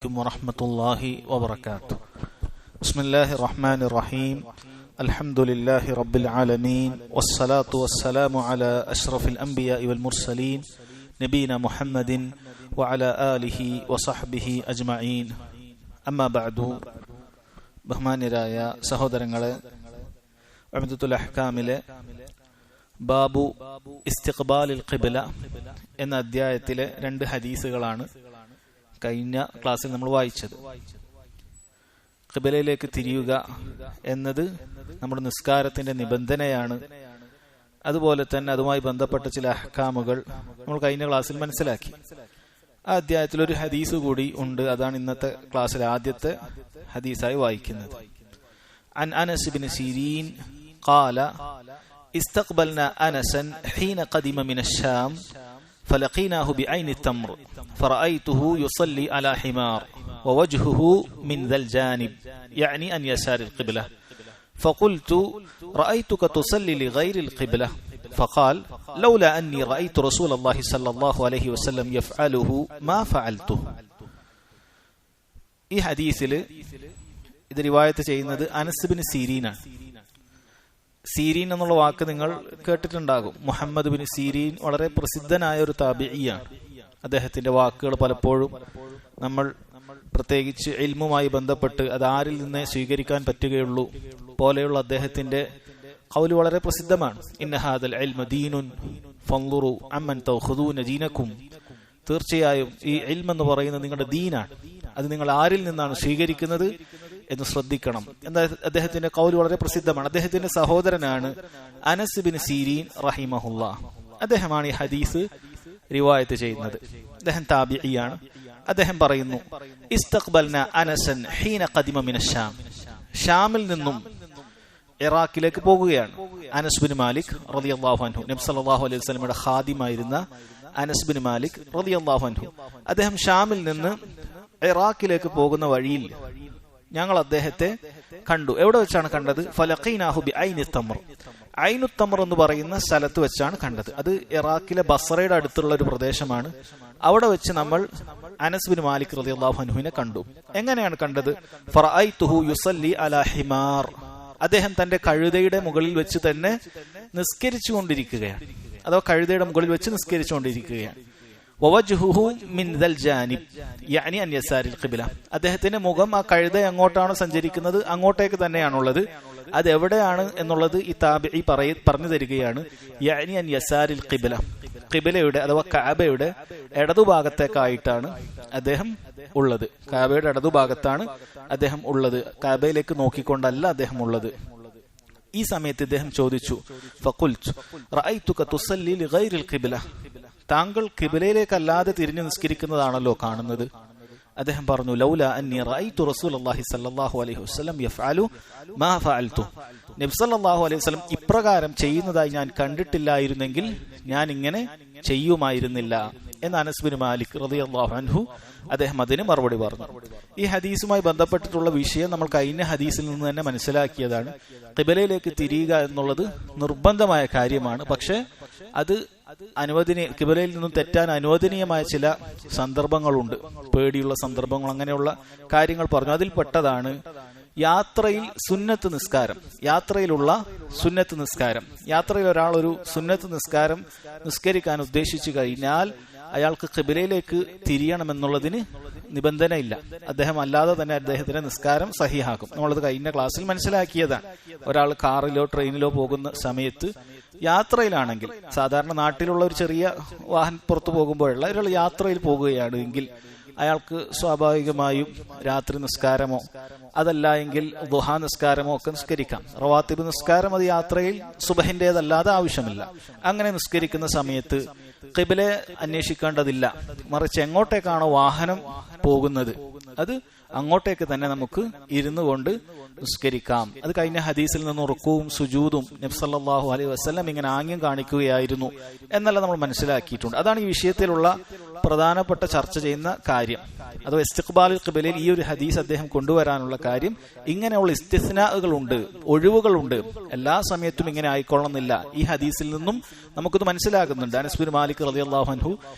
ورحمة الله وبركاته. بسم الله الرحمن الرحيم. الحمد لله رب العالمين والصلاة والسلام على أشرف الأنبياء والمرسلين نبينا محمد وعلى آله وصحبه أجمعين. أما بعد. ബഹുമാന്യരായ സഹോദരങ്ങളെ, ഉംദത്തുൽ അഹ്കാമിലെ ബാബു ഇസ്തിഖ്ബാലിൽ ഖിബ്ല എന്ന അധ്യായത്തിലെ 2 ഹദീസുകളാണ് കഴിഞ്ഞ ക്ലാസ്സിൽ നമ്മൾ വായിച്ചത്. ഖിബ്ലയിലേക്ക് തിരിയുക എന്നത് നമ്മുടെ നിസ്കാരത്തിന്റെ നിബന്ധനയാണ്. അതുപോലെ തന്നെ അതുമായി ബന്ധപ്പെട്ട ചില അഹ്കാമുകൾ നമ്മൾ കഴിഞ്ഞ ക്ലാസ്സിൽ മനസ്സിലാക്കി. ആ അധ്യായത്തിൽ ഒരു ഹദീസ് കൂടി ഉണ്ട്. അതാണ് ഇന്നത്തെ ക്ലാസ്സിലെ ആദ്യത്തെ ഹദീസായി വായിക്കുന്നത്. അൻ അനസ് ബിൻ സിരീൻ ഖാല استقبلنا أنسا حين قدم من الشام فلقيناه بعين التمر فرأيته يصلي على حمار ووجهه من ذا الجانب يعني أن يسار القبلة فقلت رأيتك تصلي لغير القبلة فقال لولا أني رأيت رسول الله صلى الله عليه وسلم يفعله ما فعلته. ഈ ഹദീസിൽ ഇത് റിവായത്ത് ചെയ്യുന്നത് അനസ് ബിൻ സീരീനാണ്. സീരീൻ എന്നുള്ള വാക്ക് നിങ്ങൾ കേട്ടിട്ടുണ്ടാകും. മുഹമ്മദ് ബിൻ സീരീൻ വളരെ പ്രസിദ്ധനായ ഒരു താബിഈയാണ്. അദ്ദേഹത്തിന്റെ വാക്കുകൾ പലപ്പോഴും നമ്മൾ പ്രത്യേകിച്ച് ഇൽമുമായി ബന്ധപ്പെട്ട് അത് ആരിൽ നിന്നേ സ്വീകരിക്കാൻ പറ്റുകയുള്ളൂ പോലെയുള്ള അദ്ദേഹത്തിന്റെ ഖൗല് വളരെ പ്രസിദ്ധമാണ്. ഇന്ന ഹാദൽ ഇൽമു ദീനുൻ ഫൻളുറു അമ്മൻ തഖുദൂന ദീനകും. തീർച്ചയായും ഈ ഇൽമ് എന്ന് പറയുന്നത് നിങ്ങളുടെ ദീനാണ്. അത് നിങ്ങൾ ആരിൽ നിന്നാണ് സ്വീകരിക്കുന്നത് എന്ന് ശ്രദ്ധിക്കണം. എന്താ അദ്ദേഹത്തിന്റെ ഖൗല് വളരെ പ്രസിദ്ധമാണ്. അദ്ദേഹത്തിന്റെ സഹോദരനാണ് അനസ് ബിൻ സീരീൻ റഹിമഹുല്ലാ. അദ്ദേഹമാണ് ഈ ഹദീസ് റിവായത്ത് ചെയ്യുന്നത്. അദ്ദേഹം താബിഈയാണ്. അദ്ദേഹം പറയുന്നു, ഇസ്തഖ്ബൽന അനസൻ ഹീന ഖദിമ മിനശ് ശാം. ഷാമിൽ നിന്നും ഇറാഖിലേക്ക് പോകുകയാണ് അനസ് ബിൻ മാലിക് റളിയല്ലാഹു അൻഹു. നബി സല്ലല്ലാഹു അലൈഹി വസല്ലമയുടെ ഖാദിമായിരുന്ന അനസ് ബിൻ മാലിക് റളിയല്ലാഹു അൻഹു. അദ്ദേഹം ഷാമിൽ നിന്ന് ഇറാഖിലേക്ക് പോകുന്ന വഴിയിൽ ഞങ്ങൾ അദ്ദേഹത്തെ കണ്ടു. എവിടെ വെച്ചാണ് കണ്ടത്? ഫലഖീനാഹു ബിഐനി തംർ. ഐനു തംർ എന്ന് പറയുന്ന സ്ഥലത്ത് വെച്ചാണ് കണ്ടത്. അത് ഇറാഖിലെ ബസ്രയുടെ അടുത്തുള്ള ഒരു പ്രദേശമാണ്. അവിടെ വെച്ച് നമ്മൾ അനസ് ബിൻ മാലിക് റളിയല്ലാഹു അൻഹുവിനെ കണ്ടു. എങ്ങനെയാണ് കണ്ടത്? ഫറഅയ്തുഹു യുസല്ലി അലാ ഹിമാർ. അദ്ദേഹം തന്റെ കഴുതയുടെ മുകളിൽ വെച്ച് തന്നെ നിസ്കരിച്ചുകൊണ്ടിരിക്കുകയാണ്. അഥവാ കഴുതയുടെ മുകളിൽ വെച്ച് നിസ്കരിച്ചുകൊണ്ടിരിക്കുകയാണ്. വവജ്ഹുഹു മിൻ ദൽ ജാനിബ് യഅനി അൻ യസാരിൽ ഖിബ്ല. അദ്ദേഹത്തിന്റെ മുഖം ആ കഴുത എങ്ങോട്ടാണോ സഞ്ചരിക്കുന്നത് അങ്ങോട്ടേക്ക് തന്നെയാണുള്ളത്. അത് എവിടെയാണ് എന്നുള്ളത് ഈ താബിഈ പറഞ്ഞു തരികയാണ്. യഅനി അൻ യസാരിൽ ഖിബ്ല. ഖിബ്ലയുടെ അഥവാ കഅബയുടെ ഇടതുഭാഗത്തേക്കായിട്ടാണ് അദ്ദേഹം ഉള്ളത്. കഅബയുടെ ഇടതുഭാഗത്താണ് അദ്ദേഹം ഉള്ളത്. കഅബയിലേക്ക് നോക്കിക്കൊണ്ടല്ല അദ്ദേഹം ഉള്ളത്. ഈ സമയത്ത് ഇദ്ദേഹം ചോദിച്ചു, ഫഖുൽതു റഅയ്തുക തുസല്ലി ലിഗൈറിൽ ഖിബ്ല. താങ്കൾ ഖിബ്ലയിലേക്കല്ലാതെ തിരിഞ്ഞു നിസ്കരിക്കുന്നതാണല്ലോ കാണുന്നത്. അദ്ദേഹം പറഞ്ഞു, ലൗല അന്നി റഅയ്തു റസൂലുള്ളാഹി സ്വല്ലല്ലാഹു അലൈഹി വസല്ലം യഫ്അലു മാ ഫഅൽതു. നബി സല്ലല്ലാഹു അലൈഹി വസല്ലം ഇപ്രകാരം ചെയ്യുന്നതായി ഞാൻ കണ്ടിട്ടില്ലായിരുന്നെങ്കിൽ ഞാൻ ഇങ്ങനെ ചെയ്യുമായിരുന്നില്ല എന്ന് അനസ് ബിൻ മാലിക് റളിയല്ലാഹു അൻഹു അദ്ദേഹം അതിന് മറുപടി പറഞ്ഞു. ഈ ഹദീസുമായി ബന്ധപ്പെട്ടിട്ടുള്ള വിഷയം നമ്മൾ കഴിഞ്ഞ ഹദീസിൽ നിന്ന് തന്നെ മനസ്സിലാക്കിയതാണ്. ഖിബ്ലയിലേക്ക് തിരിയുക എന്നുള്ളത് നിർബന്ധമായ കാര്യമാണ്. പക്ഷെ അത് ഖിബ്ലയിൽ നിന്നും തെറ്റാൻ അനുവദനീയമായ ചില സന്ദർഭങ്ങളുണ്ട്. പേടിയുള്ള സന്ദർഭങ്ങൾ, അങ്ങനെയുള്ള കാര്യങ്ങൾ പറഞ്ഞു. അതിൽ പെട്ടതാണ് യാത്രയിൽ സുന്നത്ത് നിസ്കാരം. യാത്രയിലുള്ള സുന്നത്ത് നിസ്കാരം. യാത്രയിൽ ഒരാൾ ഒരു സുന്നത്ത് നിസ്കാരം നിസ്കരിക്കാൻ ഉദ്ദേശിച്ചു കഴിഞ്ഞാൽ അയാൾക്ക് ഖിബ്ലയിലേക്ക് തിരിയണമെന്നുള്ളതിന് നിബന്ധനയില്ല. അദ്ദേഹം അല്ലാതെ തന്നെ അദ്ദേഹത്തിന്റെ നിസ്കാരം സഹിഹാക്കും. നമ്മളത് കഴിഞ്ഞ ക്ലാസ്സിൽ മനസ്സിലാക്കിയതാണ്. ഒരാൾ കാറിലോ ട്രെയിനിലോ പോകുന്ന സമയത്ത് യാത്രയിലാണെങ്കിൽ, സാധാരണ നാട്ടിലുള്ള ഒരു ചെറിയ വാഹനം പുറത്തു പോകുമ്പോഴുള്ള ഒരാൾ യാത്രയിൽ പോകുകയാണ് എങ്കിൽ അയാൾക്ക് സ്വാഭാവികമായും രാത്രി നിസ്കാരമോ അതല്ല എങ്കിൽ ദുഹാ നിസ്കാരമോ ഒക്കെ നിസ്കരിക്കാം. റവാത്തിബ് നിസ്കാരം അത് യാത്രയിൽ സുബഹിന്റേതല്ലാതെ ആവശ്യമില്ല. അങ്ങനെ നിസ്കരിക്കുന്ന സമയത്ത് ഖിബ്ല അന്വേഷിക്കേണ്ടതില്ല. മറിച്ച് എങ്ങോട്ടേക്കാണോ വാഹനം പോകുന്നത് അത് അങ്ങോട്ടേക്ക് തന്നെ നമുക്ക് ഇരുന്നു കൊണ്ട് നിസ്കരിക്കാം. അത് കഴിഞ്ഞ ഹദീസിൽ നിന്ന് റുക്കൂവും സുജൂദും നബി സല്ലല്ലാഹു അലൈഹി വസല്ലം ഇങ്ങനെ ആംഗ്യം കാണിക്കുകയായിരുന്നു എന്നല്ല നമ്മൾ മനസ്സിലാക്കിയിട്ടുണ്ട്. അതാണ് ഈ വിഷയത്തിലുള്ള പ്രധാനപ്പെട്ട ചർച്ച ചെയ്യുന്ന കാര്യം. അഥവാ ഇസ്തിഖ്ബാലുൽ ഖിബ്ലയിൽ ഈ ഒരു ഹദീസ് അദ്ദേഹം കൊണ്ടുവരാനുള്ള കാര്യം, ഇങ്ങനെയുള്ള ഇസ്തിസ്നാകളുണ്ട്, ഒഴിവുകളുണ്ട്. എല്ലാ സമയത്തും ഇങ്ങനെ ആയിക്കൊള്ളുന്നില്ല. ഈ ഹദീസിൽ നിന്നും നമുക്കിത് മനസ്സിലാകുന്നുണ്ട്. അനസ് ബിൻ മാലിക് റളിയല്ലാഹു അൻഹു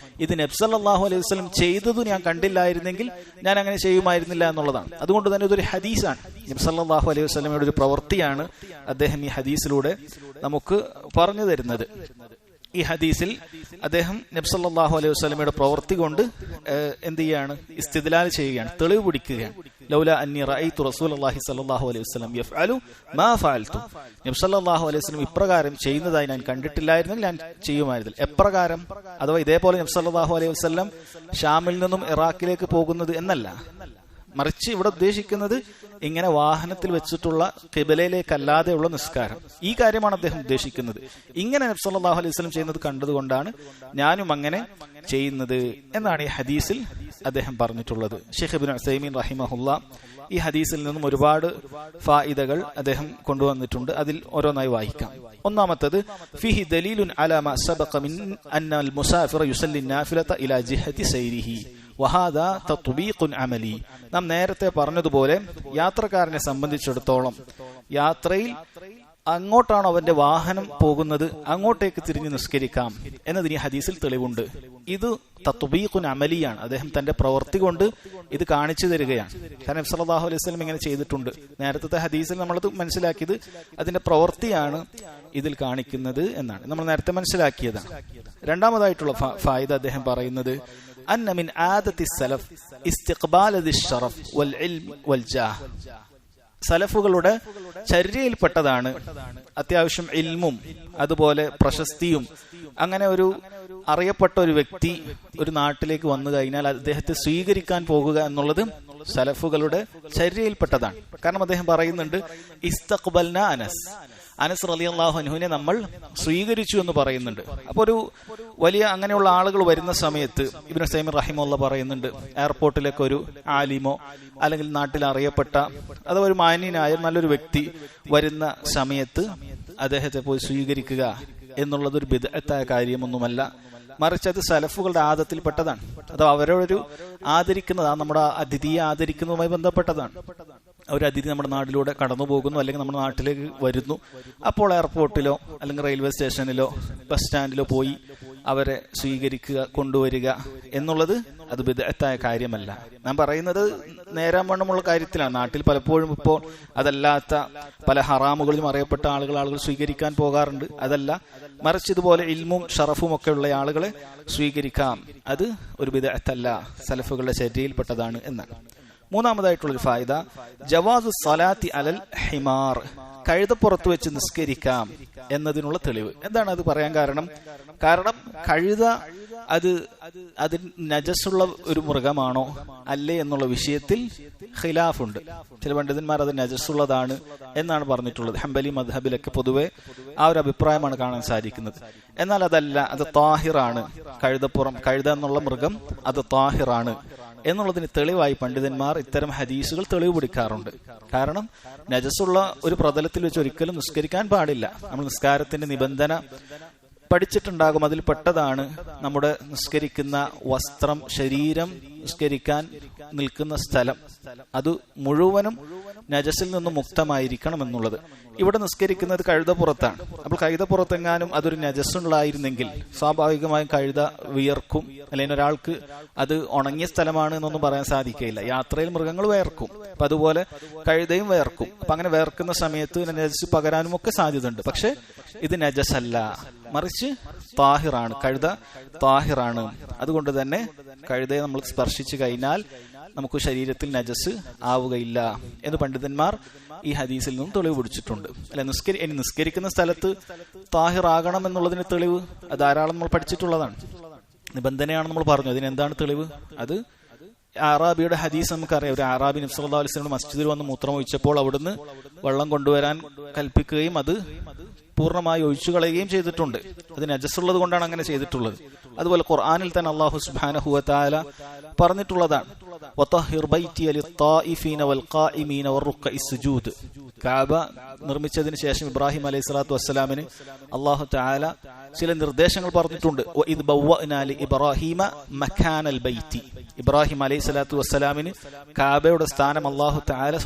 ഇത് നബി സല്ലല്ലാഹു അലൈഹി വസല്ലം ചെയ്തത് ഞാൻ കണ്ടില്ലായിരുന്നെങ്കിൽ ഞാൻ അങ്ങനെ ചെയ്യുമായിരുന്നില്ല എന്നുള്ളതാണ്. അതുകൊണ്ട് തന്നെ ഇതൊരു ഹദീസാണ്, നബി സല്ലല്ലാഹു അലൈഹി വസല്ലമയുടെ ഒരു പ്രവൃത്തിയാണ് അദ്ദേഹം ഈ ഹദീസിലൂടെ നമുക്ക് പറഞ്ഞു തരുന്നത്. ഈ ഹദീസിൽ അദ്ദേഹം നബി സല്ലല്ലാഹു അലൈഹി വസല്ലമയുടെ പ്രവൃത്തി കൊണ്ട് എന്ത് ചെയ്യാണ്? ഇസ്തിദ്ലാൽ ചെയ്യുകയാണ്, തെളിവ് പിടിക്കുകയാണ്. ലൗലാ അന്നി റഅയ്തു റസൂലുള്ളാഹി സ്വല്ലല്ലാഹു അലൈഹി വസല്ലം യഫ്അലു മാ ഫഅൽതു. നബി സല്ലല്ലാഹു അലൈഹി വസല്ലം ഇപ്രകാരം ചെയ്യുന്നതായി ഞാൻ കണ്ടിട്ടില്ലായിരുന്നെങ്കിൽ ഞാൻ ചെയ്യുമായിരുന്നില്ല. എപ്രകാരം? അഥവാ ഇതേപോലെ നബി സല്ലല്ലാഹു അലൈഹി വസല്ലം ഷാമിൽ നിന്നും ഇറാഖിലേക്ക് പോകുന്നത് എന്നല്ല, മറിച്ച് ഇവിടെ ഉദ്ദേശിക്കുന്നത് ഇങ്ങനെ വാഹനത്തിൽ വെച്ചിട്ടുള്ള ഖിബലയിലേക്കല്ലാതെയുള്ള നിസ്കാരം. ഈ കാര്യമാണ് അദ്ദേഹം ഉദ്ദേശിക്കുന്നത്. ഇങ്ങനെ നബി സല്ലല്ലാഹു അലൈഹി വസല്ലം ചെയ്യുന്നത് കണ്ടതുകൊണ്ടാണ് ഞാനും അങ്ങനെ ചെയ്യുന്നത് എന്നാണ് ഈ ഹദീസിൽ അദ്ദേഹം പറഞ്ഞിട്ടുള്ളത്. ശൈഖ് ഇബ്നു ഉസൈമീൻ റഹിമഹുല്ലാ ഈ ഹദീസിൽ നിന്നും ഒരുപാട് ഫായിദകൾ അദ്ദേഹം കൊണ്ടുവന്നിട്ടുണ്ട്. അതിൽ ഓരോന്നായി വായിക്കാം. ഒന്നാമത്തേത്, ഫീഹി ദലീലുൻ അലാ മാ സബഖ മിൻ അന്നൽ മുസാഫിറ യുസല്ലി നാഫിലത ഇലാ ജിഹതി സൈരിഹി വഹാദാ തത്ബീഖുൻ അമലി. നാം നേരത്തെ പറഞ്ഞതുപോലെ യാത്രക്കാരനെ സംബന്ധിച്ചിടത്തോളം യാത്രയിൽ അങ്ങോട്ടാണ് അവന്റെ വാഹനം പോകുന്നത്, അങ്ങോട്ടേക്ക് തിരിഞ്ഞ് നിസ്കരിക്കാം എന്നതിന് ഈ ഹദീസിൽ തെളിവുണ്ട്. ഇത് തത്ബീഖുൻ അമലിയാണ്. അദ്ദേഹം തന്റെ പ്രവൃത്തി കൊണ്ട് ഇത് കാണിച്ചു തരികയാണ്. കാരണം നബി സല്ലല്ലാഹു അലൈഹി വസല്ലം ഇങ്ങനെ ചെയ്തിട്ടുണ്ട്. നേരത്തെ ഹദീസിൽ നമ്മളത് മനസ്സിലാക്കിയത് അതിന്റെ പ്രവൃത്തിയാണ് ഇതിൽ കാണിക്കുന്നത് എന്നാണ് നമ്മൾ നേരത്തെ മനസ്സിലാക്കിയതാണ്. രണ്ടാമതായിട്ടുള്ള ഫായിദ അദ്ദേഹം പറയുന്നത്, അന്ന മിൻ ആദത്തി സലഫ് ഇസ്തിഖ്ബാൽ ദിശ്ശറഫ് വൽ ഇൽം വൽ ജാഹ്. സലഫുകളുടെ ചര്യയിൽപ്പെട്ടതാണ് അത്യാവശ്യം ഇൽമും അതുപോലെ പ്രശസ്തിയും. അങ്ങനെ ഒരു അറിയപ്പെട്ട ഒരു വ്യക്തി ഒരു നാട്ടിലേക്ക് വന്നു കഴിഞ്ഞാൽ അദ്ദേഹത്തെ സ്വീകരിക്കാൻ പോകുക എന്നുള്ളത് സലഫുകളുടെ ചര്യയിൽപ്പെട്ടതാണ്. കാരണം അദ്ദേഹം പറയുന്നുണ്ട്, ഇസ്തഖ്ബൽന അനസ് റളിയല്ലാഹു അൻഹുവിനെ നമ്മൾ സ്വീകരിച്ചു എന്ന് പറയുന്നുണ്ട്. അപ്പൊ ഒരു വലിയ അങ്ങനെയുള്ള ആളുകൾ വരുന്ന സമയത്ത് ഇബ്നു ഉസൈമീൻ റഹിമഹുല്ലാഹ് പറയുന്നുണ്ട്, എയർപോർട്ടിലേക്ക് ഒരു ആലിമോ അല്ലെങ്കിൽ നാട്ടിൽ അറിയപ്പെട്ട അഥവാ ഒരു മാന്യനായ നല്ലൊരു വ്യക്തി വരുന്ന സമയത്ത് അദ്ദേഹത്തെ പോയി സ്വീകരിക്കുക എന്നുള്ളത് ഒരു ബിദ്അത്തായ കാര്യമൊന്നുമല്ല, മറിച്ച് അത് സലഫുകളുടെ ആദത്തിൽപ്പെട്ടതാണ്. അതോ അവരൊരു ആദരിക്കുന്നതാണ്, നമ്മുടെ അതിഥിയെ ആദരിക്കുന്നതുമായി ബന്ധപ്പെട്ടതാണ്. ഒരു അതിഥി നമ്മുടെ നാട്ടിലൂടെ കടന്നു പോകുന്നു അല്ലെങ്കിൽ നമ്മുടെ നാട്ടിലേക്ക് വരുന്നു, അപ്പോൾ എയർപോർട്ടിലോ അല്ലെങ്കിൽ റെയിൽവേ സ്റ്റേഷനിലോ ബസ് സ്റ്റാൻഡിലോ പോയി അവരെ സ്വീകരിക്കുക, കൊണ്ടുവരിക എന്നുള്ളത് അത് ബിദ്അത്തായ കാര്യമല്ല. ഞാൻ പറയുന്നത് നേരാവണ്ണമുള്ള കാര്യത്തിലാണ്. നാട്ടിൽ പലപ്പോഴും ഇപ്പോൾ അതല്ലാത്ത പല ഹറാമുകളിലും അറിയപ്പെട്ട ആളുകൾ സ്വീകരിക്കാൻ പോകാറുണ്ട്. അതല്ല, മറിച്ച് ഇതുപോലെ ഇൽമും ഷറഫും ഒക്കെ ഉള്ള ആളുകളെ സ്വീകരിക്കാം. അത് ഒരു ബിദ്അത്തല്ല, സലഫുകളുടെ ചര്യയിൽപ്പെട്ടതാണ് എന്നാണ്. മൂന്നാമതായിട്ടുള്ളൊരു ഫായിദ, ജവാസു സ്വലാത്തി അലൽ ഹിമാർ. കഴുതപ്പുറത്ത് വെച്ച് നിസ്കരിക്കാം എന്നതിനുള്ള തെളിവ്. എന്താണ് അത് പറയാൻ കാരണം? കഴുത അത് നജസുള്ള ഒരു മൃഗമാണോ അല്ലേ എന്നുള്ള വിഷയത്തിൽ ഖിലാഫുണ്ട്. ചില പണ്ഡിതന്മാർ അത് നജസുള്ളതാണ് എന്നാണ് പറഞ്ഞിട്ടുള്ളത്. ഹംബലി മദ്ഹബിലൊക്കെ പൊതുവെ ആ ഒരു അഭിപ്രായമാണ് കാണാൻ സാധിക്കുന്നത്. എന്നാൽ അതല്ല, അത് താഹിറാണ്. കഴുത എന്നുള്ള മൃഗം അത് താഹിറാണ് എന്നുള്ളതിന് തെളിവായി പണ്ഡിതന്മാർ ഇത്തരം ഹദീസുകൾ തെളിവ് പിടിക്കാറുണ്ട്. കാരണം നജസുള്ള ഒരു പ്രതലത്തിൽ വെച്ച് ഒരിക്കലും നിസ്കരിക്കാൻ പാടില്ല. നമ്മൾ നിസ്കാരത്തിന്റെ നിബന്ധന പഠിച്ചിട്ടുണ്ടാകും. അതിൽ പെട്ടതാണ് നമ്മുടെ നിസ്കരിക്കുന്ന വസ്ത്രം, ശരീരം, നിസ്കരിക്കാൻ നിൽക്കുന്ന സ്ഥലം, അത് മുഴുവനും നജസിൽ നിന്നും മുക്തമായിരിക്കണം എന്നുള്ളത്. ഇവിടെ നിസ്കരിക്കുന്നത് കഴുതപ്പുറത്താണ്. അപ്പോൾ കഴുതപ്പുറത്തെങ്ങാനും അതൊരു നജസുള്ളായിരുന്നെങ്കിൽ സ്വാഭാവികമായും കഴുത വിയർക്കും, അല്ലെങ്കിൽ ഒരാൾക്ക് അത് ഉണങ്ങിയ സ്ഥലമാണ് എന്നൊന്നും പറയാൻ സാധിക്കില്ല. യാത്രയിൽ മൃഗങ്ങൾ വിയർക്കും, അപ്പൊ അതുപോലെ കഴുതയും വിയർക്കും. അപ്പൊ അങ്ങനെ വിയർക്കുന്ന സമയത്ത് നജസ് പകരാനും ഒക്കെ സാധ്യതയുണ്ട്. പക്ഷെ ഇത് നജസല്ല, മറിച്ച് താഹിറാണ്. കഴുത താഹിറാണ്. അതുകൊണ്ട് തന്നെ കഴുതയെ നമ്മൾ സ്പർശിച്ചു കഴിഞ്ഞാൽ നമുക്ക് ശരീരത്തിൽ നജസ് ആവുകയില്ല എന്ന് പണ്ഡിതന്മാർ ഈ ഹദീസിൽ നിന്നും തെളിവ് പിടിച്ചിട്ടുണ്ട്. അല്ലെ, നിസ്കരിക്കുന്ന സ്ഥലത്ത് താഹിറാകണം എന്നുള്ളതിന് തെളിവ് ധാരാളം നമ്മൾ പഠിച്ചിട്ടുള്ളതാണ്. നിബന്ധനയാണ് നമ്മൾ പറഞ്ഞു. അതിനെന്താണ് തെളിവ്? അത് അറാബിയുടെ ഹദീസ് നമുക്കറിയാം. ഒരു അറാബി നബി സല്ലല്ലാഹു അലൈഹി വസല്ലം മസ്ജിദിൽ വന്ന് മൂത്രം ഒഴിച്ചപ്പോൾ അവിടുന്ന് വെള്ളം കൊണ്ടുവരാൻ കൽപ്പിക്കുകയും അത് പൂർണ്ണമായി ഒഴിച്ചു കളയുകയും ചെയ്തിട്ടുണ്ട്. അത് നജസുള്ളത് കൊണ്ടാണ് അങ്ങനെ ചെയ്തിട്ടുള്ളത്. അതുപോലെ ഖുർആനിൽ തന്നെ അല്ലാഹു സുബ്ഹാനഹു വ തആല പറഞ്ഞിട്ടുള്ളതാണ്. വതഹിർ ബൈതി ലിത്തായിഫീന വൽഖായിമീന വറുക്കഇ സുജൂദ്. കഅബ നിർമ്മിച്ചതിന് ശേഷം ഇബ്രാഹിം അലൈഹിസ്സലാത്തു വസ്സലാമിന് അല്ലാഹു തആല ചില നിർദ്ദേശങ്ങൾ പറഞ്ഞിട്ടുണ്ട്. വഇദ് ബവ്വഅനാ ലി ഇബ്രാഹീമ മകാനൽ ബൈതി. ഇബ്രാഹിം അലൈഹിസ്സലാത്തു വസ്സലാമിന് കഅബയുടെ സ്ഥാനം അല്ലാഹു തആല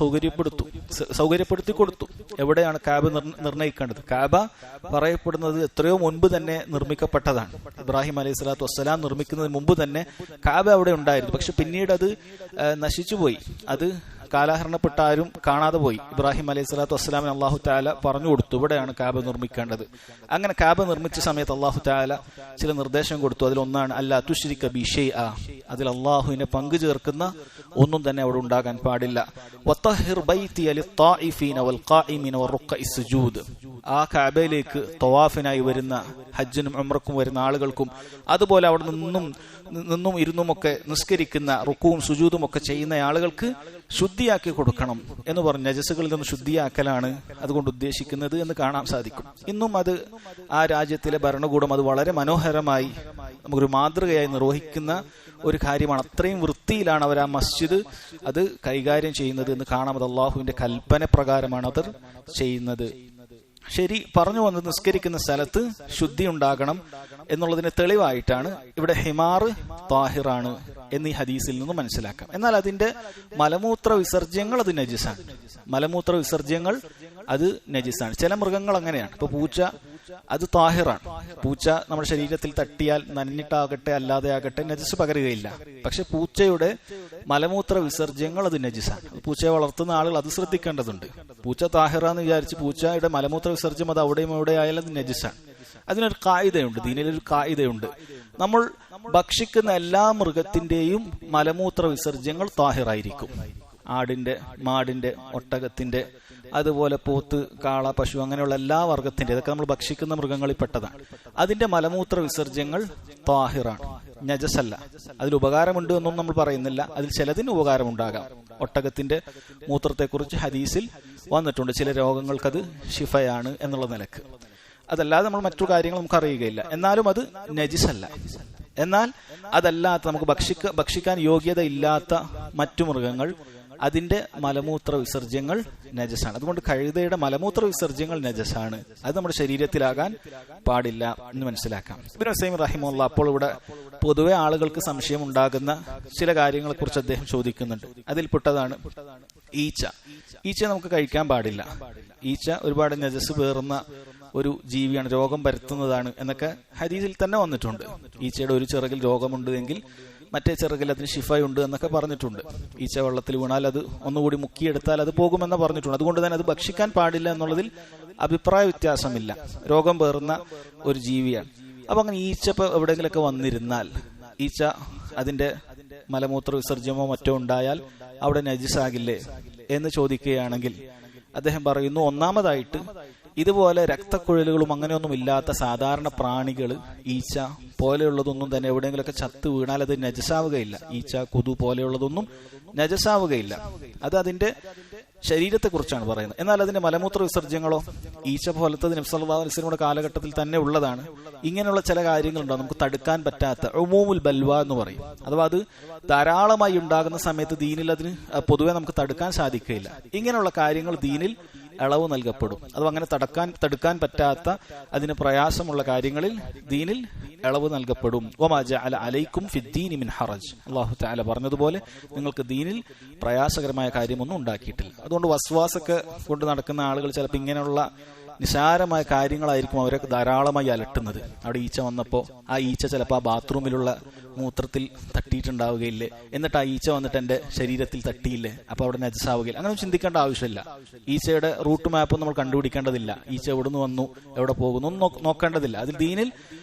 സൗകര്യപ്പെടുത്തി കൊടുത്തു. എവിടെയാണ് കഅബ നിർണ്ണയിക്കേണ്ടത്? കഅബ പറയപ്പെടുന്നത് എത്രയോ മുൻപ് തന്നെ നിർമ്മിക്കപ്പെട്ടതാണ്. ഇബ്രാഹിം അലൈഹിസ്സലാത്തു വസ്സലാം നിർമ്മിക്കുന്നതിന് മുമ്പ് തന്നെ കഅബ അവിടെ ഉണ്ടായിരുന്നു. പക്ഷെ പിന്നീട് അത് നശിച്ചുപോയി. അത് കാലഹരണപ്പെട്ട ആരും കാണാതെ പോയി. ഇബ്രാഹിം അലൈഹി സ്വലാത്തു വസ്സലാമിന് അള്ളാഹു തആല പറഞ്ഞു കൊടുത്തു ഇവിടെയാണ് കഅബ നിർമ്മിക്കേണ്ടത്. അങ്ങനെ കഅബ നിർമ്മിച്ച സമയത്ത് അള്ളാഹു തആല ചില നിർദ്ദേശം കൊടുത്തു. അതിലൊന്നാണ് അല്ലാ തുശ്രിക ബി ഷൈഅ, അതിൽ അള്ളാഹുവിനെ പങ്കു ചേർക്കുന്ന ഒന്നും തന്നെ അവിടെ ഉണ്ടാകാൻ പാടില്ല. വതഹിർ ബൈതി ലിത്തായിഫീന വൽഖായിമീന വറുക്കഇ സുജൂദ്. ആ കഅബയിലേക്ക് തവാഫിനായി വരുന്ന ഹജ്ജിനും ഉംറക്കും വരുന്ന ആളുകൾക്കും അതുപോലെ അവിടെ നിന്നും ഇരുന്നുമൊക്കെ നിസ്കരിക്കുന്ന റുക്കുവും സുജൂദും ഒക്കെ ചെയ്യുന്ന ആളുകൾക്ക് ശുദ്ധിയാക്കി കൊടുക്കണം എന്ന് പറഞ്ഞ് നജസുകളിൽ നിന്ന് ശുദ്ധിയാക്കലാണ് അതുകൊണ്ട് ഉദ്ദേശിക്കുന്നത് എന്ന് കാണാൻ സാധിക്കും. ഇന്നും അത് ആ രാജ്യത്തിലെ ഭരണകൂടം അത് വളരെ മനോഹരമായി നമുക്കൊരു മാതൃകയായി നിർവഹിക്കുന്ന ഒരു കാര്യമാണ്. അത്രയും വൃത്തിയിലാണ് അവർ ആ മസ്ജിദ് അത് കൈകാര്യം ചെയ്യുന്നത് എന്ന് കാണാം. അത് അള്ളാഹുവിന്റെ കൽപ്പന പ്രകാരമാണ് അവർ ചെയ്യുന്നത്. ശരി, പറഞ്ഞു വന്നത് നിസ്കരിക്കുന്ന സ്ഥലത്ത് ശുദ്ധി ഉണ്ടാകണം എന്നുള്ളതിന് തെളിവായിട്ടാണ് ഇവിടെ ഹിമാർ താഹിറാണ് എന്നീ ഹദീസിൽ നിന്ന് മനസ്സിലാക്കാം. എന്നാൽ അതിന്റെ മലമൂത്ര വിസർജ്യങ്ങൾ അത് നജിസാണ്. മലമൂത്ര വിസർജ്യങ്ങൾ അത് നജിസാണ്. ചില മൃഗങ്ങൾ അങ്ങനെയാണ്. ഇപ്പൊ പൂച്ച അത് താഹിറാണ്. പൂച്ച നമ്മുടെ ശരീരത്തിൽ തട്ടിയാൽ നനഞ്ഞിട്ടാകട്ടെ അല്ലാതെ ആകട്ടെ നജിസ് പകരുകയില്ല. പക്ഷെ പൂച്ചയുടെ മലമൂത്ര വിസർജ്യങ്ങൾ അത് നജിസാണ്. പൂച്ചയെ വളർത്തുന്ന ആളുകൾ അത് ശ്രദ്ധിക്കേണ്ടതുണ്ട്. പൂച്ച താഹിറാന്ന് വിചാരിച്ച് പൂച്ചയുടെ മലമൂത്ര വിസർജ്യം അത് അവിടെയും ഇവിടെ ആയാലും അത് നജിസാണ്. അതിനൊരു കായികയുണ്ട്, ദീനിലൊരു കായികയുണ്ട്. നമ്മൾ ഭക്ഷിക്കുന്ന എല്ലാ മൃഗത്തിന്റെയും മലമൂത്ര വിസർജ്യങ്ങൾ താഹിറായിരിക്കും. ആടിന്റെ, മാടിന്റെ, ഒട്ടകത്തിന്റെ, അതുപോലെ പോത്ത്, കാള, പശു, അങ്ങനെയുള്ള എല്ലാ വർഗത്തിന്റെ, ഇതൊക്കെ നമ്മൾ ഭക്ഷിക്കുന്ന മൃഗങ്ങളിൽ പെട്ടതാണ്. അതിന്റെ മലമൂത്ര വിസർജ്യങ്ങൾ താഹിറാണ്, നജസല്ല. അതിൽ ഉപകാരമുണ്ട് എന്നും നമ്മൾ പറയുന്നില്ല. അതിൽ ചിലതിന് ഉപകാരമുണ്ടാകാം. ഒട്ടകത്തിന്റെ മൂത്രത്തെക്കുറിച്ച് ഹദീസിൽ വന്നിട്ടുണ്ട്. ചില രോഗങ്ങൾക്കത് ഷിഫയാണ് എന്നുള്ള നിലക്ക്. അതല്ലാതെ നമ്മൾ മറ്റു കാര്യങ്ങൾ നമുക്ക് അറിയുകയില്ല. എന്നാലും അത് നജിസല്ല. എന്നാൽ അതല്ലാത്ത നമുക്ക് ഭക്ഷിക്കാൻ യോഗ്യത ഇല്ലാത്ത മറ്റു മൃഗങ്ങൾ അതിന്റെ മലമൂത്ര വിസർജ്യങ്ങൾ നജസാണ്. അതുകൊണ്ട് കഴുതയുടെ മലമൂത്ര വിസർജ്യങ്ങൾ നജസാണ്. അത് നമ്മുടെ ശരീരത്തിലാകാൻ പാടില്ല എന്ന് മനസ്സിലാക്കാം. ഇബ്നു ഉസൈമീൻ റഹിമഹുല്ലാഹ് അപ്പോൾ ഇവിടെ പൊതുവെ ആളുകൾക്ക് സംശയം ഉണ്ടാകുന്ന ചില കാര്യങ്ങളെ കുറിച്ച് അദ്ദേഹം ചോദിക്കുന്നുണ്ട്. അതിൽപ്പെട്ടതാണ് ഈച്ച. ഈച്ചയെ നമുക്ക് കഴിക്കാൻ പാടില്ല. ഈച്ച ഒരുപാട് നജസ് പേറുന്ന ഒരു ജീവിയാണ്, രോഗം പരത്തുന്നതാണ് എന്നൊക്കെ ഹദീസിൽ തന്നെ വന്നിട്ടുണ്ട്. ഈച്ചയുടെ ഒരു ചിറകിൽ രോഗമുണ്ട് എങ്കിൽ മറ്റേ ചിറകിൽ അതിന് ഷിഫയുണ്ട് എന്നൊക്കെ പറഞ്ഞിട്ടുണ്ട്. ഈച്ച വെള്ളത്തിൽ വീണാൽ അത് ഒന്നുകൂടി മുക്കിയെടുത്താൽ അത് പോകുമെന്ന് പറഞ്ഞിട്ടുണ്ട്. അതുകൊണ്ട് തന്നെ അത് ഭക്ഷിക്കാൻ പാടില്ല എന്നുള്ളതിൽ അഭിപ്രായ വ്യത്യാസമില്ല. രോഗം പേറുന്ന ഒരു ജീവിയാണ്. അപ്പൊ അങ്ങനെ ഈച്ച ഇപ്പൊ എവിടെയെങ്കിലൊക്കെ വന്നിരുന്നാൽ, ഈച്ച അതിന്റെ മലമൂത്ര വിസർജ്യമോ മറ്റോ ഉണ്ടായാൽ അവിടെ നജിസാകില്ലേ എന്ന് ചോദിക്കുകയാണെങ്കിൽ അദ്ദേഹം പറയുന്നു, ഒന്നാമതായിട്ട് ഇതുപോലെ രക്തക്കുഴലുകളും അങ്ങനെയൊന്നും ഇല്ലാത്ത സാധാരണ പ്രാണികൾ, ഈച്ച പോലെയുള്ളതൊന്നും തന്നെ എവിടെയെങ്കിലൊക്കെ ചത്ത് വീണാൽ അത് നജസാവുകയില്ല. ഈച്ച, കൊതു പോലെയുള്ളതൊന്നും നജസാവുകയില്ല. അത് അതിന്റെ ശരീരത്തെ കുറിച്ചാണ് പറയുന്നത്. എന്നാൽ അതിന്റെ മലമൂത്ര വിസർജ്യങ്ങളോ, ഈച്ച പോലത്തത് നബി സല്ലല്ലാഹു അലൈഹി വസല്ലമയുടെ കാലഘട്ടത്തിൽ തന്നെ ഉള്ളതാണ്. ഇങ്ങനെയുള്ള ചില കാര്യങ്ങളുണ്ടോ നമുക്ക് തടുക്കാൻ പറ്റാത്ത ഉമൂമുൽ ബൽവ എന്ന് പറയും. അഥവാ അത് ധാരാളമായി ഉണ്ടാകുന്ന സമയത്ത് ദീനിൽ അതിന് പൊതുവെ നമുക്ക് തടുക്കാൻ സാധിക്കുകയില്ല. ഇങ്ങനെയുള്ള കാര്യങ്ങൾ ദീനിൽ ഇളവ് നൽകപ്പെടും. അഥവാ അങ്ങനെ തടുക്കാൻ പറ്റാത്ത അതിന് പ്രയാസമുള്ള കാര്യങ്ങളിൽ ദീനിൽ ഇളവ് നൽകപ്പെടും. വമാ ജഅല അലൈക്കും ഫിദ്ദീനി മിൻ ഹറജ്. അല്ലാഹു തആല പറഞ്ഞതുപോലെ നിങ്ങൾക്ക് ദീനിൽ പ്രയാസകരമായ കാര്യമൊന്നും ഉണ്ടാക്കിയിട്ടില്ല. അതുകൊണ്ട് വസ്വാസൊക്കെ കൊണ്ട് നടക്കുന്ന ആളുകൾ ചിലപ്പോൾ ഇങ്ങനെയുള്ള നിസാരമായ കാര്യങ്ങളായിരിക്കും അവരെ ധാരാളമായി അലട്ടുന്നത്. അവിടെ ഈച്ച വന്നപ്പോൾ ആ ഈച്ച ചിലപ്പോൾ ആ ബാത്റൂമിലുള്ള മൂത്രത്തിൽ തട്ടിയിട്ടുണ്ടാവുകയില്ലേ, എന്നിട്ട് ആ ഈച്ച വന്നിട്ട് എന്റെ ശരീരത്തിൽ തട്ടിയില്ലേ, അപ്പൊ അവിടെ നജസാവുകയില്ല. അങ്ങനെ ചിന്തിക്കേണ്ട ആവശ്യമില്ല. ഈച്ചയുടെ റൂട്ട് മാപ്പ് നമ്മൾ കണ്ടുപിടിക്കേണ്ടതില്ല. ഈച്ച എവിടുന്ന് വന്നു, എവിടെ പോകുന്നു ഒന്നും നോക്കേണ്ടതില്ല. അതിൽ ദീനിൽ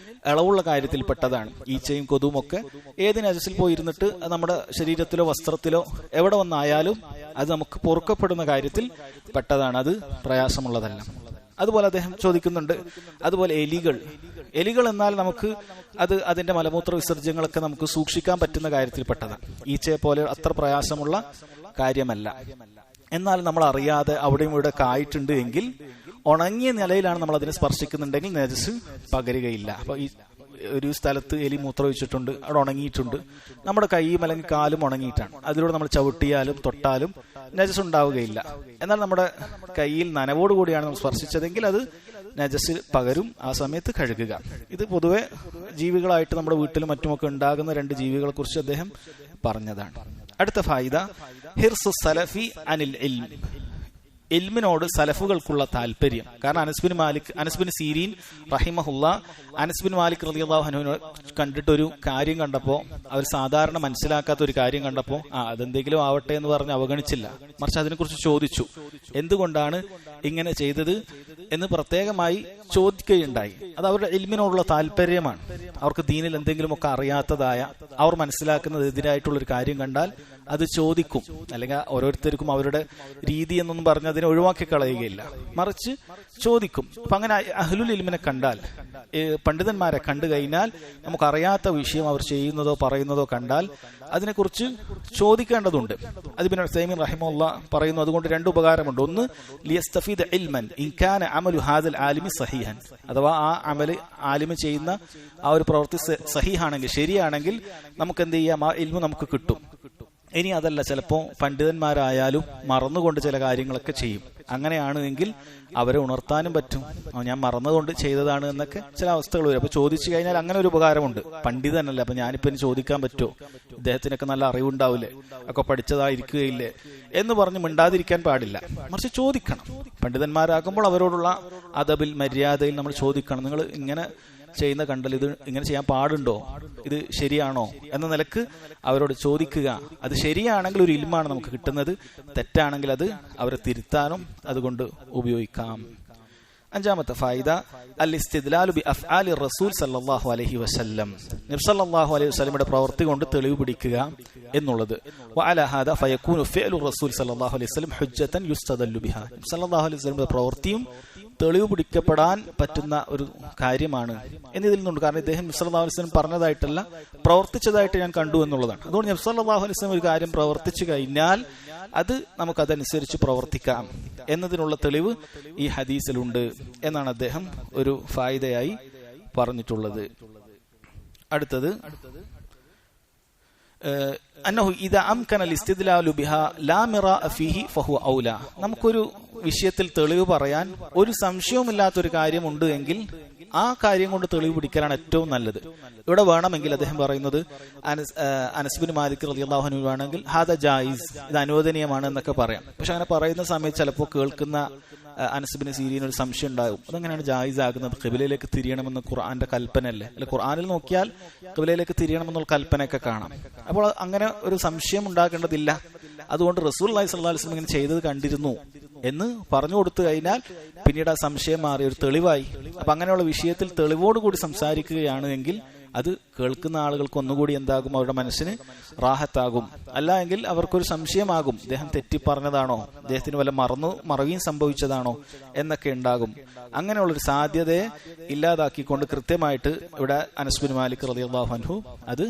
ഇളവുള്ള കാര്യത്തിൽ പെട്ടതാണ്. ഈച്ചയും കൊതുവും ഒക്കെ ഏത് നജസിൽ പോയി ഇരുന്നിട്ട് നമ്മുടെ ശരീരത്തിലോ വസ്ത്രത്തിലോ എവിടെ വന്നായാലും അത് നമുക്ക് പൊറുക്കപ്പെടുന്ന കാര്യത്തിൽ പെട്ടതാണ്. അത് പ്രയാസമുള്ളതല്ല. അതുപോലെ അദ്ദേഹം ചോദിക്കുന്നുണ്ട്, അതുപോലെ എലികൾ എന്നാൽ നമുക്ക് അത് അതിന്റെ മലമൂത്ര വിസർജ്യങ്ങളൊക്കെ നമുക്ക് സൂക്ഷിക്കാൻ പറ്റുന്ന കാര്യത്തിൽപ്പെട്ടതാണ്. ഈച്ചയെ പോലെ അത്ര പ്രയാസമുള്ള കാര്യമല്ല. എന്നാൽ നമ്മൾ അറിയാതെ അവിടെയും ഇവിടെ ആയിട്ടുണ്ട് എങ്കിൽ ഉണങ്ങിയ നിലയിലാണ് നമ്മൾ അതിനെ സ്പർശിക്കുന്നുണ്ടെങ്കിൽ നജസ് പകരുകയില്ല. അപ്പൊ ഒരു സ്ഥലത്ത് എലി മൂത്രമൊഴിച്ചിട്ടുണ്ട്, അവിടെ ഉണങ്ങിയിട്ടുണ്ട്, നമ്മുടെ കൈയും അല്ലെങ്കിൽ കാലും ഉണങ്ങിയിട്ടാണ്, അതിലൂടെ നമ്മൾ ചവിട്ടിയാലും തൊട്ടാലും നജസ് ഉണ്ടാവുകയില്ല. എന്നാൽ നമ്മുടെ കയ്യിൽ നനവോടുകൂടിയാണ് നമ്മൾ സ്പർശിച്ചതെങ്കിൽ അത് നജസ് പകരും, ആ സമയത്ത് കഴുകുക. ഇത് പൊതുവെ ജീവികളായിട്ട് നമ്മുടെ വീട്ടിലും മറ്റുമൊക്കെ ഉണ്ടാകുന്ന 2 ജീവികളെ കുറിച്ച് അദ്ദേഹം പറഞ്ഞതാണ്. അടുത്ത ഫായിദ, ഹിർസു സലഫി അനിൽ ഇൽം, ഇൽമിനോട് സലഫുകൾക്കുള്ള താല്പര്യം. കാരണം അനസ് ബിൻ സീരീൻ റഹിമഹുല്ല അനസ് ബിൻ മാലിക് റളിയല്ലാഹു അൻഹുവിനെ കണ്ടിട്ടൊരു കാര്യം കണ്ടപ്പോൾ, അവർ സാധാരണ മനസ്സിലാക്കാത്ത ഒരു കാര്യം കണ്ടപ്പോൾ അതെന്തെങ്കിലും ആവട്ടെ എന്ന് പറഞ്ഞ് അവഗണിച്ചില്ല, മറിച്ച് അതിനെക്കുറിച്ച് ചോദിച്ചു. എന്തുകൊണ്ടാണ് ഇങ്ങനെ ചെയ്തത് എന്ന് പ്രത്യേകമായി ചോദിക്കുകയുണ്ടായി. അത് അവരുടെ ഇൽമിനോടുള്ള താല്പര്യമാണ്. അവർക്ക് ദീനിൽ എന്തെങ്കിലുമൊക്കെ അറിയാത്തതായ, അവർ മനസ്സിലാക്കുന്നത് എതിരായിട്ടുള്ളൊരു കാര്യം കണ്ടാൽ അത് ചോദിക്കും. അല്ലെങ്കിൽ ഓരോരുത്തർക്കും അവരുടെ രീതി എന്നൊന്നും പറഞ്ഞ് അതിനെ ഒഴിവാക്കി കളയുകയില്ല, മറിച്ച് ചോദിക്കും. അപ്പൊ അങ്ങനെ അഹ്ലുൽ ഇൽമിനെ കണ്ടാൽ, പണ്ഡിതന്മാരെ കണ്ടു കഴിഞ്ഞാൽ, നമുക്കറിയാത്ത വിഷയം അവർ ചെയ്യുന്നതോ പറയുന്നതോ കണ്ടാൽ അതിനെക്കുറിച്ച് ചോദിക്കേണ്ടതുണ്ട്. അത് പിന്നെ ഉസൈമീൻ റഹിമഹുല്ലാ പറയുന്നു, അതുകൊണ്ട് 2 ഉപകാരമുണ്ട്. ഒന്ന്, ലിയസ്തഫീദ ഇൽമൻ ഇൻ കാന അമലു ഹാദൽ ആലിമി സഹീഹൻ, അഥവാ ആ അമല് ആലിമ് ചെയ്യുന്ന ആ ഒരു പ്രവൃത്തി സഹീഹാണെങ്കിൽ, ശരിയാണെങ്കിൽ നമുക്ക് എന്ത് ചെയ്യാം, ആ ഇൽമു നമുക്ക് കിട്ടും. ഇനി അതല്ല, ചിലപ്പോൾ പണ്ഡിതന്മാരായാലും മറന്നുകൊണ്ട് ചില കാര്യങ്ങളൊക്കെ ചെയ്യും. അങ്ങനെയാണ് എങ്കിൽ അവരെ ഉണർത്താനും പറ്റും. ഞാൻ മറന്നുകൊണ്ട് ചെയ്തതാണ് എന്നൊക്കെ ചില അവസ്ഥകൾ വരും. അപ്പൊ ചോദിച്ചു കഴിഞ്ഞാൽ അങ്ങനെ ഒരു ഉപകാരമുണ്ട്. പണ്ഡിതനല്ലേ, അപ്പൊ ഞാനിപ്പോ ഇനി ചോദിക്കാൻ പറ്റുമോ, ഇദ്ദേഹത്തിനൊക്കെ നല്ല അറിവുണ്ടാവില്ലേ, ഒക്കെ പഠിച്ചതായിരിക്കുകയില്ലേ എന്ന് പറഞ്ഞ് മിണ്ടാതിരിക്കാൻ പാടില്ല, മറിച്ച് ചോദിക്കണം. പണ്ഡിതന്മാരാകുമ്പോൾ അവരോടുള്ള അദബിൽ, മര്യാദയിൽ നമ്മൾ ചോദിക്കണം. നിങ്ങൾ ഇങ്ങനെ ചെയ്യുന്ന കണ്ടൽ, ഇത് ഇങ്ങനെ ചെയ്യാൻ പാടുണ്ടോ, ഇത് ശരിയാണോ എന്ന നിലക്ക് അവരോട് ചോദിക്കുക. അത് ശരിയാണെങ്കിൽ ഒരു ഇൽമാണ് നമുക്ക് കിട്ടുന്നത്, തെറ്റാണെങ്കിൽ അത് അവരെ തിരുത്താനും അതുകൊണ്ട് ഉപയോഗിക്കാം. 5ാമത്തെ ഫായിദ, അൽ ഇസ്തിദ്ലാലു ബി അഫ്ആലി റസൂൽ സല്ലല്ലാഹു അലൈഹി വസല്ലം, നബി സല്ലല്ലാഹു അലൈഹി വസല്ലമയുടെ പ്രവൃത്തി കൊണ്ട് തെളിവ് പിടിക്കുക എന്നുള്ളത്. വഅലാ ഹാദാ ഫയകൂനു ഫിഅലു റസൂൽ സല്ലല്ലാഹു അലൈഹി വസല്ലം ഹുജ്ജതൻ യുസ്തദല്ലു ബിഹാ, നബി സല്ലല്ലാഹു അലൈഹി വസല്ലമയുടെ പ്രവൃത്തിയും തെളിവ് പിടിക്കപ്പെടാൻ പറ്റുന്ന ഒരു കാര്യമാണ് എന്നതിൽ നിന്നുണ്ട്. കാരണം ഇദ്ദേഹം നബി സല്ലല്ലാഹു അലൈഹി വസല്ലം പറഞ്ഞതായിട്ടല്ല, പ്രവർത്തിച്ചതായിട്ട് ഞാൻ കണ്ടു എന്നുള്ളതാണ്. അതുകൊണ്ട് നബി സല്ലല്ലാഹു അലൈഹി വസല്ലം ഒരു കാര്യം പ്രവർത്തിച്ചു കഴിഞ്ഞാൽ അത് നമുക്കതനുസരിച്ച് പ്രവർത്തിക്കാം എന്നതിനുള്ള തെളിവ് ഈ ഹദീസിലുണ്ട് എന്നാണ് അദ്ദേഹം ഒരു ഫായിദയായി പറഞ്ഞിട്ടുള്ളത്. അടുത്തത്, അന്നഹു ഇദാ അംകന അൽ-ഇസ്തിദ്ലാലു ബിഹാ ലാ മിറാഅ ഫീഹി ഫഹുവ ഔലാ, നമുക്കൊരു വിഷയത്തിൽ തെളിവ് പറയാൻ ഒരു സംശയവുമില്ലാത്തൊരു കാര്യമുണ്ട് എങ്കിൽ ആ കാര്യം കൊണ്ട് തെളിവ് പിടിക്കലാണ് ഏറ്റവും നല്ലത്. ഇവിടെ വേണമെങ്കിൽ അദ്ദേഹം പറയുന്നത് അനസ് ബിൻ മാലിക് റളിയല്ലാഹു അൻഹു വേണമെങ്കിൽ ഹാദ ജായിസ്, ഇത് അനുവദനീയമാണ് എന്നൊക്കെ പറയാം. പക്ഷെ അങ്ങനെ പറയുന്ന സമയത്ത് ചിലപ്പോൾ കേൾക്കുന്ന അനസ് ബിൻ സീരീന് ഒരു സംശയം ഉണ്ടാകും, അതെങ്ങനെയാണ് ജായിസ് ആകുന്നത്, ഖിബലയിലേക്ക് തിരിയണമെന്ന് ഖുർആന്റെ കൽപ്പനയല്ലേ, അല്ലെ ഖുർആനിൽ നോക്കിയാൽ ഖിബലയിലേക്ക് തിരിയണമെന്നുള്ള കൽപ്പനയൊക്കെ കാണാം. അപ്പോൾ അങ്ങനെ ഒരു സംശയം ഉണ്ടാക്കേണ്ടതില്ല. അതുകൊണ്ട് റസൂലുള്ളാഹി സ്വല്ലല്ലാഹു അലൈഹി വസല്ലം ഇങ്ങനെ ചെയ്തത് കണ്ടിരുന്നു എന്ന് പറഞ്ഞു കൊടുത്തു കഴിഞ്ഞാൽ പിന്നീട് ആ സംശയം മാറി ഒരു തെളിവായി. അപ്പൊ അങ്ങനെയുള്ള വിഷയത്തിൽ തെളിവോടുകൂടി സംസാരിക്കുകയാണ് എങ്കിൽ അത് കേൾക്കുന്ന ആളുകൾക്ക് ഒന്നുകൂടി എന്താകും, അവരുടെ മനസ്സിന് റാഹത്താകും. അല്ല എങ്കിൽ അവർക്കൊരു സംശയമാകും, ഇദ്ദേഹം തെറ്റിപ്പറഞ്ഞതാണോ, ഇദ്ദേഹത്തിന് വല്ല മറവിയും സംഭവിച്ചതാണോ എന്നൊക്കെ ഉണ്ടാകും. അങ്ങനെയുള്ളൊരു സാധ്യതയെ ഇല്ലാതാക്കിക്കൊണ്ട് കൃത്യമായിട്ട് ഇവിടെ അനസ് ബിൻ മാലിക് റളിയല്ലാഹു അൻഹു അത്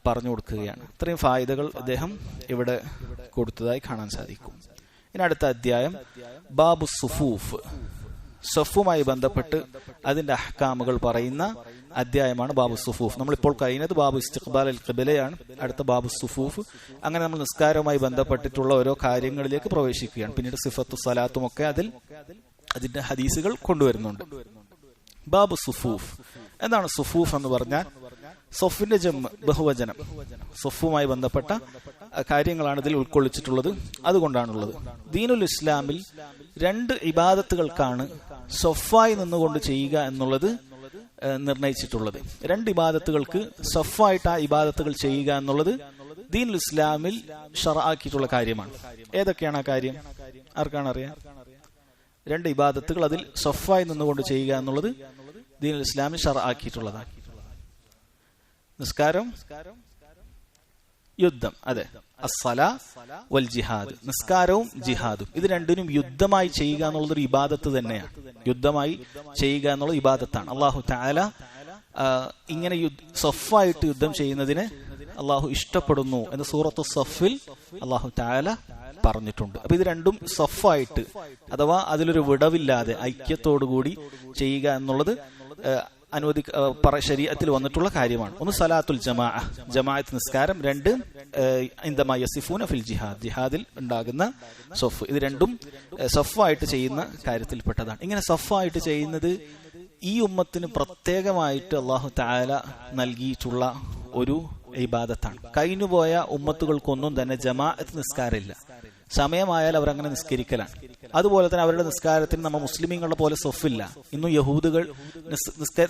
പറഞ്ഞു കൊടുക്കുകയാണ്. ഇത്രയും ഫായിദകൾ അദ്ദേഹം ഇവിടെ കൊടുത്തതായി കാണാൻ സാധിക്കും. ഇനി അടുത്ത അധ്യായം ബാബു സുഫൂഫ്, സഫുമായി ബന്ധപ്പെട്ട് അതിന്റെ അഹ്കാമുകൾ പറയുന്ന അധ്യായമാണ് ബാബു സുഫൂഫ്. നമ്മളിപ്പോൾ കഴിഞ്ഞത് ബാബു ഇസ്തിഖ്ബാൽ അൽ ഖിബലയാണ്, അടുത്ത ബാബു സുഫൂഫ്. അങ്ങനെ നമ്മൾ നിസ്കാരവുമായി ബന്ധപ്പെട്ടിട്ടുള്ള ഓരോ കാര്യങ്ങളിലേക്ക് പ്രവേശിക്കുകയാണ്. പിന്നീട് സിഫത്തു സലാത്തും ഒക്കെ അതിന്റെ ഹദീസുകൾ കൊണ്ടുവരുന്നുണ്ട്. ബാബു സുഫൂഫ് എന്താണ്? സുഫൂഫ് എന്ന് പറഞ്ഞാൽ സൊഫിന്റെ ബഹുവചനം, സൊഫുമായി ബന്ധപ്പെട്ട കാര്യങ്ങളാണ് ഇതിൽ ഉൾക്കൊള്ളിച്ചിട്ടുള്ളത്. അതുകൊണ്ടാണുള്ളത്. ദീനുൽ ഇസ്ലാമിൽ 2 ഇബാദത്തുകൾക്കാണ് സൊഫായി നിന്നുകൊണ്ട് ചെയ്യുക എന്നുള്ളത് നിർണയിച്ചിട്ടുള്ളത്. 2 ഇബാദത്തുകൾക്ക് സൊഫായിട്ട് ആ ഇബാദത്തുകൾ ചെയ്യുക എന്നുള്ളത് ദീനുൽ ഇസ്ലാമിൽ ശർആക്കിയിട്ടുള്ള കാര്യമാണ്. ഏതൊക്കെയാണ് ആ കാര്യം? ആർക്കാണ് അറിയാം? 2 ഇബാദത്തുകൾ അതിൽ സൊഫായി നിന്നുകൊണ്ട് ചെയ്യുക എന്നുള്ളത് ദീനുൽ ഇസ്ലാമിൽ ശർആക്കിയിട്ടുള്ളതാണ്. നിസ്കാരം, യുദ്ധം, അതെ, അസ്സലാ വൽ ജിഹാദ്, നിസ്കാരവും ജിഹാദും. ഇത് രണ്ടിനും യുദ്ധമായി ചെയ്യുക എന്നുള്ളതൊരു ഇബാദത്ത് തന്നെയാണ്. യുദ്ധമായി ചെയ്യുക എന്നുള്ള ഇബാദത്താണ്. അള്ളാഹു തആല ഇങ്ങനെ സഫായിട്ട് യുദ്ധം ചെയ്യുന്നതിന് അള്ളാഹു ഇഷ്ടപ്പെടുന്നു എന്ന് സൂറത്തു സഫിൽ അള്ളാഹു തആല പറഞ്ഞിട്ടുണ്ട്. അപ്പൊ ഇത് രണ്ടും സഫായിട്ട്, അഥവാ അതിലൊരു വിടവില്ലാതെ ഐക്യത്തോടുകൂടി ചെയ്യുക എന്നുള്ളത് ശരീഅത്തിൽ വന്നിട്ടുള്ള കാര്യമാണ്. ഒന്ന് സലാത്തുൽ ജമാഅത്ത് നിസ്കാരം, രണ്ട് ഇൻദമാ യസിഫൂന ഫിൽ ജിഹാദ്, ജിഹാദിൽ ഉണ്ടാകുന്ന സഫ്. ഇത് രണ്ടും സഫായിട്ട് ചെയ്യുന്ന കാര്യത്തിൽപ്പെട്ടതാണ്. ഇങ്ങനെ സഫായിട്ട് ചെയ്യുന്നത് ഈ ഉമ്മത്തിന് പ്രത്യേകമായിട്ട് അല്ലാഹു തആല നൽകിയിട്ടുള്ള ഒരു ഇബാദത്താണ്. കഴിഞ്ഞുപോയ ഉമ്മത്തുകൾക്കൊന്നും തന്നെ ജമാഅത്ത് നിസ്കാരമില്ല. സമയമായാൽ അവരങ്ങനെ നിസ്കരിക്കലാണ്. അതുപോലെ തന്നെ അവരുടെ നിസ്കാരത്തിന് നമ്മൾ മുസ്ലിമീങ്ങളുടെ പോലെ സൊഫില്ല. ഇന്നും യഹൂദുകൾ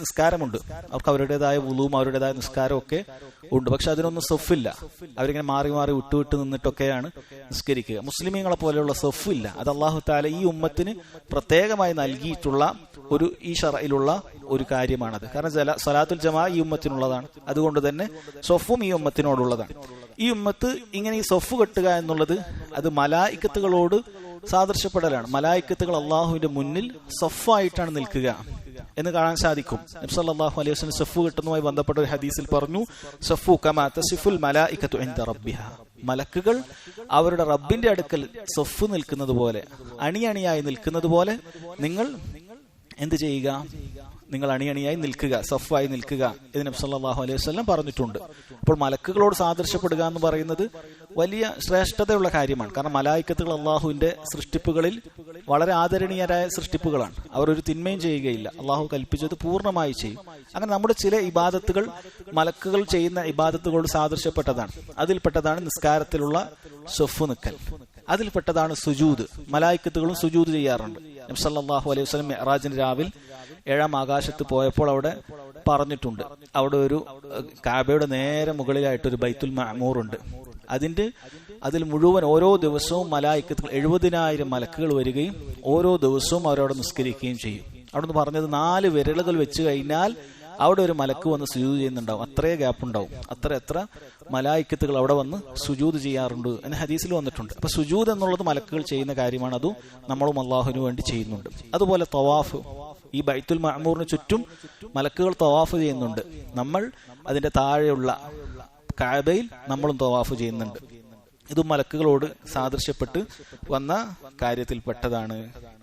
നിസ്കാരമുണ്ട്, അവർക്ക് അവരുടേതായ വുളുവും അവരുടേതായ നിസ്കാരവും ഒക്കെ ഉണ്ട്. പക്ഷെ അതിനൊന്നും സൊഫില്ല. അവരിങ്ങനെ മാറി മാറി വിട്ടുവിട്ട് നിന്നിട്ടൊക്കെയാണ് നിസ്കരിക്കുക. മുസ്ലിമീങ്ങളെ പോലെയുള്ള സൊഫില്ല. അത് അല്ലാഹു തആല ഈ ഉമ്മത്തിന് പ്രത്യേകമായി നൽകിയിട്ടുള്ള ഒരു ഈ ശറഇലുള്ള ഒരു കാര്യമാണത്. കാരണം സലാത്തുൽ ജമാ ഈ ഉമ്മത്തിനുള്ളതാണ്. അതുകൊണ്ട് തന്നെ സൊഫും ഈ ഉമ്മത്തിനോടുള്ളതാണ്. ഈ ഉമ്മത്ത് ഇങ്ങനെ ഈ സൊഫ് കെട്ടുക എന്നുള്ളത് അത് മലായിക്കത്തുകളോട് സാദൃശ്യപ്പെടലാണ്. മലായിക്കത്തുകൾ അള്ളാഹുവിന്റെ മുന്നിൽ സൊഫായിട്ടാണ് നിൽക്കുക എന്ന് കാണാൻ സാധിക്കും. നബി സല്ലല്ലാഹു അലൈഹി വസല്ലം സഫ് കെട്ടുന്നതുമായി ബന്ധപ്പെട്ട ഒരു ഹദീസിൽ പറഞ്ഞു, സഫു കമാ തസിഫുൽ മലായികതു ഇൻദ റബ്ബിഹാ, മലക്കുകൾ അവരുടെ റബ്ബിന്റെ അടുക്കൽ സഫ് നിൽക്കുന്നത് പോലെ, അണിയണിയായി നിൽക്കുന്നത് പോലെ നിങ്ങൾ എന്ത് ചെയ്യുക? നിങ്ങൾ അണിയണിയായി നിൽക്കുക, സഫായി നിൽക്കുക എന്ന് നബി സല്ലല്ലാഹു അലൈഹി വസല്ലം പറഞ്ഞിട്ടുണ്ട്. അപ്പോൾ മലക്കുകളോട് സാദൃശ്യപ്പെടുക എന്ന് പറയുന്നത് വലിയ ശ്രേഷ്ഠതയുള്ള കാര്യമാണ്. കാരണം മലായിക്കത്തുകൾ അള്ളാഹുവിന്റെ സൃഷ്ടിപ്പുകളിൽ വളരെ ആദരണീയരായ സൃഷ്ടിപ്പുകളാണ്. അവർ ഒരു തിന്മയും ചെയ്യുകയില്ല. അള്ളാഹു കൽപ്പിച്ചത് പൂർണ്ണമായി ചെയ്യും. അങ്ങനെ നമ്മുടെ ചില ഇബാദത്തുകൾ മലക്കുകൾ ചെയ്യുന്ന ഇബാദത്തുകളോട് സാദൃശ്യപ്പെട്ടതാണ്. അതിൽപ്പെട്ടതാണ് നിസ്കാരത്തിലുള്ള സഫ് നിക്കൽ. അതിൽപ്പെട്ടതാണ് സുജൂദ്. മലായിക്കത്തുകളും സുജൂദ് ചെയ്യാറുണ്ട്. നബി സല്ലല്ലാഹു അലൈഹി വസല്ലം മിഅ്റാജിന് രാവിൽ 7-ാം ആകാശത്ത് പോയപ്പോൾ അവിടെ പറഞ്ഞിട്ടുണ്ട്, അവിടെ ഒരു കാബയുടെ നേരെ മുകളിലായിട്ടൊരു ബൈത്തുൽ മഅമൂർ ഉണ്ട്. അതിൽ മുഴുവൻ ഓരോ ദിവസവും മലായിക്കത്തുകൾ 70,000 മലക്കുകൾ വരികയും ഓരോ ദിവസവും അവരവിടെ നിസ്കരിക്കുകയും ചെയ്യും. അവിടുന്ന് പറഞ്ഞത് 4 വിരലുകൾ വെച്ച് കഴിഞ്ഞാൽ അവിടെ ഒരു മലക്ക് വന്ന് സുജൂദ് ചെയ്യുന്നുണ്ടാവും. അത്രേ ഗ്യാപ്പ് ഉണ്ടാവും. എത്ര മലായിക്കത്തുകൾ അവിടെ വന്ന് സുജൂദ് ചെയ്യാറുണ്ട് എന്ന് ഹദീസിൽ വന്നിട്ടുണ്ട്. അപ്പൊ സുജൂദ് എന്നുള്ളത് മലക്കുകൾ ചെയ്യുന്ന കാര്യമാണ്. അതും നമ്മളും അള്ളാഹുവിന് വേണ്ടി ചെയ്യുന്നുണ്ട്. അതുപോലെ തവാഫ്, ഈ ബൈത്തുൽ മഅമൂറിന് ചുറ്റും മലക്കുകൾ തവാഫ് ചെയ്യുന്നുണ്ട്. നമ്മൾ അതിന്റെ താഴെയുള്ള കഅബയിൽ നമ്മളും തവാഫ് ചെയ്യുന്നുണ്ട്. ഇതും മലക്കുകളോട് സാദൃശ്യപ്പെട്ട് വന്ന കാര്യത്തിൽപ്പെട്ടതാണ്.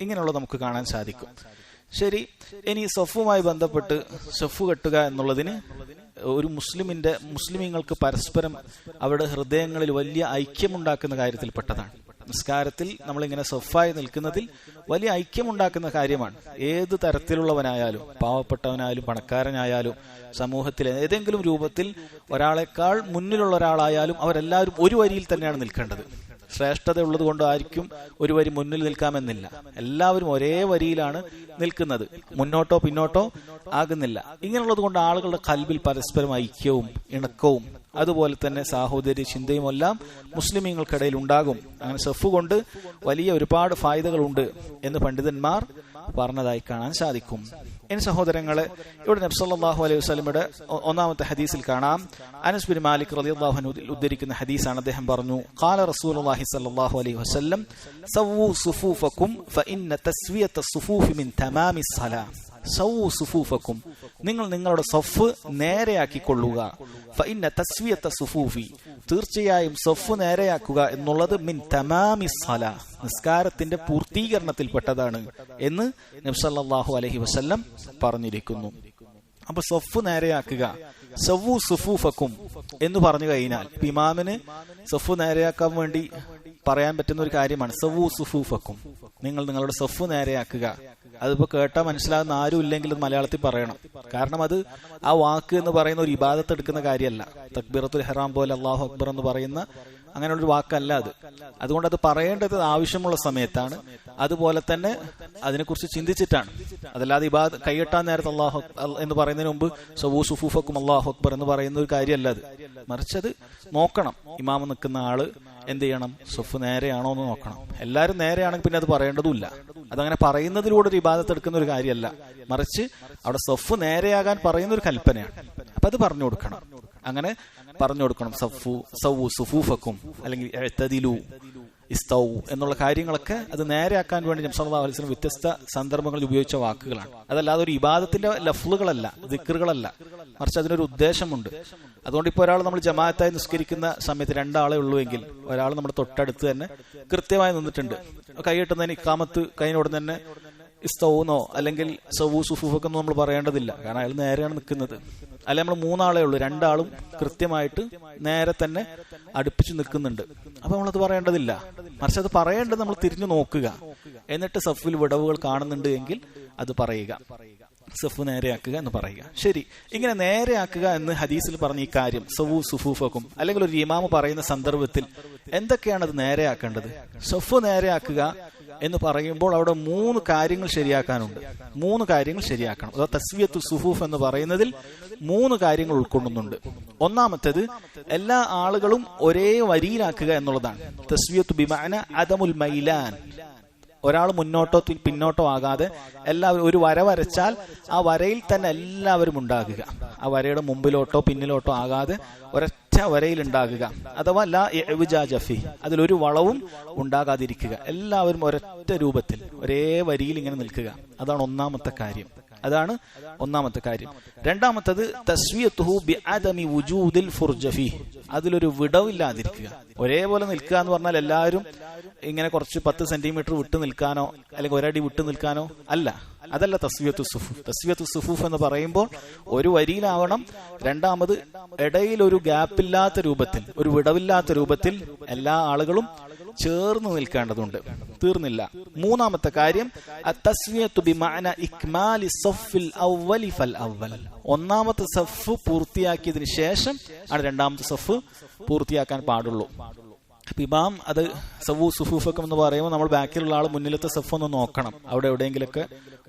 ഇങ്ങനെയുള്ള നമുക്ക് കാണാൻ സാധിക്കും. ശരി, ഇനി സഫുമായി ബന്ധപ്പെട്ട് സഫ് കെട്ടുക എന്നുള്ളതിന് ഒരു മുസ്ലിമീങ്ങൾക്ക് പരസ്പരം അവരുടെ ഹൃദയങ്ങളിൽ വലിയ ഐക്യമുണ്ടാക്കുന്ന കാര്യത്തിൽപ്പെട്ടതാണ്. നിസ്കാരത്തിൽ നമ്മളിങ്ങനെ സഫായി നിൽക്കുന്നതിൽ വലിയ ഐക്യമുണ്ടാക്കുന്ന കാര്യമാണ്. ഏത് തരത്തിലുള്ളവനായാലും, പാവപ്പെട്ടവനായാലും പണക്കാരനായാലും, സമൂഹത്തിൽ ഏതെങ്കിലും രൂപത്തിൽ ഒരാളെക്കാൾ മുന്നിലുള്ള ഒരാളായാലും അവരെല്ലാവരും ഒരു വരിയിൽ തന്നെയാണ് നിൽക്കേണ്ടത്. ശ്രേഷ്ഠത ഉള്ളത് കൊണ്ട് ആയിരിക്കും ഒരു വരി മുന്നിൽ നിൽക്കാമെന്നില്ല. എല്ലാവരും ഒരേ വരിയിലാണ് നിൽക്കുന്നത്, മുന്നോട്ടോ പിന്നോട്ടോ ആകുന്നില്ല. ഇങ്ങനെയുള്ളത് കൊണ്ട് ആളുകളുടെ ഖൽബിൽ പരസ്പരം ഐക്യവും ഇണക്കവും അതുപോലെ തന്നെ സാഹോദര്യ ചിന്തയും എല്ലാം മുസ്ലിമീങ്ങൾക്കിടയിൽ ഉണ്ടാകും. അങ്ങനെ സഫ് കൊണ്ട് വലിയ ഒരുപാട് ഫായിദകളുണ്ട് എന്ന് പണ്ഡിതന്മാർ പറഞ്ഞതായി കാണാൻ സാധിക്കും. ഇനി സഹോദരങ്ങളെ, ഇവിടെ നബി സല്ലല്ലാഹു അലൈഹി വസല്ലമയുടെ ഒന്നാമത്തെ ഹദീസിൽ കാണാം, അനസ് ബിൻ മാലിക് റളിയല്ലാഹു അൻഹു ഉദ്ധരിക്കുന്ന ഹദീസാണ്. അദ്ദേഹം പറഞ്ഞു, ഖാല റസൂലുള്ളാഹി സ്വല്ലല്ലാഹു അലൈഹി വസല്ലം സവ്വു സുഫൂഫക്കും ഫഇന്ന തസ്വിയത സുഫൂഫി മിൻ തമാമിസ് സലാ. സവ്വു സുഫൂഫക്കും, നിങ്ങൾ നിങ്ങളുടെ സഫ് നേരെയാക്കിക്കൊള്ളുക. ഫഇന്ന തസ്വിയത സുഫൂഫി, തീർച്ചയായും സഫ് നേരെയാക്കുക എന്നുള്ളത് മിൻ തമാമിസ് സലാ, നിസ്കാരത്തിന്റെ പൂർത്തീകരണത്തിൽപ്പെട്ടതാണ് എന്ന് നബി സല്ലല്ലാഹു അലൈഹി വസല്ലം പറഞ്ഞിരിക്കുന്നു. അപ്പൊ സഫ് നേരെയാക്കുക, സവ്വു സുഫൂഫക്കും എന്ന് പറഞ്ഞു കഴിഞ്ഞാൽ ഇമാമിന് സഫ് നേരെയാക്കാൻ വേണ്ടി പറയാൻ പറ്റുന്ന ഒരു കാര്യമാണ് സവ്വു സുഫൂഫക്കും, നിങ്ങൾ നിങ്ങളുടെ സഫ് നേരെയാക്കുക. അതിപ്പോ കേട്ടാൽ മനസ്സിലാകുന്ന ആരും ഇല്ലെങ്കിൽ മലയാളത്തിൽ പറയണം. കാരണം അത് ആ വാക്ക് എന്ന് പറയുന്ന ഒരു ഇബാദത്ത് എടുക്കുന്ന കാര്യമല്ല. തക്ബീറത്തുൽ ഇഹ്റാം പോലെ അല്ലാഹു അക്ബർ എന്ന് പറയുന്ന അങ്ങനെയുള്ളൊരു വാക്കല്ല അത്. അതുകൊണ്ട് അത് പറയേണ്ടത് ആവശ്യമുള്ള സമയത്താണ്. അതുപോലെ തന്നെ അതിനെക്കുറിച്ച് ചിന്തിച്ചിട്ടാണ്. അതല്ലാതെ ഇബാദത്ത് കൈയെട്ടാൻ നേരത്തെ അല്ലാഹു എന്ന് പറയുന്നതിന് മുമ്പ് സവ്വു സുഫൂഫക്കും അല്ലാഹു അക്ബർ എന്ന് പറയുന്ന ഒരു കാര്യമല്ല അത്. മറിച്ചത് നോക്കണം, ഇമാമ് നിൽക്കുന്ന ആള് എന്ത് ചെയ്യണം, സഫ് നേരെയാണോ എന്ന് നോക്കണം. എല്ലാവരും നേരെയാണെങ്കിൽ പിന്നെ അത് പറയേണ്ടതുമില്ല. അതങ്ങനെ പറയുന്നതിലൂടെ ഒരു ഇബാദത്ത് എടുക്കുന്ന ഒരു കാര്യമല്ല, മറിച്ച് അവിടെ സഫ് നേരെയാകാൻ പറയുന്ന ഒരു കൽപ്പനയാണ്. അപ്പൊ അത് പറഞ്ഞു കൊടുക്കണം. അങ്ങനെ പറഞ്ഞു കൊടുക്കണം. സവ്വു സുഫൂഫക്കും അല്ലെങ്കിൽ ഇഅ്തദിലു ഇസ്തൗ എന്നുള്ള കാര്യങ്ങളൊക്കെ അത് നേരെയാക്കാൻ വേണ്ടി നബി സല്ലല്ലാഹു അലൈഹി വസല്ലം വ്യത്യസ്ത സന്ദർഭങ്ങളിൽ ഉപയോഗിച്ച വാക്കുകളാണ്. അതല്ലാതെ ഒരു ഇബാദത്തിന്റെ ലഫ്ലുകളല്ല, ദിക്റുകളല്ല, മറിച്ച് അതിനൊരു ഉദ്ദേശമുണ്ട്. അതുകൊണ്ട് ഇപ്പോൾ ഒരാൾ നമ്മൾ ജമാഅത്തായി നിസ്കരിക്കുന്ന സമയത്ത് 2 ആളെ ഉള്ളൂവെങ്കിൽ ഒരാൾ നമ്മുടെ തൊട്ടടുത്ത് തന്നെ കൃത്യമായി നിന്നിട്ടുണ്ട്, കൈയിട്ടുന്നതിന് ഇഖാമത്ത് കഴിഞ്ഞോട് തന്നെ ഇസ്തൗന്നോ അല്ലെങ്കിൽ സവൂ സുഫൂഫൊക്കെ ഒന്നും നമ്മൾ പറയേണ്ടതില്ല. കാരണം അയാൾ നേരെയാണ് നിൽക്കുന്നത്. അല്ലെ നമ്മൾ 3 ആളേ ഉള്ളൂ, 2 ആളും കൃത്യമായിട്ട് നേരെ തന്നെ അടുപ്പിച്ച് നിൽക്കുന്നുണ്ട്. അപ്പൊ നമ്മളത് പറയേണ്ടതില്ല. മറിച്ച് അത് പറയേണ്ടത് നമ്മൾ തിരിഞ്ഞു നോക്കുക, എന്നിട്ട് സഫിൽ വിടവുകൾ കാണുന്നുണ്ട് എങ്കിൽ അത് പറയുക, സഫ് നേരെയാക്കുക എന്ന് പറയുക. ശരി, ഇങ്ങനെ നേരെയാക്കുക എന്ന് ഹദീസിൽ പറഞ്ഞ ഈ കാര്യം സവൂ സുഫൂഫക്കും അല്ലെങ്കിൽ ഒരു ഇമാമ് പറയുന്ന സന്ദർഭത്തിൽ എന്തൊക്കെയാണ് അത് നേരെയാക്കേണ്ടത്? സഫ് നേരെയാക്കുക എന്ന് പറയുമ്പോൾ അവിടെ 3 കാര്യങ്ങൾ ശരിയാക്കാനുണ്ട്. 3 കാര്യങ്ങൾ ശരിയാക്കണം. അതോ തസ്വിയത്തു സുഫൂഫ് എന്ന് പറയുന്നതിൽ 3 കാര്യങ്ങൾ ഉൾക്കൊള്ളുന്നുണ്ട്. ഒന്നാമത്തേത് എല്ലാ ആളുകളും ഒരേ വരിയിലാക്കുക എന്നുള്ളതാണ്. തസ്വിയത്തു ബിമഅന അദമുൽ മൈലാൻ. ഒരാൾ മുന്നോട്ടോ പിന്നോട്ടോ ആകാതെ എല്ലാവരും ഒരു വര വരച്ചാൽ ആ വരയിൽ തന്നെ എല്ലാവരും ഉണ്ടാകുക. ആ വരയുടെ മുമ്പിലോട്ടോ പിന്നിലോട്ടോ ആകാതെ ഒരൊറ്റ വരയിൽ ഉണ്ടാകുക. അഥവാ ലാ ഇഅ്വിജാജ ഫീ, അതിലൊരു വളവും ഉണ്ടാകാതിരിക്കുക. എല്ലാവരും ഒരൊറ്റ രൂപത്തിൽ ഒരേ വരിയിൽ ഇങ്ങനെ നിൽക്കുക. അതാണ് ഒന്നാമത്തെ കാര്യം. രണ്ടാമത്തത് തസ്വിയത്തുഹു ബിഅദമി വുജൂദിൽ ഫുർജ ഫീ, അതിലൊരു വിടവില്ലാതിരിക്കുക. ഒരേപോലെ നിൽക്കുക എന്ന് പറഞ്ഞാൽ എല്ലാവരും ഇങ്ങനെ കുറച്ച് 10 സെന്റിമീറ്റർ വിട്ട് നിൽക്കാനോ അല്ലെങ്കിൽ ഒരടി വിട്ട് നിൽക്കാനോ അല്ല. അതല്ല തസ്വിയത്തു സുഫൂഫ്. തസ്വിയത്തു സുഫൂഫ് എന്ന് പറയുമ്പോൾ ഒരു വരിയിലാവണം. രണ്ടാമത് ഇടയിൽ ഒരു ഗ്യാപ്പില്ലാത്ത രൂപത്തിൽ, ഒരു വിടവില്ലാത്ത രൂപത്തിൽ എല്ലാ ആളുകളും ചേർന്ന് നിൽക്കേണ്ടതുണ്ട്. തീർന്നില്ല. മൂന്നാമത്തെ കാര്യം അത്തസ്വിയത്തു ബിമഅന ഇക്മാലി സഫ്ഫിൽ അവ്വലി ഫൽ അവ്വൽ. ഒന്നാമത്തെ സഫ് പൂർത്തിയാക്കിയതിന് ശേഷം ആണ് രണ്ടാമത്തെ സഫ് പൂർത്തിയാക്കാൻ പാടുള്ളൂ. ഇമാം അത് സവൂ സുഫൂഫൊക്കെ എന്ന് പറയുമ്പോൾ നമ്മൾ ബാക്കിലുള്ള ആൾ മുന്നിലത്തെ സഫ് ഒന്ന് നോക്കണം, അവിടെ എവിടെയെങ്കിലൊക്കെ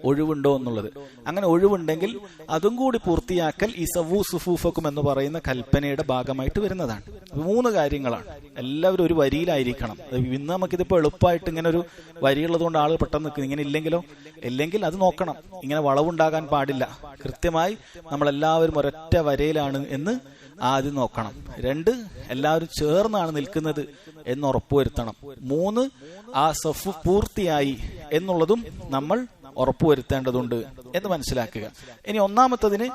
ഒഴിവുണ്ടോ എന്നുള്ളത്. അങ്ങനെ ഒഴിവുണ്ടെങ്കിൽ അതും കൂടി പൂർത്തിയാക്കൽ ഈ സവൂ സുഫൂഫക്കും എന്ന് പറയുന്ന കൽപ്പനയുടെ ഭാഗമായിട്ട് വരുന്നതാണ്. 3 കാര്യങ്ങളാണ്. എല്ലാവരും ഒരു വരിയിലായിരിക്കണം. ഇന്ന് നമുക്കിതിപ്പോൾ എളുപ്പമായിട്ട് ഇങ്ങനെ ഒരു വരിയുള്ളത് കൊണ്ട് ആൾ പെട്ടെന്ന് നിൽക്കും. ഇങ്ങനെ ഇല്ലെങ്കിൽ അത് നോക്കണം. ഇങ്ങനെ വളവുണ്ടാകാൻ പാടില്ല. കൃത്യമായി നമ്മളെല്ലാവരും ഒരൊറ്റ വരയിലാണ് എന്ന് ആദ്യം നോക്കണം. 2, എല്ലാവരും ചേർന്നാണ് നിൽക്കുന്നത് എന്ന് ഉറപ്പുവരുത്തണം. 3, ആ സഫ് പൂർത്തിയായി എന്നുള്ളതും നമ്മൾ ഉറപ്പുവരുത്തേണ്ടതുണ്ട് എന്ന് മനസ്സിലാക്കുക. ഇനി ഒന്നാമത്തതിന്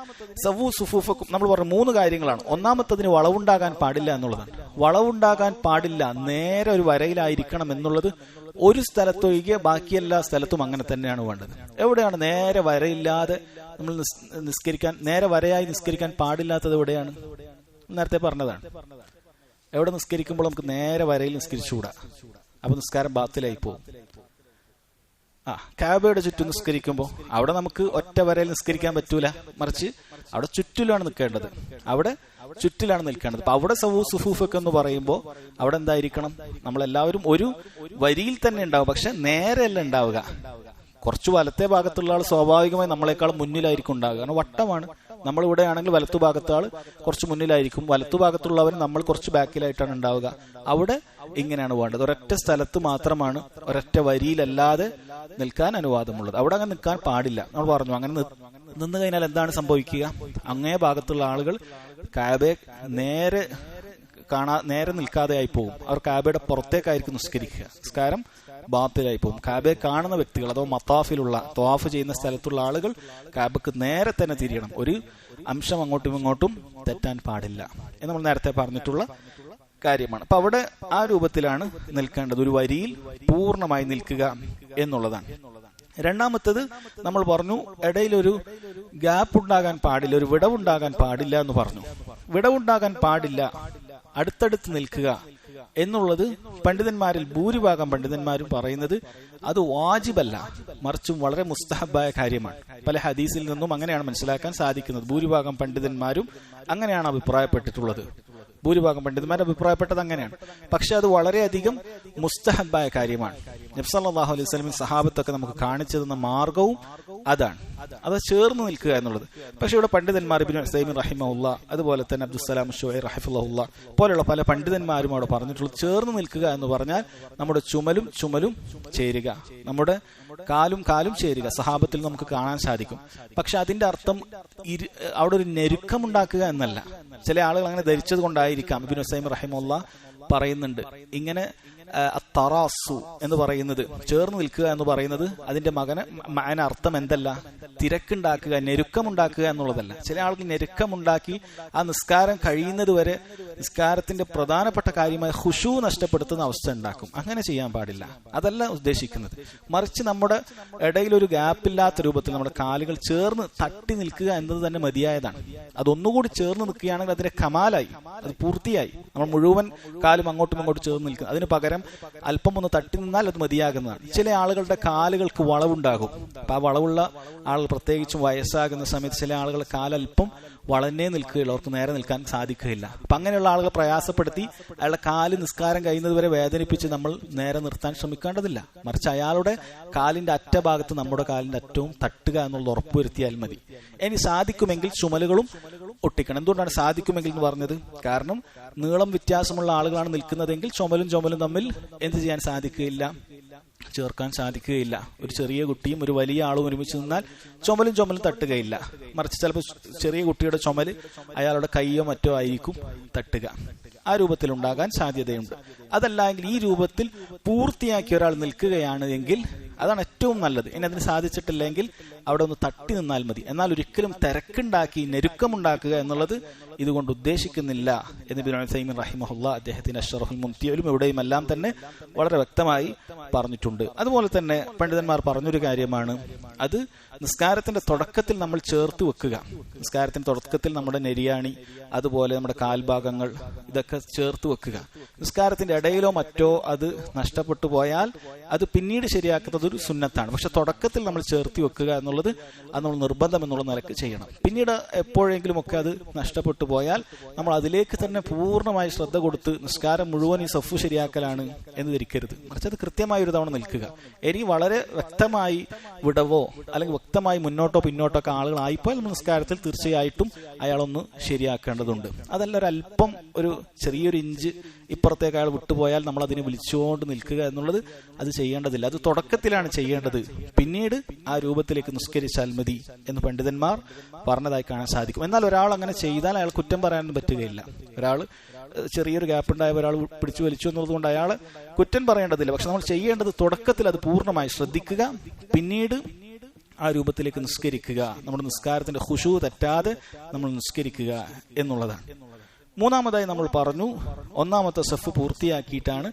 സവൂ സുഫൂഫക്കും നമ്മൾ പറഞ്ഞ 3 കാര്യങ്ങളാണ്. ഒന്നാമത്തതിന് വളവുണ്ടാകാൻ പാടില്ല എന്നുള്ളതാണ്. വളവുണ്ടാകാൻ പാടില്ല, നേരെ ഒരു വരയിലായിരിക്കണം എന്നുള്ളത് ഒരു സ്ഥലത്തൊഴികെ ബാക്കി എല്ലാ സ്ഥലത്തും അങ്ങനെ തന്നെയാണ് വേണ്ടത്. എവിടെയാണ് നേരെ വരയില്ലാതെ നമ്മൾ നിസ്കരിക്കാൻ, നേരെ വരയായി നിസ്കരിക്കാൻ പാടില്ലാത്തത് എവിടെയാണ്? നേരത്തെ പറഞ്ഞതാണ്. എവിടെ നിസ്കരിക്കുമ്പോൾ നമുക്ക് നേരെ വരയിൽ നിസ്കരിച്ചുകൂടാ, അപ്പൊ നിസ്കാരം ബാത്തിലായി പോകും. കാബയുടെ ചുറ്റും നിസ്കരിക്കുമ്പോൾ അവിടെ നമുക്ക് ഒറ്റ വരയിൽ നിസ്കരിക്കാൻ പറ്റൂല. മറിച്ച് അവിടെ ചുറ്റിലാണ് നിൽക്കേണ്ടത്. അപ്പൊ അവിടെ സവൂ സുഫൂഫൊക്കെ എന്ന് പറയുമ്പോൾ അവിടെ എന്തായിരിക്കണം? നമ്മളെല്ലാവരും ഒരു വരിയിൽ തന്നെ ഉണ്ടാവും, പക്ഷെ നേരെയല്ല ഉണ്ടാവുക. കുറച്ച് വലത്തെ ഭാഗത്തുള്ള ആൾ സ്വാഭാവികമായി നമ്മളെക്കാൾ മുന്നിലായിരിക്കും ഉണ്ടാകുക. കാരണം വട്ടമാണ്. നമ്മളിവിടെ ആണെങ്കിൽ വലത്തു ഭാഗത്തെ ആൾ കുറച്ച് മുന്നിലായിരിക്കും, വലത്തു ഭാഗത്തുള്ളവർ നമ്മൾ കുറച്ച് ബാക്കിലായിട്ടാണ് ഉണ്ടാവുക. അവിടെ ഇങ്ങനെയാണ് വേണ്ടത്. ഒരൊറ്റ സ്ഥലത്ത് മാത്രമാണ്, ഒരൊറ്റ വരിയിലല്ലാതെ നിൽക്കാൻ അനുവാദമുള്ളത്. അവിടെ അങ്ങനെ നിൽക്കാൻ പാടില്ല. നമ്മൾ പറഞ്ഞു, അങ്ങനെ നിന്ന് കഴിഞ്ഞാൽ എന്താണ് സംഭവിക്കുക? അങ്ങേ ഭാഗത്തുള്ള ആളുകൾ കാബയെ നേരെ നിൽക്കാതെ ആയി പോകും. അവർ കാബയുടെ പുറത്തേക്കായിരിക്കും നിസ്കരിക്കുക. നിസ്കാരം ബാത്തിലായി പോകും. കാബയെ കാണുന്ന വ്യക്തികൾ അഥവാ മത്താഫിലുള്ള ത്വാഫ് ചെയ്യുന്ന സ്ഥലത്തുള്ള ആളുകൾ കാബക്ക് നേരെ തന്നെ തിരിയണം. ഒരു അംശം അങ്ങോട്ടും ഇങ്ങോട്ടും തെറ്റാൻ പാടില്ല എന്ന് നമ്മൾ നേരത്തെ പറഞ്ഞിട്ടുള്ള കാര്യമാണ്. അപ്പൊ അവിടെ ആ രൂപത്തിലാണ് നിൽക്കേണ്ടത്, ഒരു വരിയിൽ പൂർണ്ണമായി നിൽക്കുക എന്നുള്ളതാണ്. രണ്ടാമത്തത് നമ്മൾ പറഞ്ഞു, ഇടയിലൊരു ഗ്യാപ്പ് ഉണ്ടാകാൻ പാടില്ല, ഒരു വിടവുണ്ടാകാൻ പാടില്ല എന്ന് പറഞ്ഞു. വിടവുണ്ടാകാൻ പാടില്ല, അടുത്തടുത്ത് നിൽക്കുക എന്നുള്ളത് പണ്ഡിതന്മാരിൽ ഭൂരിഭാഗം പണ്ഡിതന്മാരും പറയുന്നത് അത് വാജിബല്ല, മറിച്ചും വളരെ മുസ്തഹബായ കാര്യമാണ്. പല ഹദീസിൽ നിന്നും അങ്ങനെയാണ് മനസ്സിലാക്കാൻ സാധിക്കുന്നത്. ഭൂരിഭാഗം പണ്ഡിതന്മാരും അങ്ങനെയാണ് അഭിപ്രായപ്പെട്ടിട്ടുള്ളത്. ഭൂരിഭാഗം പണ്ഡിതന്മാർ അഭിപ്രായപ്പെട്ടത് അങ്ങനെയാണ്. പക്ഷെ അത് വളരെയധികം മുസ്തഹബായ കാര്യമാണ്. നബി സല്ലല്ലാഹു അലൈഹി വസല്ലം സഹാബത്തൊക്കെ നമുക്ക് കാണിച്ചു തന്ന മാർഗവും അതാണ്, അത് ചേർന്ന് നിൽക്കുക എന്നുള്ളത്. പക്ഷെ ഇവിടെ പണ്ഡിതന്മാർ ഇബ്നു ഉസൈമീൻ റഹിമഹുല്ലാ, അതുപോലെ തന്നെ അബ്ദുസ്സലാം ശുഐ റഹിമഹുല്ലാ പോലെയുള്ള പല പണ്ഡിതന്മാരും അവിടെ പറഞ്ഞിട്ടുള്ളത് ചേർന്ന് നിൽക്കുക എന്ന് പറഞ്ഞാൽ നമ്മുടെ ചുമലും ചേരുക, നമ്മുടെ കാലും ചേരുക. സഹാബത്തിൽ നമുക്ക് കാണാൻ സാധിക്കും. പക്ഷെ അതിന്റെ അർത്ഥം അവിടെ ഒരു ഞെരുക്കമുണ്ടാക്കുക എന്നല്ല. ചില ആളുകൾ അങ്ങനെ ധരിച്ചത് കൊണ്ടായിരിക്കാം ഇബ്നു ഉസൈമീൻ റഹിമഹുല്ലാ പറയുന്നുണ്ട്, ഇങ്ങനെ തറാസു എന്ന് പറയുന്നത്, ചേർന്ന് നിൽക്കുക എന്ന് പറയുന്നത്, അതിന്റെ മഅന അർത്ഥം എന്തല്ല? തിരക്കുണ്ടാക്കുക, ഞെരുക്കമുണ്ടാക്കുക എന്നുള്ളതല്ല. ചില ആൾക്ക് ഞെരുക്കമുണ്ടാക്കി ആ നിസ്കാരം കഴിയുന്നത് വരെ നിസ്കാരത്തിന്റെ പ്രധാനപ്പെട്ട കാര്യമായ ഖുശൂ നഷ്ടപ്പെടുത്തുന്ന അവസ്ഥ ഉണ്ടാക്കും. അങ്ങനെ ചെയ്യാൻ പാടില്ല. അതല്ല ഉദ്ദേശിക്കുന്നത്. മറിച്ച് നമ്മുടെ ഇടയിൽ ഒരു ഗ്യാപ്പില്ലാത്ത രൂപത്തിൽ നമ്മുടെ കാലുകൾ ചേർന്ന് തട്ടി നിൽക്കുക എന്നത് തന്നെ മതിയായതാണ്. അതൊന്നുകൂടി ചേർന്ന് നിൽക്കുകയാണെങ്കിൽ അതിന്റെ കമാലായി, അത് പൂർത്തിയായി. നമ്മൾ മുഴുവൻ കാലും അങ്ങോട്ടും ഇങ്ങോട്ടും ചേർന്ന് നിൽക്കുന്നത്. അതിന് പകരം അല്പം ഒന്ന് തട്ടി നിന്നാൽ അത് മതിയാകുന്നതാണ്. ചില ആളുകളുടെ കാലുകൾക്ക് വളവുണ്ടാകും. അപ്പൊ ആ വളവുള്ള ആളുകൾ, പ്രത്യേകിച്ചും വയസ്സാകുന്ന സമയത്ത് ചില ആളുകളുടെ കാലല്പം വളഞ്ഞേ നിൽക്കുകയുള്ളൂ, അവർക്ക് നേരെ നിൽക്കാൻ സാധിക്കുകയില്ല. അപ്പൊ അങ്ങനെയുള്ള ആളുകളെ പ്രയാസപ്പെടുത്തി അയാളുടെ കാല് നിസ്കാരം കഴിയുന്നത് വരെ വേദനിപ്പിച്ച് നമ്മൾ നേരെ നിർത്താൻ ശ്രമിക്കേണ്ടതില്ല. മറിച്ച് അയാളുടെ കാലിന്റെ അറ്റഭാഗത്ത് നമ്മുടെ കാലിന്റെ അറ്റവും തട്ടുക എന്നുള്ളത് ഉറപ്പുവരുത്തിയാൽ മതി. ഇനി സാധിക്കുമെങ്കിൽ ചുമലുകളും ഒട്ടിക്കണം. എന്തുകൊണ്ടാണ് സാധിക്കുമെങ്കിൽ എന്ന് പറഞ്ഞത്? കാരണം നീളം വ്യത്യാസമുള്ള ആളുകളാണ് നിൽക്കുന്നതെങ്കിൽ ചുമലും തമ്മിൽ എന്ത് ചെയ്യാൻ സാധിക്കുകയില്ല, ചേർക്കാൻ സാധിക്കുകയില്ല. ഒരു ചെറിയ കുട്ടിയും ഒരു വലിയ ആളും ഒരുമിച്ച് നിന്നാൽ ചുമലും തട്ടുകയില്ല. മറിച്ച് ചിലപ്പോൾ ചെറിയ കുട്ടിയുടെ ചുമല് അയാളുടെ കൈയോ മറ്റോ ആയിരിക്കും തട്ടുക. ആ രൂപത്തിൽ ഉണ്ടാകാൻ സാധ്യതയുണ്ട്. അതല്ലെങ്കിൽ ഈ രൂപത്തിൽ പൂർത്തിയാക്കി ഒരാൾ നിൽക്കുകയാണ് എങ്കിൽ അതാണ് ഏറ്റവും നല്ലത്. ഇനി അതിന് സാധിച്ചിട്ടില്ലെങ്കിൽ അവിടെ ഒന്ന് തട്ടി നിന്നാൽ മതി. എന്നാൽ ഒരിക്കലും തിരക്കുണ്ടാക്കി ഞെരുക്കമുണ്ടാക്കുക എന്നുള്ളത് ഇതുകൊണ്ട് ഉദ്ദേശിക്കുന്നില്ല എന്ന് ഇബ്നു ഉസൈമീൻ റഹിമഹുല്ലാഹ് അദ്ദേഹത്തിന്റെ അശ്റഹുൽ മുംതിയിലും ഇവിടെയും എല്ലാം തന്നെ വളരെ വ്യക്തമായി പറഞ്ഞിട്ടുണ്ട്. അതുപോലെ തന്നെ പണ്ഡിതന്മാർ പറഞ്ഞൊരു കാര്യമാണ്, അത് നിസ്കാരത്തിന്റെ തുടക്കത്തിൽ നമ്മൾ ചേർത്ത് വെക്കുക. നിസ്കാരത്തിന്റെ തുടക്കത്തിൽ നമ്മുടെ നെരിയാണി, അതുപോലെ നമ്മുടെ കാൽഭാഗങ്ങൾ, ഇതൊക്കെ ചേർത്ത് വെക്കുക. നിസ്കാരത്തിന്റെ ഇടയിലോ മറ്റോ അത് നഷ്ടപ്പെട്ടു പോയാൽ അത് പിന്നീട് ശരിയാക്കുന്നത് ഒരു സുന്നത്താണ്. പക്ഷെ തുടക്കത്തിൽ നമ്മൾ ചേർത്തി വെക്കുക എന്നുള്ളത് അത് നമ്മൾ നിർബന്ധം എന്നുള്ള നിലക്ക് ചെയ്യണം. പിന്നീട് എപ്പോഴെങ്കിലും ഒക്കെ അത് നഷ്ടപ്പെട്ടു പോയാൽ നമ്മൾ അതിലേക്ക് തന്നെ പൂർണ്ണമായി ശ്രദ്ധ കൊടുത്ത് നിസ്കാരം മുഴുവൻ ഈ സഫു ശരിയാക്കലാണ് എന്ന് ധരിക്കരുത്. മറിച്ച് അത് കൃത്യമായി ഒരു തവണ നിൽക്കുക. ഇനി വളരെ വ്യക്തമായി വിടവോ അല്ലെങ്കിൽ വ്യക്തമായി മുന്നോട്ടോ പിന്നോട്ടോ ഒക്കെ ആളുകളായിപ്പോൾ നമ്മൾ നിസ്കാരത്തിൽ തീർച്ചയായിട്ടും അയാളൊന്ന് ശരിയാക്കേണ്ടതുണ്ട്. അതല്ല ഒരല്പം ഒരു ചെറിയൊരു ഇഞ്ച് ഇപ്പുറത്തേക്ക് അയാൾ വിട്ടുപോയാൽ നമ്മൾ അതിനെ വിളിച്ചുകൊണ്ട് നിൽക്കുക എന്നുള്ളത് അത് ചെയ്യേണ്ടതില്ല. അത് തുടക്കത്തിലാണ് ചെയ്യേണ്ടത്. പിന്നീട് ആ രൂപത്തിലേക്ക് നിസ്കരിച്ചാൽ മതി എന്ന് പണ്ഡിതന്മാർ പറഞ്ഞതായി കാണാൻ സാധിക്കും. എന്നാൽ ഒരാൾ അങ്ങനെ ചെയ്താൽ അയാൾ കുറ്റം പറയാനൊന്നും പറ്റുകയില്ല. ഒരാൾ ചെറിയൊരു ഗ്യാപ്പ് ഉണ്ടായ ഒരാൾ പിടിച്ചു വലിച്ചു എന്നുള്ളതുകൊണ്ട് അയാൾ കുറ്റം പറയേണ്ടതില്ല. പക്ഷെ നമ്മൾ ചെയ്യേണ്ടത് തുടക്കത്തിൽ അത് പൂർണ്ണമായി ശ്രദ്ധിക്കുക, പിന്നീട് ആ രൂപത്തിലേക്ക് നിസ്കരിക്കുക. നമ്മുടെ നിസ്കാരത്തിന്റെ ഖുശൂ തെറ്റാതെ നമ്മൾ നിസ്കരിക്കുക എന്നുള്ളതാണ്. മൂന്നാമതായി നമ്മൾ പറഞ്ഞു, ഒന്നാമത്തെ സഫ് പൂർത്തിയാക്കിയിട്ടാണ്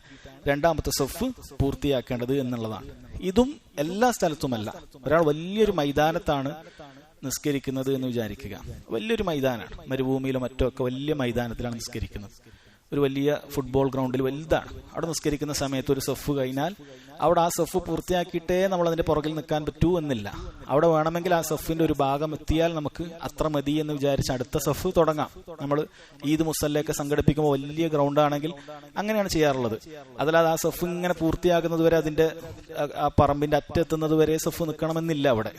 രണ്ടാമത്തെ സഫ് പൂർത്തിയാക്കേണ്ടത് എന്നുള്ളതാണ്. ഇതും എല്ലാ സ്ഥലത്തുമല്ല. ഒരാൾ വലിയൊരു മൈതാനത്താണ് നിസ്കരിക്കുന്നത് എന്ന് വിചാരിക്കുക. വലിയൊരു മൈതാനാണ്, മരുഭൂമിയിലോ മറ്റോ ഒക്കെ വലിയ മൈതാനത്തിലാണ് നിസ്കരിക്കുന്നത്. ഒരു വലിയ ഫുട്ബോൾ ഗ്രൗണ്ടിൽ വലുതാണ്. അവിടെ നിസ്കരിക്കുന്ന സമയത്ത് ഒരു സഫ് കഴിഞ്ഞാൽ അവിടെ ആ സഫ് പൂർത്തിയാക്കിയിട്ടേ നമ്മൾ അതിന്റെ പുറകിൽ നിൽക്കാൻ പറ്റൂ എന്നില്ല. അവിടെ വേണമെങ്കിൽ ആ സഫിന്റെ ഒരു ഭാഗം എത്തിയാൽ നമുക്ക് അത്ര മതി എന്ന് വിചാരിച്ച് അടുത്ത സഫ് തുടങ്ങാം. നമ്മൾ ഈദ് മുസല്ലയൊക്കെ സംഘടിപ്പിക്കുമ്പോൾ വലിയ ഗ്രൗണ്ട് ആണെങ്കിൽ അങ്ങനെയാണ് ചെയ്യാറുള്ളത്. അതല്ലാതെ ആ സഫ് ഇങ്ങനെ പൂർത്തിയാകുന്നത് വരെ, അതിന്റെ ആ പറമ്പിന്റെ അറ്റെത്തുന്നത് വരെ സഫ് നിൽക്കണമെന്നില്ല അവിടെ.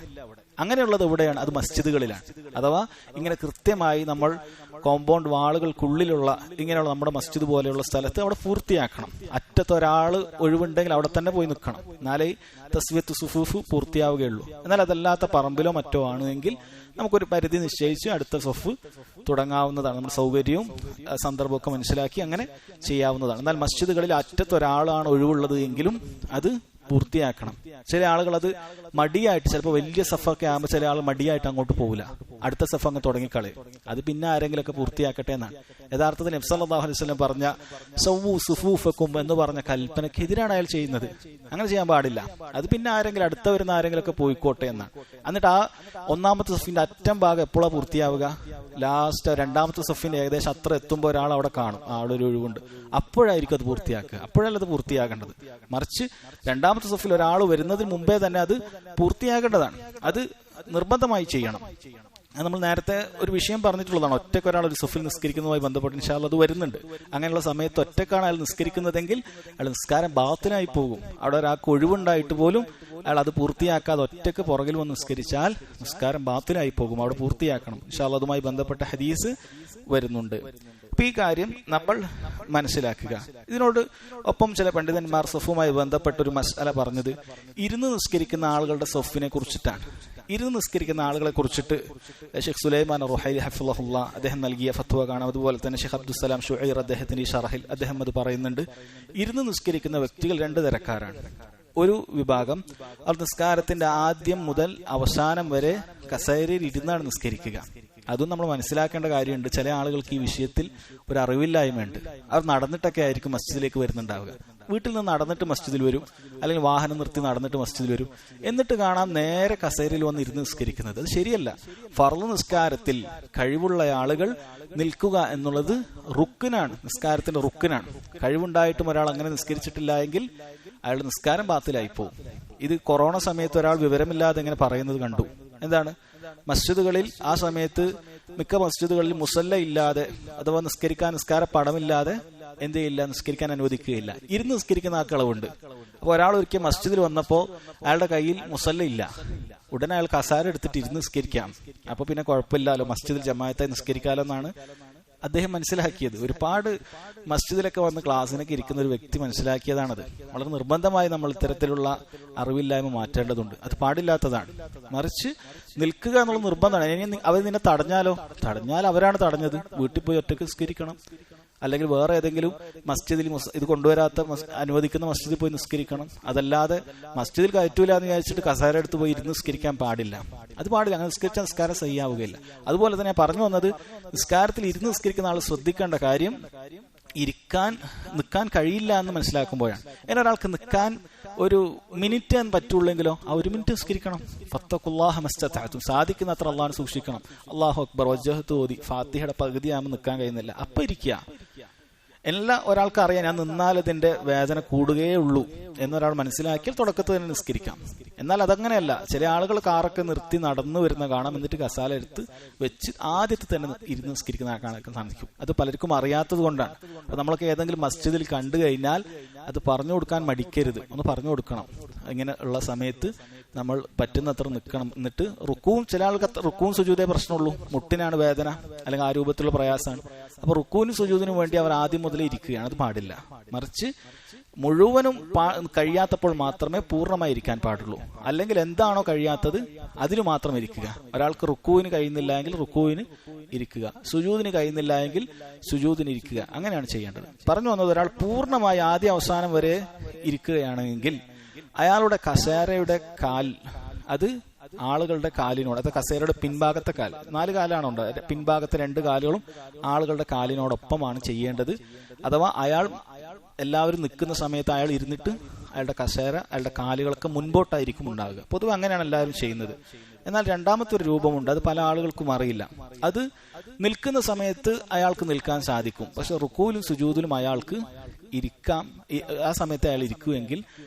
അങ്ങനെയുള്ളത് എവിടെയാണ്? അത് മസ്ജിദുകളിലാണ്. അഥവാ ഇങ്ങനെ കൃത്യമായി നമ്മൾ കോമ്പൗണ്ട് വാളുകൾക്കുള്ളിലുള്ള ഇങ്ങനെയുള്ള നമ്മുടെ മസ്ജിദ് പോലെയുള്ള സ്ഥലത്ത് അവിടെ പൂർത്തിയാക്കണം. അറ്റത്ത് ഒരാൾ ഒഴിവുണ്ടെങ്കിൽ അവിടെ തന്നെ പോയി നിൽക്കണം. എന്നാലേ തസ്വിയത്ത് സുഫൂഫ് പൂർത്തിയാവുകയുള്ളൂ. എന്നാൽ അതല്ലാത്ത പറമ്പിലോ മറ്റോ ആണെങ്കിൽ നമുക്കൊരു പരിധി നിശ്ചയിച്ച് അടുത്ത സഫ് തുടങ്ങാവുന്നതാണ്. നമ്മുടെ സൗകര്യവും സന്ദർഭമൊക്കെ മനസ്സിലാക്കി അങ്ങനെ ചെയ്യാവുന്നതാണ്. എന്നാൽ മസ്ജിദുകളിൽ അറ്റത്ത് ഒരാളാണ് ഒഴിവുള്ളത് എങ്കിലും അത് പൂർത്തിയാക്കണം. ചില ആളുകൾ അത് മടിയായിട്ട്, ചിലപ്പോൾ വലിയ സഫൊക്കെ ആകുമ്പോൾ ചില ആൾ മടിയായിട്ട് അങ്ങോട്ട് പോകില്ല, അടുത്ത സഫ് അങ്ങ് തുടങ്ങിക്കളയും. അത് പിന്നെ ആരെങ്കിലും ഒക്കെ പൂർത്തിയാക്കട്ടെ എന്നാണ്. യഥാർത്ഥത്തിൽ നബി സല്ലല്ലാഹു അലൈഹി വസല്ലം പറഞ്ഞ സവ്വു സുഫൂഫക്കും എന്ന് പറഞ്ഞ കൽപ്പനയ്ക്ക് എതിരാണ് അയാൾ ചെയ്യുന്നത്. അങ്ങനെ ചെയ്യാൻ പാടില്ല. അത് പിന്നെ ആരെങ്കിലും അടുത്ത വരുന്ന ആരെങ്കിലും ഒക്കെ പോയിക്കോട്ടെ എന്നാണ്. എന്നിട്ട് ആ ഒന്നാമത്തെ സഫിന്റെ അറ്റം ഭാഗം എപ്പോഴാണ് പൂർത്തിയാവുക? ലാസ്റ്റ് രണ്ടാമത്തെ സഫിന്റെ ഏകദേശം അത്ര എത്തുമ്പോൾ ഒരാൾ അവിടെ കാണും, അവിടെ ഒരു ഒഴിവുണ്ട്. അപ്പോഴായിരിക്കും അത് പൂർത്തിയാക്കുക. അപ്പോഴല്ല അത് പൂർത്തിയാക്കേണ്ടത്. മറിച്ച് രണ്ടാമത്തെ സഫിൽ ഒരാൾ വരുന്നതിന് മുമ്പേ തന്നെ അത് പൂർത്തിയാക്കേണ്ടതാണ്. അത് നിർബന്ധമായി ചെയ്യണം. നമ്മൾ നേരത്തെ ഒരു വിഷയം പറഞ്ഞിട്ടുള്ളതാണ്. ഒറ്റയ്ക്ക് ഒരാൾ ഒരു സഫിൽ നിസ്കരിക്കുന്നതുമായി ബന്ധപ്പെട്ട് ഇൻഷാ അല്ലാഹ് അത് വരുന്നുണ്ട്. അങ്ങനെയുള്ള സമയത്ത് ഒറ്റക്കാണ് അയാൾ നിസ്കരിക്കുന്നതെങ്കിൽ അയാൾ നിസ്കാരം ബാത്തിലായി പോകും. അവിടെ ഒരാൾക്ക് ഒഴിവുണ്ടായിട്ട് പോലും അയാൾ അത് പൂർത്തിയാക്കാതെ ഒറ്റയ്ക്ക് പുറകിൽ വന്ന് നിസ്കരിച്ചാൽ നിസ്കാരം ബാത്തിലായി പോകും. അവിടെ പൂർത്തിയാക്കണം. ഇൻഷാ അല്ലാഹ് അതുമായി ബന്ധപ്പെട്ട ഹദീസ് വരുന്നുണ്ട്. ഈ കാര്യം നമ്മൾ മനസ്സിലാക്കുക. ഇതിനോട് ഒപ്പം ചില പണ്ഡിതന്മാർ സഫുമായി ബന്ധപ്പെട്ട ഒരു മസ്അല പറഞ്ഞത് ഇരുന്ന് നിസ്കരിക്കുന്ന ആളുകളുടെ സഫിനെ കുറിച്ചിട്ടാണ്. ഇരുന്ന് നിസ്കരിക്കുന്ന ആളുകളെ കുറിച്ചിട്ട് ഷെയ്ഖ് സുലൈമാൻ റുഹൈലി ഹഫിളഹുല്ലാ അദ്ദേഹം നൽകിയ ഫത്വ കാണാം. അതുപോലെ തന്നെ ഷെയ്ഖ് അബ്ദുസ്സലാം ഷുഐർ അദ്ദേഹത്തിന്റെ ഈ ഷറഹിൽ അദ്ദേഹം അത് പറയുന്നുണ്ട്. ഇരുന്ന് നിസ്കരിക്കുന്ന വ്യക്തികൾ രണ്ട് തരക്കാരാണ്. ഒരു വിഭാഗം അവർ നിസ്കാരത്തിന്റെ ആദ്യം മുതൽ അവസാനം വരെ കസേരയിൽ ഇരുന്നാണ് നിസ്കരിക്കുക. അതും നമ്മൾ മനസ്സിലാക്കേണ്ട കാര്യമുണ്ട്. ചില ആളുകൾക്ക് ഈ വിഷയത്തിൽ ഒരു അറിവില്ലായ്മയുണ്ട്. അവർ നടന്നിട്ടൊക്കെ ആയിരിക്കും മസ്ജിദിലേക്ക് വരുന്നുണ്ടാവുക. വീട്ടിൽ നിന്ന് നടന്നിട്ട് മസ്ജിദിൽ വരും, അല്ലെങ്കിൽ വാഹനം നിർത്തി നടന്നിട്ട് മസ്ജിദിൽ വരും. എന്നിട്ട് കാണാം നേരെ കസേരയിൽ വന്ന് ഇരുന്ന് നിസ്കരിക്കുന്നത്. അത് ശരിയല്ല. ഫർള് നിസ്കാരത്തിൽ കഴിവുള്ള ആളുകൾ നിൽക്കുക എന്നുള്ളത് റുക്കിനാണ്, നിസ്കാരത്തിന്റെ റുക്കിനാണ്. കഴിവുണ്ടായിട്ടും ഒരാൾ അങ്ങനെ നിസ്കരിച്ചിട്ടില്ല എങ്കിൽ അയാളുടെ നിസ്കാരം ബാത്തിലായി പോകും. ഇത് കൊറോണ സമയത്ത് ഒരാൾ വിവരമില്ലാതെ ഇങ്ങനെ പറയുന്നത് കണ്ടു. എന്താണ്, മസ്ജിദുകളിൽ ആ സമയത്ത് മിക്ക മസ്ജിദുകളിൽ മുസല്ല ഇല്ലാതെ അഥവാ നിസ്കാര പടമില്ലാതെ എന്ത് ചെയ്യില്ല, നിസ്കരിക്കാൻ അനുവദിക്കുകയില്ല. ഇരുന്ന് നിസ്കരിക്കുന്ന ആക്കളവുണ്ട്. അപ്പൊ ഒരാൾ ഒരിക്കൽ മസ്ജിദിൽ വന്നപ്പോ അയാളുടെ കയ്യിൽ മുസല്ല ഇല്ല. ഉടനെ അയാൾ കസാര എടുത്തിട്ട് ഇരുന്ന് നിസ്കരിക്കാം. അപ്പൊ പിന്നെ കുഴപ്പമില്ലല്ലോ, മസ്ജിദിൽ ജമാഅത്തായി നിസ്കരിക്കാലോ എന്നാണ് അദ്ദേഹം മനസ്സിലാക്കിയത്. ഒരുപാട് മസ്ജിദിലൊക്കെ വന്ന് ക്ലാസ്സിനൊക്കെ ഇരിക്കുന്ന ഒരു വ്യക്തി മനസ്സിലാക്കിയതാണത്. വളരെ നിർബന്ധമായി നമ്മൾ ഇത്തരത്തിലുള്ള അറിവില്ലായ്മ മാറ്റേണ്ടതുണ്ട്. അത് പാടില്ലാത്തതാണ്. മറിച്ച് നിൽക്കുക എന്നുള്ള നിർബന്ധമാണ്. ഇനി അവർ നിന്നെ തടഞ്ഞാൽ അവരാണ് തടഞ്ഞത്. വീട്ടിൽ പോയി ഒറ്റയ്ക്ക് നിസ്കരിക്കണം, അല്ലെങ്കിൽ വേറെ ഏതെങ്കിലും മസ്ജിദിൽ ഇത് കൊണ്ടുവരാത്ത അനുവദിക്കുന്ന മസ്ജിദിൽ പോയി നിസ്കരിക്കണം. അതല്ലാതെ മസ്ജിദിൽ കയറ്റൂല എന്ന് വിചാരിച്ചിട്ട് കസേര എടുത്ത് പോയി ഇരുന്ന് നിസ്കരിക്കാൻ പാടില്ല. അത് പാടില്ല. അങ്ങനെ നിസ്കരിച്ചാൽ നിസ്കാരം സഹിയാവുകയില്ല. അതുപോലെ തന്നെ പറഞ്ഞു വന്നത്, നിസ്കാരത്തിൽ ഇരുന്ന് നിസ്കരിക്കുന്ന ആൾ ശ്രദ്ധിക്കേണ്ട കാര്യം നിൽക്കാൻ കഴിയില്ല എന്ന് മനസ്സിലാക്കുമ്പോഴാണ്. ഇനി ഒരാൾക്ക് നിൽക്കാൻ ഒരു മിനിറ്റ് പറ്റുള്ളെങ്കിലോ ആ ഒരു മിനിറ്റ് നിസ്കരിക്കണം. ഫത്തഖുല്ലാഹ മസ്തതഅതും, സാധിക്കുന്ന അത്ര അള്ളാഹനെ സൂക്ഷിക്കണം. അല്ലാഹു അക്ബർ വജ്ജഹ്തു ഓതി ഫാത്തിഹയുടെ പകുതിയാകുമ്പോൾ നിൽക്കാൻ കഴിയുന്നില്ല, അപ്പൊ ഇരിക്കുക. ഒരാൾക്ക് അറിയാം ഞാൻ നിന്നാൽ ഇതിന്റെ വേദന കൂടുകയേ ഉള്ളൂ എന്നൊരാൾ മനസ്സിലാക്കിയാൽ തുടക്കത്തിൽ തന്നെ നിസ്കരിക്കാം. എന്നാൽ അതങ്ങനെയല്ല. ചില ആളുകൾ കാറൊക്കെ നിർത്തി നടന്നു വരുന്ന കാണാം, എന്നിട്ട് കസാല എടുത്ത് വെച്ച് ആദ്യത്തെ തന്നെ ഇരുന്ന് നിസ്കരിക്കുന്ന കാണാൻ സാധിക്കും. അത് പലർക്കും അറിയാത്തത് കൊണ്ടാണ്. അപ്പൊ നമ്മളൊക്കെ ഏതെങ്കിലും മസ്ജിദിൽ കണ്ടു കഴിഞ്ഞാൽ അത് പറഞ്ഞു കൊടുക്കാൻ മടിക്കരുത്, ഒന്ന് പറഞ്ഞു കൊടുക്കണം. ഇങ്ങനെ ഉള്ള സമയത്ത് നമ്മൾ പറ്റുന്നത്ര നിൽക്കണം. എന്നിട്ട് റുക്കുവും, ചില ആൾക്ക് റുക്കുവും സുജൂദേ പ്രശ്നമുള്ളൂ, മുട്ടിനാണ് വേദന അല്ലെങ്കിൽ ആ രൂപത്തിലുള്ള പ്രയാസമാണ്. അപ്പൊ റുക്കുവിനും സുജൂദിനും വേണ്ടി അവർ ആദ്യം മുതലേ ഇരിക്കുകയാണ്. അത് പാടില്ല. മറിച്ച് മുഴുവനും കഴിയാത്തപ്പോൾ മാത്രമേ പൂർണ്ണമായി ഇരിക്കാൻ പാടുള്ളൂ. അല്ലെങ്കിൽ എന്താണോ കഴിയാത്തത് അതിന് മാത്രം ഇരിക്കുക. ഒരാൾക്ക് റുക്കുവിന് കഴിയുന്നില്ല എങ്കിൽ റുക്കുവിന് ഇരിക്കുക, സുജൂദിന് കഴിയുന്നില്ല എങ്കിൽ സുജൂദിന് ഇരിക്കുക. അങ്ങനെയാണ് ചെയ്യേണ്ടത്. പറഞ്ഞു വന്നത്, ഒരാൾ പൂർണ്ണമായി ആദ്യ അവസാനം വരെ ഇരിക്കുകയാണെങ്കിൽ അയാളുടെ കസേരയുടെ കാൽ അത് ആളുകളുടെ കാലിനോട്, അത് കസേരയുടെ പിൻഭാഗത്തെ കാൽ, 4 കാലാണുണ്ട്, പിൻഭാഗത്തെ 2 കാലുകളും ആളുകളുടെ കാലിനോടൊപ്പമാണ് ചെയ്യേണ്ടത്. അഥവാ എല്ലാവരും നിൽക്കുന്ന സമയത്ത് അയാൾ ഇരുന്നിട്ട് അയാളുടെ കസേര, അയാളുടെ കാലുകളൊക്കെ മുൻപോട്ടായിരിക്കും ഉണ്ടാവുക. പൊതുവെ അങ്ങനെയാണ് എല്ലാവരും ചെയ്യുന്നത്. എന്നാൽ രണ്ടാമത്തെ ഒരു രൂപമുണ്ട്, അത് പല ആളുകൾക്കും അറിയില്ല. അത് നിൽക്കുന്ന സമയത്ത് അയാൾക്ക് നിൽക്കാൻ സാധിക്കും, പക്ഷെ റുക്കൂലും സുജൂദിലും അയാൾക്ക് ഇരിക്കാം. ആ സമയത്ത് അയാൾ ഇരിക്കുമെങ്കിൽ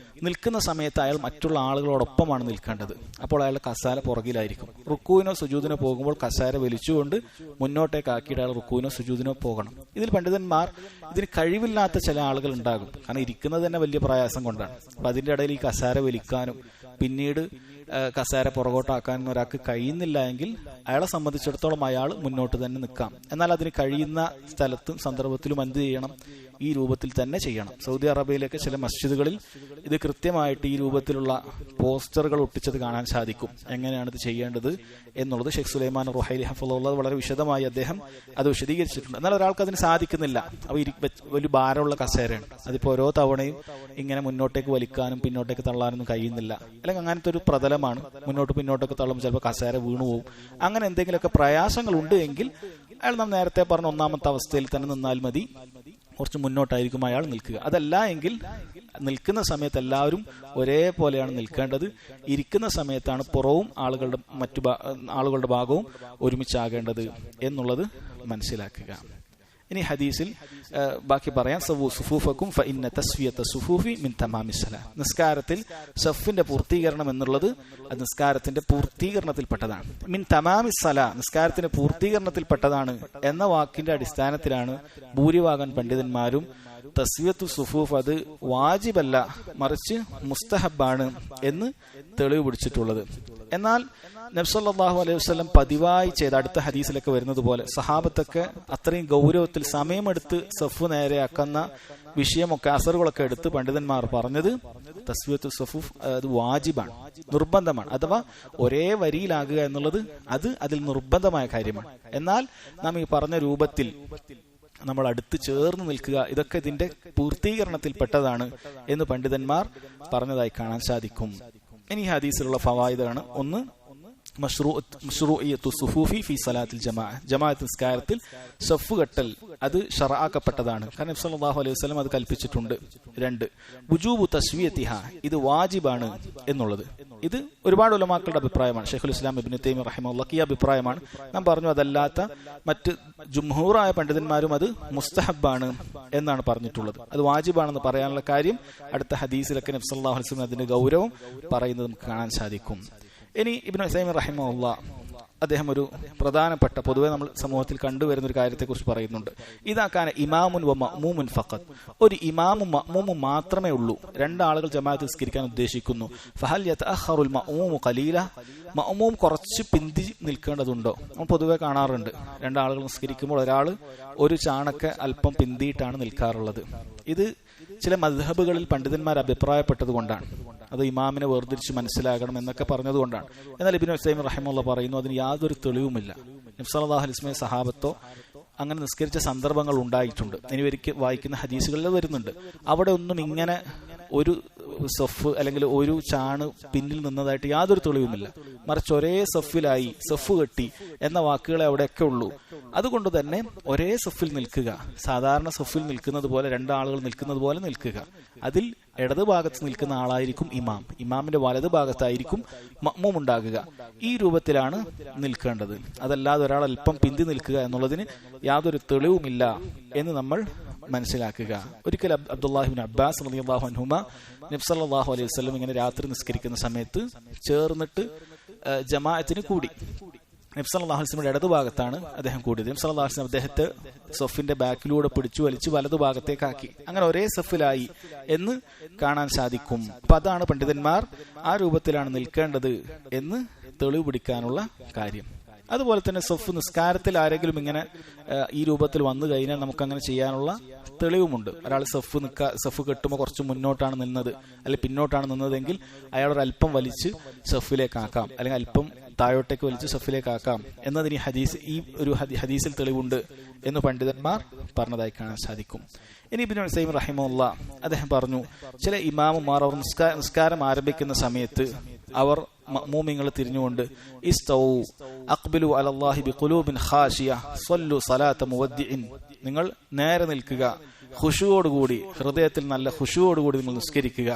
നിൽക്കുന്ന സമയത്ത് അയാൾ മറ്റുള്ള ആളുകളോടൊപ്പമാണ് നിൽക്കേണ്ടത്. അപ്പോൾ അയാളുടെ കസാര പുറകിലായിരിക്കും. റുക്കൂവിനോ സുജൂദിനോ പോകുമ്പോൾ കസാര വലിച്ചുകൊണ്ട് മുന്നോട്ടേക്ക് ആക്കിയിട്ട് അയാൾ റുക്കൂവിനോ സുജൂദിനോ പോകണം. ഇതിൽ പണ്ഡിതന്മാർ ഇതിന് കഴിവില്ലാത്ത ചില ആളുകൾ ഉണ്ടാകും. കാരണം ഇരിക്കുന്നത് തന്നെ വലിയ പ്രയാസം കൊണ്ടാണ്. അപ്പൊ അതിന്റെ ഇടയിൽ ഈ കസാര വലിക്കാനും പിന്നീട് കസേര പുറകോട്ടാക്കാനും ഒരാൾക്ക് കഴിയുന്നില്ല എങ്കിൽ അയാളെ സംബന്ധിച്ചിടത്തോളം അയാൾ മുന്നോട്ട് തന്നെ നിൽക്കാം. എന്നാൽ അതിന് കഴിയുന്ന സ്ഥലത്തും സന്ദർഭത്തിലും എന്ത് ചെയ്യണം? ഈ രൂപത്തിൽ തന്നെ ചെയ്യണം. സൗദി അറേബ്യയിലൊക്കെ ചില മസ്ജിദുകളിൽ ഇത് കൃത്യമായിട്ട് ഈ രൂപത്തിലുള്ള പോസ്റ്ററുകൾ ഒട്ടിച്ചത് കാണാൻ സാധിക്കും. എങ്ങനെയാണ് ഇത് ചെയ്യേണ്ടത് എന്നുള്ളത് ഷെയ്ഖ് സുലൈമാൻ റുഹൈലി ഹഫളഹുല്ലാഹ് വളരെ വിശദമായി അദ്ദേഹം അത് വിശദീകരിച്ചിട്ടുണ്ട്. എന്നാൽ ഒരാൾക്ക് അതിന് സാധിക്കുന്നില്ല. അപ്പോൾ വലിയ ഭാരമുള്ള കസേരയാണ്, അതിപ്പോൾ ഓരോ തവണയും ഇങ്ങനെ മുന്നോട്ടേക്ക് വലിക്കാനും പിന്നോട്ടേക്ക് തള്ളാനൊന്നും കഴിയുന്നില്ല. അല്ലെങ്കിൽ അങ്ങനത്തെ ഒരു പ്രതലമാണ്, മുന്നോട്ട് പിന്നോട്ടൊക്കെ തള്ളുമ്പോൾ ചിലപ്പോൾ കസേര വീണുപോകും. അങ്ങനെ എന്തെങ്കിലുമൊക്കെ പ്രയാസങ്ങൾ ഉണ്ട് എങ്കിൽ അയാൾ നാം നേരത്തെ പറഞ്ഞ ഒന്നാമത്തെ അവസ്ഥയിൽ തന്നെ നിന്നാൽ മതി. കുറച്ച് മുന്നോട്ടായിരിക്കും അയാൾ നിൽക്കുക. അതല്ല എങ്കിൽ നിൽക്കുന്ന സമയത്ത് എല്ലാവരും ഒരേപോലെയാണ് നിൽക്കേണ്ടത്. ഇരിക്കുന്ന സമയത്താണ് പുറവും ആളുകളുടെ ഭാഗവും ഒരുമിച്ചാകേണ്ടത് എന്നുള്ളത് മനസ്സിലാക്കുക. ഇനി ഹദീസിൽ ബാക്കി പറയാൻ, സവ്വു സുഫൂഫക്കും ഫഇന്ന തസ്വിയത സുഫൂഫി മിൻ തമാമിസ് സലാത്ത്. നിസ്കാരത്തിൽ സഫിന്റെ പൂർത്തീകരണം എന്നുള്ളത് അത് നിസ്കാരത്തിന്റെ പൂർത്തീകരണത്തിൽപ്പെട്ടതാണ്. മിൻ തമാമിസ് സലാ, നിസ്കാരത്തിന്റെ പൂർത്തീകരണത്തിൽപ്പെട്ടതാണ് എന്ന വാക്കിന്റെ അടിസ്ഥാനത്തിലാണ് ഭൂരിഭാഗം പണ്ഡിതന്മാരും തസ്വിയത്തു സുഫൂഫ് അത് വാജിബല്ല മറിച്ച് മുസ്തഹബാണ് എന്ന് തെളിവ് പിടിച്ചിട്ടുള്ളത്. എന്നാൽ നബി സല്ലല്ലാഹു അലൈഹി വസല്ലം പതിവായി ചെയ്ത, അടുത്ത ഹദീസിലൊക്കെ വരുന്നത് പോലെ സഹാബത്തൊക്കെ അത്രയും ഗൗരവത്തിൽ സമയമെടുത്ത് സഫ് നേരെയാക്കുന്ന വിഷയമൊക്കെ അസറുകളൊക്കെ എടുത്ത് പണ്ഡിതന്മാർ പറഞ്ഞത് തസ്വിയത്തു സഫൂഫ് അത് വാജിബാണ്, നിർബന്ധമാണ്. അഥവാ ഒരേ വരിയിലാകുക എന്നുള്ളത് അത് അതിൽ നിർബന്ധമായ കാര്യമാണ്. എന്നാൽ നാം ഈ പറഞ്ഞ രൂപത്തിൽ നമ്മൾ അടുത്ത് ചേർന്ന് നിൽക്കുക, ഇതൊക്കെ ഇതിന്റെ പൂർത്തീകരണത്തിൽപ്പെട്ടതാണ് എന്ന് പണ്ഡിതന്മാർ പറഞ്ഞതായി കാണാൻ സാധിക്കും. ഇനി ഹദീസിലുള്ള ഫവായിദാണ്. ഒന്ന്, മശ്റൂഇയ്യത്തു സുഫൂഫി ഫി സലാത്തിൽ ജമാഅത്ത് നിസ്കാരത്തിൽ സഫ് കെട്ടൽ അത് ശർആക്കപ്പെട്ടതാണ്. കാരണം നബി സല്ലല്ലാഹു അലൈഹി വസല്ലം അത് കൽപ്പിച്ചിട്ടുണ്ട്. 2, വുജൂബു തസ്വിയതിഹ ഇത് വാജിബാണ് എന്നുള്ളത്. ഇത് ഒരുപാട് ഉലമാക്കളുടെ അഭിപ്രായമാണ്. ശൈഖുൽ ഇസ്ലാം ഇബ്നു തൈമിയ്യ റഹിമഹുല്ലാഹ് ഈ അഭിപ്രായമാണ്. നാം പറഞ്ഞു അതല്ലാത്ത മറ്റ് ജുംഹൂറായ പണ്ഡിതന്മാരും അത് മുസ്തഹബാണ് എന്നാണ് പറഞ്ഞിട്ടുള്ളത്. അത് വാജിബാണെന്ന് പറയാനുള്ള കാര്യം അടുത്ത ഹദീസിലൊക്കെ നബി സല്ലല്ലാഹു അലൈഹി വസല്ലം അതിന്റെ ഗൗരവം പറയുന്നത് നമുക്ക് കാണാൻ സാധിക്കും. ഇനി ഇബ്നു ഉസൈമീൻ റഹിമഹുല്ലാഹ് അദ്ദേഹം ഒരു പ്രധാനപ്പെട്ട പൊതുവെ നമ്മൾ സമൂഹത്തിൽ കണ്ടുവരുന്ന ഒരു കാര്യത്തെക്കുറിച്ച് പറയുന്നുണ്ട്. ഇതാക്കാൻ ഇമാമുൻ വ മഅ്മൂമുൻ ഫഖത്ത്, ഒരു ഇമാമും മഅ്മൂമും മാത്രമേ ഉള്ളൂ, 2 ആളുകൾ ജമാഅത്ത് നിസ്കരിക്കാൻ ഉദ്ദേശിക്കുന്നു. ഫഹൽ യതഅഖറുൽ മഅ്മൂമു ഖലീല, മഅ്മൂം കുറച്ച് പിന്തി നിൽക്കേണ്ടതുണ്ടോ? നമ്മൾ പൊതുവെ കാണാറുണ്ട് 2 ആളുകൾ നിസ്കരിക്കുമ്പോൾ ഒരാൾ ഒരു ചാണൊക്കെ അല്പം പിന്തിയിട്ടാണ് നിൽക്കാറുള്ളത്. ഇത് ചില മദ്ഹബുകളിൽ പണ്ഡിതന്മാർ അഭിപ്രായപ്പെട്ടത് കൊണ്ടാണ്, അത് ഇമാമിനെ വേർതിരിച്ച് മനസ്സിലാകണം എന്നൊക്കെ പറഞ്ഞതുകൊണ്ടാണ്. എന്നാൽ ഇബ്നു ഉസൈമീൻ റഹിമഹുല്ലാഹ് പറയുന്നു അതിന് യാതൊരു തെളിവുമില്ല. നബി സല്ലല്ലാഹു അലൈഹി വസല്ലം സഹാബത്തോ അങ്ങനെ നിസ്കരിച്ച സന്ദർഭങ്ങൾ ഉണ്ടായിട്ടുണ്ട്. ഇനി ഒരിക്കൽ വായിക്കുന്ന ഹദീസുകളിൽ വരുന്നുണ്ട്. അവിടെ ഒന്നും ഇങ്ങനെ ഒരു സഫ് അല്ലെങ്കിൽ ഒരു ചാണ് പിന്നിൽ നിന്നതായിട്ട് യാതൊരു തെളിവുമില്ല. മറിച്ച് ഒരേ സഫിലായി സഫ് കെട്ടി എന്ന വാക്കുകളെ അവിടെയൊക്കെ ഉള്ളൂ. അതുകൊണ്ട് തന്നെ ഒരേ സഫിൽ നിൽക്കുക, സാധാരണ സഫിൽ നിൽക്കുന്നത് പോലെ 2 ആളുകൾ നിൽക്കുന്നത് പോലെ നിൽക്കുക. അതിൽ ഇടത് ഭാഗത്ത് നിൽക്കുന്ന ആളായിരിക്കും ഇമാം, ഇമാമിന്റെ വലത് ഭാഗത്തായിരിക്കും മഅ്മൂം ഉണ്ടാകുക. ഈ രൂപത്തിലാണ് നിൽക്കേണ്ടത്. അതല്ലാതെ ഒരാൾ അല്പം പിന്തി നിൽക്കുക എന്നുള്ളതിന് യാതൊരു തെളിവുമില്ല എന്ന് നമ്മൾ മനസ്സിലാക്കുക. ഒരിക്കൽ അബ്ദുല്ലാഹി ഇബ്നു അബ്ബാസ് റളിയല്ലാഹു അൻഹുമ നബി സല്ലല്ലാഹു അലൈഹി വസല്ലം ഇങ്ങനെ രാത്രി നിസ്കരിക്കുന്ന സമയത്ത് ചേർന്നിട്ട് ജമാഅത്തിന് കൂടി. നബി സല്ലല്ലാഹു അലൈഹി വസല്ലം ഇടതു ഭാഗത്താണ് അദ്ദേഹം കൂടിയത്. നബി സല്ലല്ലാഹു അലൈഹി വസല്ലം അദ്ദേഹത്തെ സഫിന്റെ ബാക്കിലൂടെ പിടിച്ചു വലിച്ച് വലതു ഭാഗത്തേക്കാക്കി. അങ്ങനെ ഒരേ സഫിലായി എന്ന് കാണാൻ സാധിക്കും. അപ്പൊ അതാണ് പണ്ഡിതന്മാർ ആ രൂപത്തിലാണ് നിൽക്കേണ്ടത് എന്ന് തെളിവ് പിടിക്കാനുള്ള കാര്യം. അതുപോലെ തന്നെ സഫ് നിസ്കാരത്തിൽ ആരെങ്കിലും ഇങ്ങനെ ഈ രൂപത്തിൽ വന്നു കഴിഞ്ഞാൽ നമുക്ക് അങ്ങനെ ചെയ്യാനുള്ള തെളിവുമുണ്ട്. ഒരാൾ സഫ് കെട്ടുമ്പോൾ കുറച്ച് മുന്നോട്ടാണ് നിന്നത് അല്ലെങ്കിൽ പിന്നോട്ടാണ് നിന്നതെങ്കിൽ അയാൾ ഒരല്പം വലിച്ച് സഫിലേക്കാക്കാം, അല്ലെങ്കിൽ അല്പം താഴോട്ടേക്ക് വലിച്ച് സഫിലേക്കാക്കാം എന്നതിന് ഈ ഒരു ഹദീസിൽ തെളിവുണ്ട് എന്ന് പണ്ഡിതന്മാർ പറഞ്ഞതായി കാണാൻ സാധിക്കും. ഇനി ഇബ്നു ഉസൈമീൻ റഹിമഹുല്ലാഹ് അദ്ദേഹം പറഞ്ഞു, ചില ഇമാമുമാർ അവർ നിസ്കാരം ആരംഭിക്കുന്ന സമയത്ത് അവർ മഅ്മൂമിങ്ങൾ തിരിഞ്ഞുകൊണ്ട് ഇസ്തൗ അഖ്ബിലു അലല്ലാഹി ബിഖുലൂബിൻ ഖാശിയ സ്വല്ലു സലാത്ത മുവദ്ദിഇൻ, നിങ്ങൾ നേരെ നിൽക്കുക, ഖുശൂഓടുകൂടി ഹൃദയത്തിൽ നല്ല ഖുശൂഓടുകൂടി നിങ്ങൾ നിസ്കരിക്കുക,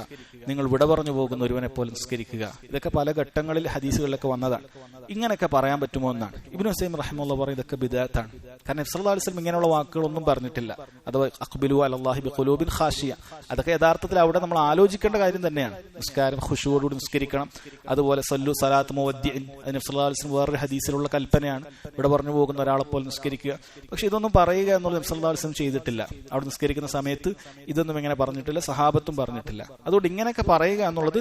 നിങ്ങൾ വിട പറഞ്ഞു പോകുന്ന ഒരുവനെ പോലെ നിസ്കരിക്കുക. ഇതൊക്കെ പല ഘട്ടങ്ങളിൽ ഹദീസുകളിലൊക്കെ വന്നതാണ്. ഇങ്ങനെയൊക്കെ പറയാൻ പറ്റുമോ എന്നാണ് ഇബ്നു ഉസൈമീൻ റഹിമഹുല്ലാഹ് പറയുന്നത്. ഇതൊക്കെ ബിദ്അത്താണ്. കാരണം നബി സല്ലല്ലാഹു അലൈഹി വസല്ലം ഇങ്ങനെയുള്ള വാക്കുകളൊന്നും പറഞ്ഞിട്ടില്ല. അഥവാ അഖ്ബിലു അലല്ലാഹി ബിഖുലൂബിൻ ഖാശിയ, അതൊക്കെ യഥാർത്ഥത്തിൽ അവിടെ നമ്മൾ ആലോചിക്കേണ്ട കാര്യം തന്നെയാണ്. നിസ്കാരം ഖുശൂഓടുകൂടി നിസ്കരിക്കണം. അതുപോലെ സല്ലു സലാത്ത് മുവദ്ദിഇൻ, നബി സല്ലല്ലാഹു അലൈഹി വസല്ലം വേറൊരു ഹദീസിലുള്ള കൽപ്പനയാണ്, ഇവിടെ പറഞ്ഞു പോകുന്ന ഒരാളെ പോലെ നിസ്കരിക്കുക. പക്ഷെ ഇതൊന്നും പറയുക എന്നുള്ളത് നബി സല്ലല്ലാഹു അലൈഹി വസല്ലം ചെയ്തിട്ടില്ല. അവിടെ നിസ്കരിക്കുന്ന സമയത്ത് ഇതൊന്നും ഇങ്ങനെ പറഞ്ഞിട്ടില്ല, സഹാബത്തും പറഞ്ഞിട്ടില്ല. അതുകൊണ്ട് ഇങ്ങനെയൊക്കെ പറയുക എന്നുള്ളത്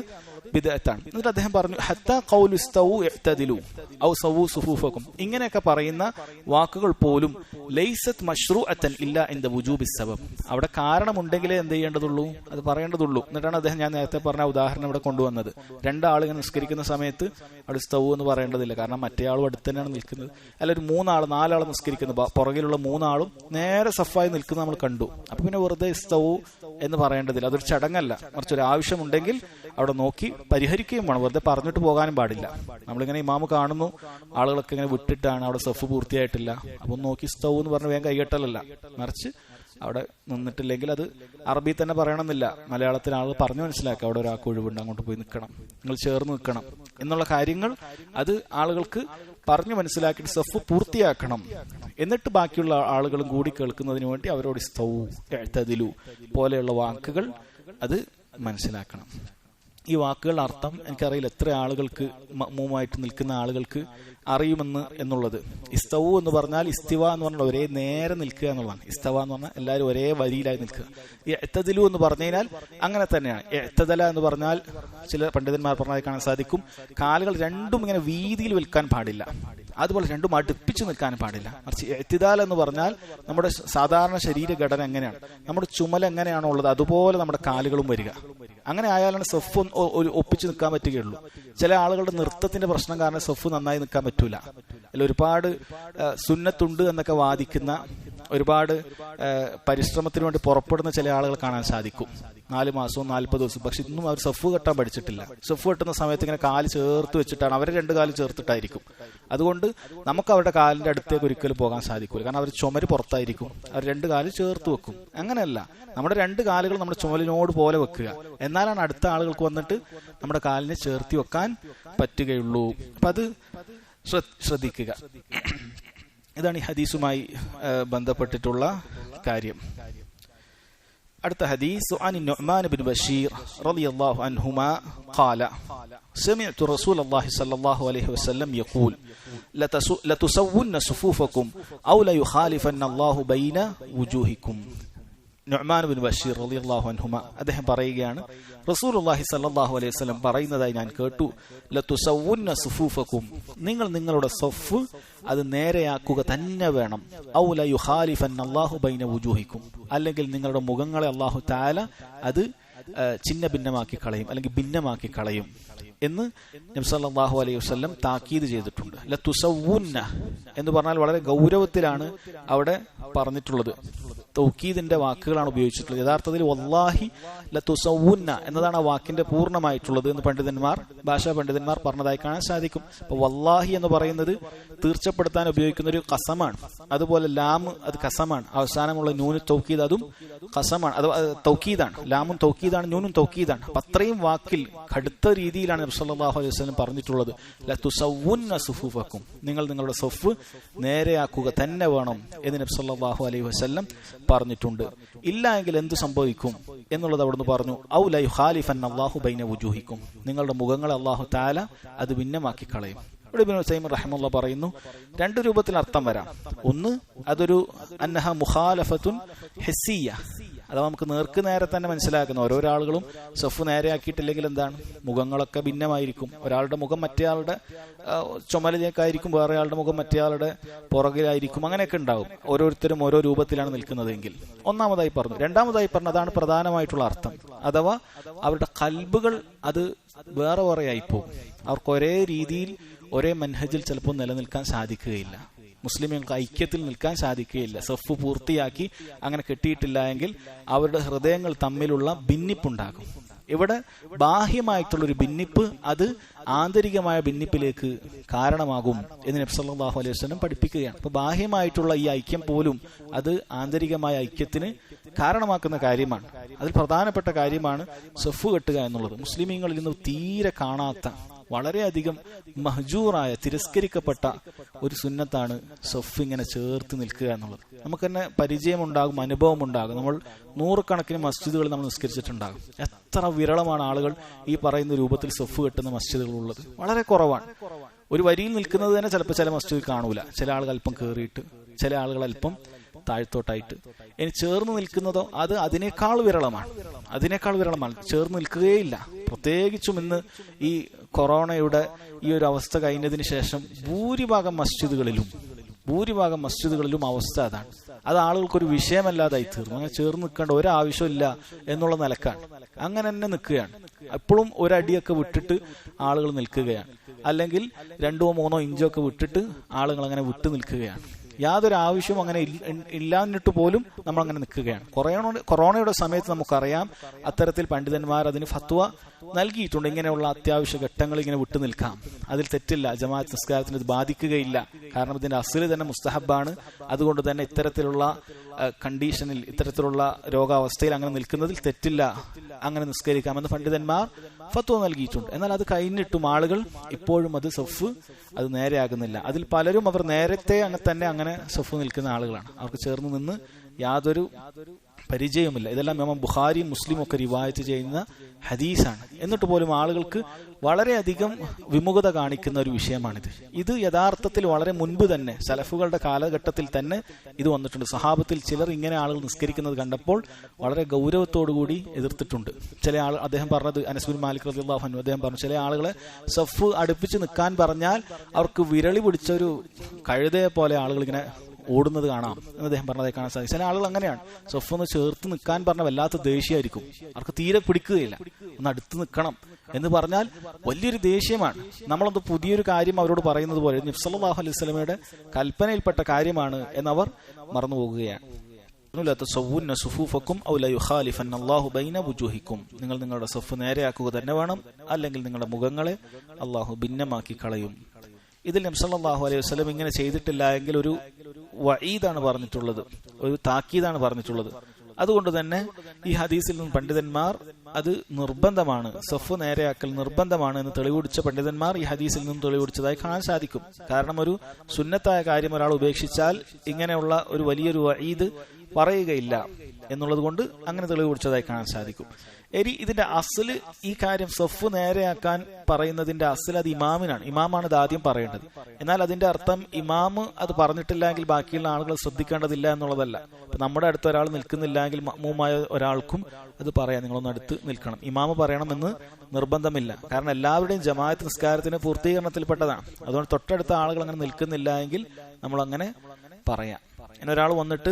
ബിദ്അത്താണ്. എന്നിട്ട് അദ്ദേഹം പറഞ്ഞു ഹത്താ ഖൗലു ഇസ്തവു ഇഅ്തദിലു ഔ സവു സുഫൂഫക്കും, ഇങ്ങനെയൊക്കെ പറയുന്ന വാക്കുകൾ പോലും ലൈസത് മശ്റൂഅത്തൻ ഇല്ലാ ഇൻദ വുജൂബി സബബ്, അവിടെ കാരണമുണ്ടെങ്കിലേ എന്ത് ചെയ്യേണ്ടതുള്ളൂ, അത് പറയേണ്ടതുള്ളൂ. എന്നിട്ടാണ് അദ്ദേഹം ഞാൻ നേരത്തെ പറഞ്ഞ ഉദാഹരണം ഇവിടെ കൊണ്ടുവന്നത്. 2 ആളുകൾ നിസ്കരിക്കുന്ന സമയത്ത് അവിടെ ഇസ്തവു എന്ന് പറയേണ്ടതില്ല, കാരണം മറ്റേ ആളും അടുത്ത് തന്നെയാണ് നിൽക്കുന്നത്. അല്ല ഒരു 4 ആൾ നിസ്കരിക്കുന്നു, പുറകിലുള്ള 3 ആളും നേരെ സഫായി നിൽക്കുന്നത് നമ്മൾ കണ്ടു. അപ്പൊ പിന്നെ വെറുതെ ഇസ്തവു എന്ന് പറയേണ്ടതില്ല, അതൊരു ചടങ്ങല്ല. മറിച്ച് ഒരു ആവശ്യമുണ്ടെങ്കിൽ അവിടെ നോക്കി പരിഹരിക്കുകയും വേണം, വെറുതെ പറഞ്ഞിട്ട് പോകാനും പാടില്ല. നമ്മളിങ്ങനെ ഇമാമ് കാണുന്നു, ആളുകളൊക്കെ ഇങ്ങനെ വിട്ടിട്ടാണ്, അവിടെ സഫ് പൂർത്തിയായിട്ടില്ല, അപ്പം നോക്കി ഇസ്തവു എന്ന് പറഞ്ഞ് വേഗം കൈകെട്ടലല്ല, മറിച്ച് അവിടെ നിന്നിട്ടില്ലെങ്കിൽ അത് അറബി തന്നെ പറയണമെന്നില്ല, മലയാളത്തിൽ ആളുകൾ പറഞ്ഞു മനസ്സിലാക്കുക, അവിടെ ഒരാൾക്ക് ഒഴിവുണ്ട്, അങ്ങോട്ട് പോയി നിൽക്കണം, നിങ്ങൾ ചേർന്ന് നിൽക്കണം എന്നുള്ള കാര്യങ്ങൾ അത് ആളുകൾക്ക് പറഞ്ഞു മനസ്സിലാക്കിയിട്ട് സഫ് പൂർത്തിയാക്കണം. എന്നിട്ട് ബാക്കിയുള്ള ആളുകളും കൂടി കേൾക്കുന്നതിന് വേണ്ടി അവരോട് ഇസ്തവു ഇഅ്തദിലു പോലെയുള്ള വാക്കുകൾ അത് മനസ്സിലാക്കണം. ഈ വാക്കുകളുടെ അർത്ഥം എനിക്കറിയില്ല എത്ര ആളുകൾക്ക് മഅ്മൂമായിട്ട് നിൽക്കുന്ന ആളുകൾക്ക് അറിയുമെന്ന് എന്നുള്ളത്. ഇസ്തവു എന്ന് പറഞ്ഞാൽ ഇസ്തിവ എന്ന് പറഞ്ഞാൽ ഒരേ നേരെ നിൽക്കുക എന്നുള്ളതാണ്. ഇസ്തവ എന്ന് പറഞ്ഞാൽ എല്ലാവരും ഒരേ വരിയിലായി നിൽക്കുക. ഇഅ്തദിലു എന്ന് പറഞ്ഞു കഴിഞ്ഞാൽ അങ്ങനെ തന്നെയാണ്. ഇഅ്തദല എന്ന് പറഞ്ഞാൽ ചില പണ്ഡിതന്മാർ പറഞ്ഞാൽ കാണാൻ സാധിക്കും, കാലുകൾ രണ്ടും ഇങ്ങനെ വീതിയിൽ വിൽക്കാൻ പാടില്ല, അതുപോലെ രണ്ടും അടുപ്പിച്ച് നിൽക്കാൻ പാടില്ല. മറിച്ച് ഇഅ്തിദാൽ എന്ന് പറഞ്ഞാൽ നമ്മുടെ സാധാരണ ശരീരഘടന എങ്ങനെയാണ്, നമ്മുടെ ചുമൽ എങ്ങനെയാണോ ഉള്ളത് അതുപോലെ നമ്മുടെ കാലുകളും വരിക. അങ്ങനെ ആയാലാണ് സഫ് ഒരു ഒപ്പിച്ച് നിൽക്കാൻ പറ്റുകയുള്ളൂ. ചില ആളുകളുടെ നൃത്തത്തിന്റെ പ്രശ്നം കാരണം സഫ് നന്നായി നിൽക്കാൻ പറ്റൂല. അല്ല ഒരുപാട് സുന്നത്തുണ്ട് എന്നൊക്കെ വാദിക്കുന്ന ഒരുപാട് പരിശ്രമത്തിന് വേണ്ടി പുറപ്പെടുന്ന ചില ആളുകൾ കാണാൻ സാധിക്കും. 4 മാസവും 40 ദിവസവും. പക്ഷെ ഇന്നും അവർ സഫ് കെട്ടാൻ പഠിച്ചിട്ടില്ല. സഫ് കെട്ടുന്ന സമയത്ത് ഇങ്ങനെ കാല് ചേർത്ത് വെച്ചിട്ടാണ്, അവരെ 2 കാല് ചേർത്തിട്ടായിരിക്കും. അതുകൊണ്ട് നമുക്ക് അവരുടെ കാലിന്റെ അടുത്തേക്ക് ഒരിക്കലും പോകാൻ സാധിക്കില്ല. കാരണം അവർ ചുമര് പുറത്തായിരിക്കും, അവർ 2 കാല് ചേർത്ത് വെക്കും. അങ്ങനെയല്ല, നമ്മുടെ 2 കാലുകൾ നമ്മുടെ ചുമലിനോട് പോലെ വെക്കുക. എന്നാലാണ് അടുത്ത ആളുകൾക്ക് വന്നിട്ട് നമ്മുടെ കാലിനെ ചേർത്തി വെക്കാൻ പറ്റുകയുള്ളൂ. അപ്പൊ അത് ശ്രദ്ധിക്കുക. ഇതാണ് ഈ ഹദീസുമായി ബന്ധപ്പെട്ടിട്ടുള്ള കാര്യം. അടുത്ത ഹദീസ് عن النعمان بن بشير رضي الله عنهما قال سمعت رسول الله صلى الله عليه وسلم يقول لتسون صفوفكم أو ليخالفن الله بين وجوهكم. നുഅ്മാൻ ബിൻ ബഷീർ റളിയല്ലാഹു അൻഹുമ അദ്ദേഹം പറയുകയാണ്, റസൂലുള്ളാഹി സ്വല്ലല്ലാഹു അലൈഹി വസല്ലം പറയുന്നതായി ഞാൻ കേട്ടു, ലതുസവ്വുന്ന സുഫൂഫക്കും, നിങ്ങൾ നിങ്ങളുടെ സഫ് അത് നേരെയാക്കുക തന്നെ വേണം. ഔ ല യുഖാലിഫന്നല്ലാഹു ബൈന വുജൂഹിക്കും, അല്ലെങ്കിൽ നിങ്ങളുടെ മുഖങ്ങളെ അല്ലാഹു തആല അത് ചിന്ന ഭിന്നമാക്കി കളയും, അല്ലെങ്കിൽ ഭിന്നമാക്കി കളയും എന്ന് നബി സല്ലല്ലാഹു അലൈഹി വസല്ലം താക്കീത് ചെയ്തിട്ടുണ്ട്. ലതുസവ്വുന്ന എന്ന് പറഞ്ഞാൽ വളരെ ഗൗരവത്തിലാണ് അവിടെ പറഞ്ഞിട്ടുള്ളത്. തൗക്കീദിന്റെ വാക്കുകളാണ് ഉപയോഗിച്ചിട്ടുള്ളത്. യഥാർത്ഥത്തിൽ വല്ലാഹി ലതുസവ്വുന്ന എന്നതാണ് ആ വാക്കിന്റെ പൂർണ്ണമായിട്ടുള്ളത് എന്ന് ഭാഷാ പണ്ഡിതന്മാർ പറഞ്ഞതായി കാണാൻ സാധിക്കും. അപ്പൊ വല്ലാഹി എന്ന് പറയുന്നത് തീർച്ചപ്പെടുത്താൻ ഉപയോഗിക്കുന്ന ഒരു ഖസമാണ്. അതുപോലെ ലാം അത് ഖസമാണ്. അവസാനമുള്ള നൂന് തൗക്കീദ് അതും ഖസമാണ്, അത് തൗക്കീദാണ്. ലാമും തൗക്കീദാണ്, നൂനും തൗക്കീദാണ്. അപ്പൊ അത്രയും വാക്കിൽ കടുത്ത രീതിയിലാണ് നബി സല്ലല്ലാഹു അലൈഹി വസല്ലം പറഞ്ഞിട്ടുള്ളത്. ലതുസവ്വുന്ന സുഫൂഫക്കും, നിങ്ങൾ നിങ്ങളുടെ സഫ് നേരെയാക്കുക തന്നെ വേണം എന്ന് നബി സല്ലല്ലാഹു അലൈഹി വസല്ലം പറഞ്ഞിട്ടുണ്ട്. ഇല്ല എങ്കിൽ എന്ത് സംഭവിക്കും എന്നുള്ളത് അവിടുന്ന് പറഞ്ഞു. ഔ ല യുഖാലിഫന്നല്ലാഹു ബൈന വുജൂഹിക്കും, നിങ്ങളുടെ മുഖങ്ങളെ അല്ലാഹു തആല അത് ഭിന്നമാക്കി കളയും. ഇവിടെ ഇബ്നു ഉസൈമിൻ റഹിമഹുല്ലാഹ് പറയുന്നു, 2 രൂപത്തിൽ അർത്ഥം വരാം. ഒന്ന്, അതൊരു അന്നഹ മുഖാലഫത്തുൻ ഹിസ്സിയ, അത് നമുക്ക് നേർക്ക് നേരെ തന്നെ മനസ്സിലാക്കുന്നു. ഓരോരോ ആളുകളും സഫ് നേരെയാക്കിയിട്ടില്ലെങ്കിൽ എന്താണ്, മുഖങ്ങളൊക്കെ ഭിന്നമായിരിക്കും. ഒരാളുടെ മുഖം മറ്റേയാളുടെ ചുമലിലേക്കായിരിക്കും, വേറെ ആളുടെ മുഖം മറ്റേയാളുടെ പുറകിലായിരിക്കും. അങ്ങനെയൊക്കെ ഉണ്ടാവും. ഓരോരുത്തരും ഓരോ രൂപത്തിലാണ് നിൽക്കുന്നതെങ്കിൽ. ഒന്നാമതായി പറഞ്ഞു. രണ്ടാമതായി പറഞ്ഞു, അതാണ് പ്രധാനമായിട്ടുള്ള അർത്ഥം. അഥവാ അവരുടെ ഖൽബുകൾ അത് വേറെ വേറെ ആയിപ്പോവും. അവർക്ക് ഒരേ രീതിയിൽ ഒരേ മൻഹജിൽ ചിലപ്പോൾ നിലനിൽക്കാൻ സാധിക്കുകയില്ല. മുസ്ലിമുകൾക്ക് ഐക്യത്തിൽ നിൽക്കാൻ സാധിക്കുകയില്ല. സഫ് പൂർത്തിയാക്കി അങ്ങനെ കെട്ടിയിട്ടില്ല എങ്കിൽ അവരുടെ ഹൃദയങ്ങൾ തമ്മിലുള്ള ഭിന്നിപ്പുണ്ടാകും. ഇവിടെ ബാഹ്യമായിട്ടുള്ളൊരു ഭിന്നിപ്പ് അത് ആന്തരികമായ ഭിന്നിപ്പിലേക്ക് കാരണമാകും എന്ന് നബി സല്ലല്ലാഹു അലൈഹി വസല്ലം പഠിപ്പിക്കുകയാണ്. അപ്പൊ ബാഹ്യമായിട്ടുള്ള ഈ ഐക്യം പോലും അത് ആന്തരികമായ ഐക്യത്തിന് കാരണമാക്കുന്ന കാര്യമാണ്. അതിൽ പ്രധാനപ്പെട്ട കാര്യമാണ് സഫ് കെട്ടുക എന്നുള്ളത്. മുസ്ലിമീങ്ങളിൽ നിന്ന് തീരെ കാണാത്ത, വളരെയധികം മഹ്ജൂറായ, തിരസ്കരിക്കപ്പെട്ട ഒരു സുന്നത്താണ് സഫ് ഇങ്ങനെ ചേർത്ത് നിൽക്കുക എന്നുള്ളത്. നമുക്ക് തന്നെ പരിചയമുണ്ടാകും, അനുഭവം ഉണ്ടാകും. നമ്മൾ 100 കണക്കിന് മസ്ജിദുകൾ നമ്മൾ നിസ്കരിച്ചിട്ടുണ്ടാകും. എത്ര വിരളമാണ് ആളുകൾ ഈ പറയുന്ന രൂപത്തിൽ സഫ് കെട്ടുന്ന മസ്ജിദുകൾ ഉള്ളത്. വളരെ കുറവാണ്. ഒരു വരിയിൽ നിൽക്കുന്നത് തന്നെ ചിലപ്പോൾ ചില മസ്ജിദിൽ കാണൂല. ചില ആളുകൾ അല്പം കയറിയിട്ട്, ചില ആളുകൾ അല്പം താഴ്ത്തോട്ടായിട്ട്. ഇനി ചേർന്ന് നിൽക്കുന്നതോ അത് അതിനേക്കാൾ വിരളമാണ്. ചേർന്ന് നിൽക്കുകയില്ല. പ്രത്യേകിച്ചും ഇന്ന് ഈ കൊറോണയുടെ ഈ ഒരു അവസ്ഥ കഴിഞ്ഞതിന് ശേഷം ഭൂരിഭാഗം മസ്ജിദുകളിലും അവസ്ഥ അതാണ്. അത് ആളുകൾക്കൊരു വിഷയമല്ലാതായി തീർന്നു. അങ്ങനെ ചേർന്ന് നിൽക്കേണ്ട ഒരാവശ്യമില്ല എന്നുള്ള നിലക്കാണ്. അങ്ങനെ തന്നെ നിൽക്കുകയാണ്. എപ്പോഴും ഒരടിയൊക്കെ വിട്ടിട്ട് ആളുകൾ നിൽക്കുകയാണ്. അല്ലെങ്കിൽ 2-3 ഇഞ്ചൊക്കെ വിട്ടിട്ട് ആളുകൾ അങ്ങനെ വിട്ടു നിൽക്കുകയാണ്. യാതൊരു ആവശ്യവും അങ്ങനെ ഇല്ലാന്നിട്ട് പോലും നമ്മൾ അങ്ങനെ നിൽക്കുകയാണ്. കൊറോണയുടെ സമയത്ത് നമുക്കറിയാം, അത്തരത്തിൽ പണ്ഡിതന്മാർ അതിന് ഫത്വ നൽകിയിട്ടുണ്ട്. ഇങ്ങനെയുള്ള അത്യാവശ്യ ഘട്ടങ്ങൾ ഇങ്ങനെ വിട്ടു നിൽക്കാം, അതിൽ തെറ്റില്ല. ജമാഅത്ത് നിസ്കാരത്തിന് ഇത് ബാധിക്കുകയില്ല. കാരണം ഇതിന്റെ അസ്ല് തന്നെ മുസ്തഹബാണ്. അതുകൊണ്ട് തന്നെ ഇത്തരത്തിലുള്ള കണ്ടീഷനിൽ, ഇത്തരത്തിലുള്ള രോഗാവസ്ഥയിൽ അങ്ങനെ നിൽക്കുന്നതിൽ തെറ്റില്ല, അങ്ങനെ നിസ്കരിക്കാമെന്ന് പണ്ഡിതന്മാർ ഫത്വ നൽകിയിട്ടുണ്ട്. എന്നാൽ അത് കഴിഞ്ഞിട്ടും ആളുകൾ ഇപ്പോഴും അത് സഫ് അത് നേരെയാകുന്നില്ല. അതിൽ പലരും അവർ നേരത്തെ അങ്ങനെ സഫ് നിൽക്കുന്ന ആളുകളാണ്. അവർക്ക് ചേർന്ന് നിന്ന് യാതൊരു പരിചയമില്ല. ഇതെല്ലാം ഇമാം ബുഖാരിയും മുസ്ലിം ഒക്കെ റിവായത്ത് ചെയ്യുന്ന ഹദീസാണ്. എന്നിട്ട് പോലും ആളുകൾക്ക് വളരെയധികം വിമുഖത കാണിക്കുന്ന ഒരു വിഷയമാണിത്. ഇത് യഥാർത്ഥത്തിൽ വളരെ മുൻപ് തന്നെ, സലഫുകളുടെ കാലഘട്ടത്തിൽ തന്നെ ഇത് വന്നിട്ടുണ്ട്. സഹാബത്തിൽ ചിലർ ഇങ്ങനെ ആളുകൾ നിസ്കരിക്കുന്നത് കണ്ടപ്പോൾ വളരെ ഗൗരവത്തോടുകൂടി എതിർത്തിട്ടുണ്ട്. ചില ആൾ, അദ്ദേഹം പറഞ്ഞത്, അനസ് ബിൻ മാലിക് റളിയല്ലാഹു അൻഹു അദ്ദേഹം പറഞ്ഞു, ചില ആളുകളെ സഫ് അടുപ്പിച്ച് നിൽക്കാൻ പറഞ്ഞാൽ അവർക്ക് വിരളി പിടിച്ചൊരു കഴുതയെ പോലെ ആളുകൾ ഇങ്ങനെ ഓടുന്നത് കാണാം എന്ന് അദ്ദേഹം പറഞ്ഞതായി കാണാൻ സാധിക്കും. ചില ആളുകൾ അങ്ങനെയാണ്. സഫ് ഒന്ന് ചേർത്ത് നിൽക്കാൻ പറഞ്ഞ വല്ലാത്ത ദേഷ്യമായിരിക്കും. അവർക്ക് തീരെ പിടിക്കുകയില്ല. ഒന്ന് അടുത്ത് നിൽക്കണം എന്ന് പറഞ്ഞാൽ വലിയൊരു ദേഷ്യമാണ്. നമ്മളത് പുതിയൊരു കാര്യം അവരോട് പറയുന്നത് പോലെ നബി സല്ലല്ലാഹു അലൈഹി വസല്ലമയുടെ കൽപ്പനയിൽപ്പെട്ട കാര്യമാണ് എന്നവർ മറന്നുപോകുകയാണ്. നിങ്ങൾ നിങ്ങളുടെ സഫ് നേരെയാക്കുക തന്നെ വേണം, അല്ലെങ്കിൽ നിങ്ങളുടെ മുഖങ്ങളെ അള്ളാഹു ഭിന്നമാക്കി കളയും. ഇതിൽ നബി സല്ലല്ലാഹു അലൈഹി വസല്ലം ഇങ്ങനെ ചെയ്തിട്ടില്ല എങ്കിൽ ഒരു വഈദാണ് പറഞ്ഞിട്ടുള്ളത്, ഒരു താക്കീതാണ് പറഞ്ഞിട്ടുള്ളത്. അതുകൊണ്ട് തന്നെ ഈ ഹദീസിൽ നിന്ന് പണ്ഡിതന്മാർ അത് നിർബന്ധമാണ്, സഫ് നേരെയാക്കൽ നിർബന്ധമാണ് എന്ന് തെളിവുപിടിച്ച പണ്ഡിതന്മാർ ഈ ഹദീസിൽ നിന്ന് തെളിവുപിടിച്ചതായി കാണാൻ സാധിക്കും. കാരണം ഒരു സുന്നത്തായ കാര്യം ഒരാൾ ഉപേക്ഷിച്ചാൽ ഇങ്ങനെയുള്ള ഒരു വലിയൊരു വഈദ് പറയുകയില്ല എന്നുള്ളത് കൊണ്ട് അങ്ങനെ തെളിവുപിടിച്ചതായി കാണാൻ സാധിക്കും. ഇനി ഇതിന്റെ അസ്ല്, ഈ കാര്യം സഫ് നേരെയാക്കാൻ പറയുന്നതിന്റെ അസ്ല് അത് ഇമാമിനാണ്. ഇമാമാണ് ഇത് ആദ്യം പറയേണ്ടത്. എന്നാൽ അതിന്റെ അർത്ഥം ഇമാമ് അത് പറഞ്ഞിട്ടില്ലെങ്കിൽ ബാക്കിയുള്ള ആളുകൾ ശ്രദ്ധിക്കേണ്ടതില്ല എന്നുള്ളതല്ല. ഇപ്പൊ നമ്മുടെ അടുത്ത് ഒരാൾ നിൽക്കുന്നില്ലെങ്കിൽ മഅ്മൂമായ ഒരാൾക്കും അത് പറയാം, നിങ്ങളൊന്ന് അടുത്ത് നിൽക്കണം. ഇമാമ് പറയണമെന്ന് നിർബന്ധമില്ല. കാരണം എല്ലാവരുടെയും ജമാഅത്ത് നിസ്കാരത്തിന് പൂർത്തീകരണത്തിൽപ്പെട്ടതാണ്. അതുകൊണ്ട് തൊട്ടടുത്ത ആളുകൾ അങ്ങനെ നിൽക്കുന്നില്ല എങ്കിൽ നമ്മൾ അങ്ങനെ പറയാം. ഇനി ഒരാൾ വന്നിട്ട്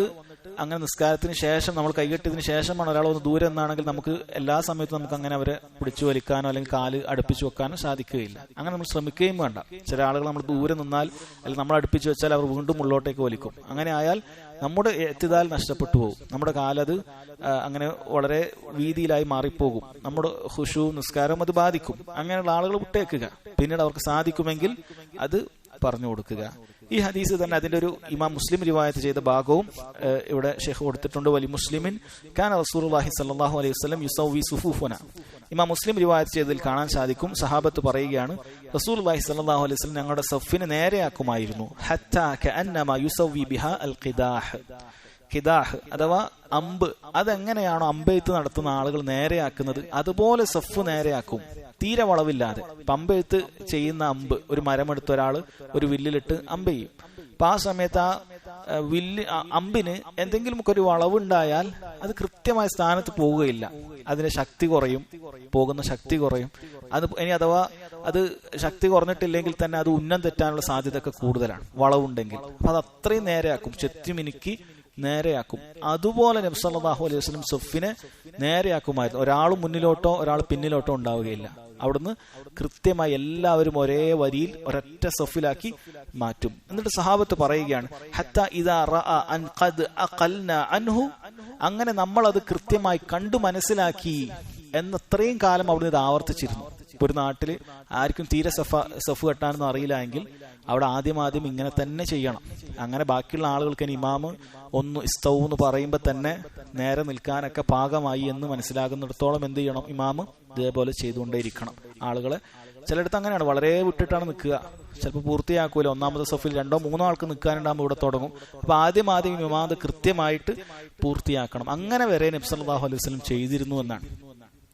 അങ്ങനെ നിസ്കാരത്തിന് ശേഷം, നമ്മൾ കൈകെട്ടിയതിന് ശേഷമാണ് ഒരാൾ ഒന്ന് ദൂരെ എന്നാണെങ്കിൽ നമുക്ക് എല്ലാ സമയത്തും നമുക്ക് അങ്ങനെ അവരെ പിടിച്ചു വലിക്കാനോ അല്ലെങ്കിൽ കാല് അടുപ്പിച്ചു വെക്കാനോ സാധിക്കുകയില്ല. അങ്ങനെ നമ്മൾ ശ്രമിക്കുകയും വേണ്ട. ചില ആളുകൾ നമ്മൾ ദൂരെ നിന്നാൽ അല്ലെങ്കിൽ നമ്മൾ അടുപ്പിച്ചു വെച്ചാൽ അവർ വീണ്ടും ഉള്ളോട്ടേക്ക് വലിക്കും. അങ്ങനെ ആയാൽ നമ്മുടെ എത്തിദാൽ നഷ്ടപ്പെട്ടു പോകും. നമ്മുടെ കാലത് അങ്ങനെ വളരെ വീതിയിലായി മാറിപ്പോകും. നമ്മുടെ ഖുശൂ നിസ്കാരം അത് ബാധിക്കും. അങ്ങനെയുള്ള ആളുകൾ വിട്ടേക്കുക. പിന്നീട് അവർക്ക് സാധിക്കുമെങ്കിൽ അത് പറഞ്ഞു കൊടുക്കുക. ഈ ഹദീസ് തന്നെ അതിന്റെ ഒരു ഇമാം മുസ്ലിം റിവായത്ത് ചെയ്ത ഭാഗവും ഇവിടെ ഷെയ്ഖ് കൊടുത്തിട്ടുണ്ട്. വലി മുസ്ലിമിൻ കാന റസൂലുള്ളാഹി സ്വല്ലല്ലാഹു അലൈഹി വസല്ലം യുസവ്വി സുഫൂഫന. ഇമാം മുസ്ലിം റിവായത്ത് ചെയ്തതിൽ കാണാൻ സാധിക്കും, സഹാബത്ത് പറയുകയാണ്, റസൂലുള്ളാഹി സ്വല്ലല്ലാഹു അലൈഹി വസല്ലം ഞങ്ങളുടെ സഫിനെ നേരെയാക്കുമായിരുന്നു. ഹത്താ കഅന്നമാ യുസവ്വി ബിഹാ അൽ ഖിദാഹ്. ഖിദാഹ് അഥവാ അമ്പ്, അതെങ്ങനെയാണോ അമ്പെയ്ത്ത് നടത്തുന്ന ആളുകൾ നേരെയാക്കുന്നത് അതുപോലെ സഫ് നേരെയാക്കും, തീരെ വളവില്ലാതെ. അമ്പെയ്ത്ത് ചെയ്യുന്ന അമ്പ്, ഒരു മരമെടുത്ത ഒരാൾ ഒരു വില്ലിലിട്ട് അമ്പ് ചെയ്യും. അപ്പൊ ആ സമയത്ത് ആ അമ്പിന് എന്തെങ്കിലുമൊക്കെ ഒരു വളവുണ്ടായാൽ അത് കൃത്യമായ സ്ഥാനത്ത് പോവുകയില്ല. അതിന്റെ ശക്തി കുറയും, പോകുന്ന ശക്തി കുറയും. അത് ഇനി അഥവാ അത് ശക്തി കുറഞ്ഞിട്ടില്ലെങ്കിൽ തന്നെ അത് ഉന്നം തെറ്റാനുള്ള സാധ്യത ഒക്കെ കൂടുതലാണ് വളവുണ്ടെങ്കിൽ. അപ്പൊ അത് അത്രയും നേരെയാക്കും, ചെത്തിമിനുക്കി നേരെയാക്കും. അതുപോലെ നബി സല്ലല്ലാഹു അലൈഹി വസല്ലം സഫിനെ നേരെയാക്കുമായിരുന്നു. ഒരാൾ മുന്നിലോട്ടോ ഒരാൾ പിന്നിലോട്ടോ ഉണ്ടാവുകയില്ല. അവിടുന്ന് കൃത്യമായി എല്ലാവരും ഒരേ വരിയിൽ ഒരൊറ്റ സഫിലാക്കി മാറ്റും. എന്നിട്ട് സഹാബത്ത് പറയുകയാണ്, ഹത്താ ഇദാ റഅ അൻ ഖദ് അഖൽനാ അൻഹു, അങ്ങനെ നമ്മൾ അത് കൃത്യമായി കണ്ടു മനസ്സിലാക്കി എന്നത്രയും കാലം അവിടുന്ന് ഇത് ആവർത്തിച്ചിരുന്നു. ഇപ്പൊ ഒരു നാട്ടില് ആർക്കും തീരെ സഫ് കെട്ടാനൊന്നും അറിയില്ല എങ്കിൽ അവിടെ ആദ്യം ഇങ്ങനെ തന്നെ ചെയ്യണം. അങ്ങനെ ബാക്കിയുള്ള ആളുകൾക്ക് ഇനി ഇമാമ് ഒന്ന് ഇസ്തൗ എന്ന് പറയുമ്പോൾ തന്നെ നേരെ നിൽക്കാനൊക്കെ പാകമായി എന്ന് മനസ്സിലാകുന്നിടത്തോളം എന്ത് ചെയ്യണം, ഇമാമ് ഇതേപോലെ ചെയ്തുകൊണ്ടേയിരിക്കണം. ആളുകളെ ചിലയിടത്ത് അങ്ങനെയാണ്, വളരെ വിട്ടിട്ടാണ് നിൽക്കുക, ചിലപ്പോൾ പൂർത്തിയാക്കൂല. ഒന്നാമത്തെ സഫിൽ 2-3 ആൾക്ക് നിൽക്കാനുണ്ടാകുമ്പോൾ ഇവിടെ തുടങ്ങും. അപ്പൊ ആദ്യം ഇമാമ് കൃത്യമായിട്ട് പൂർത്തിയാക്കണം. അങ്ങനെ വരെ നബി സല്ലല്ലാഹു അലൈഹി വസല്ലം ചെയ്തിരുന്നു എന്നാണ്.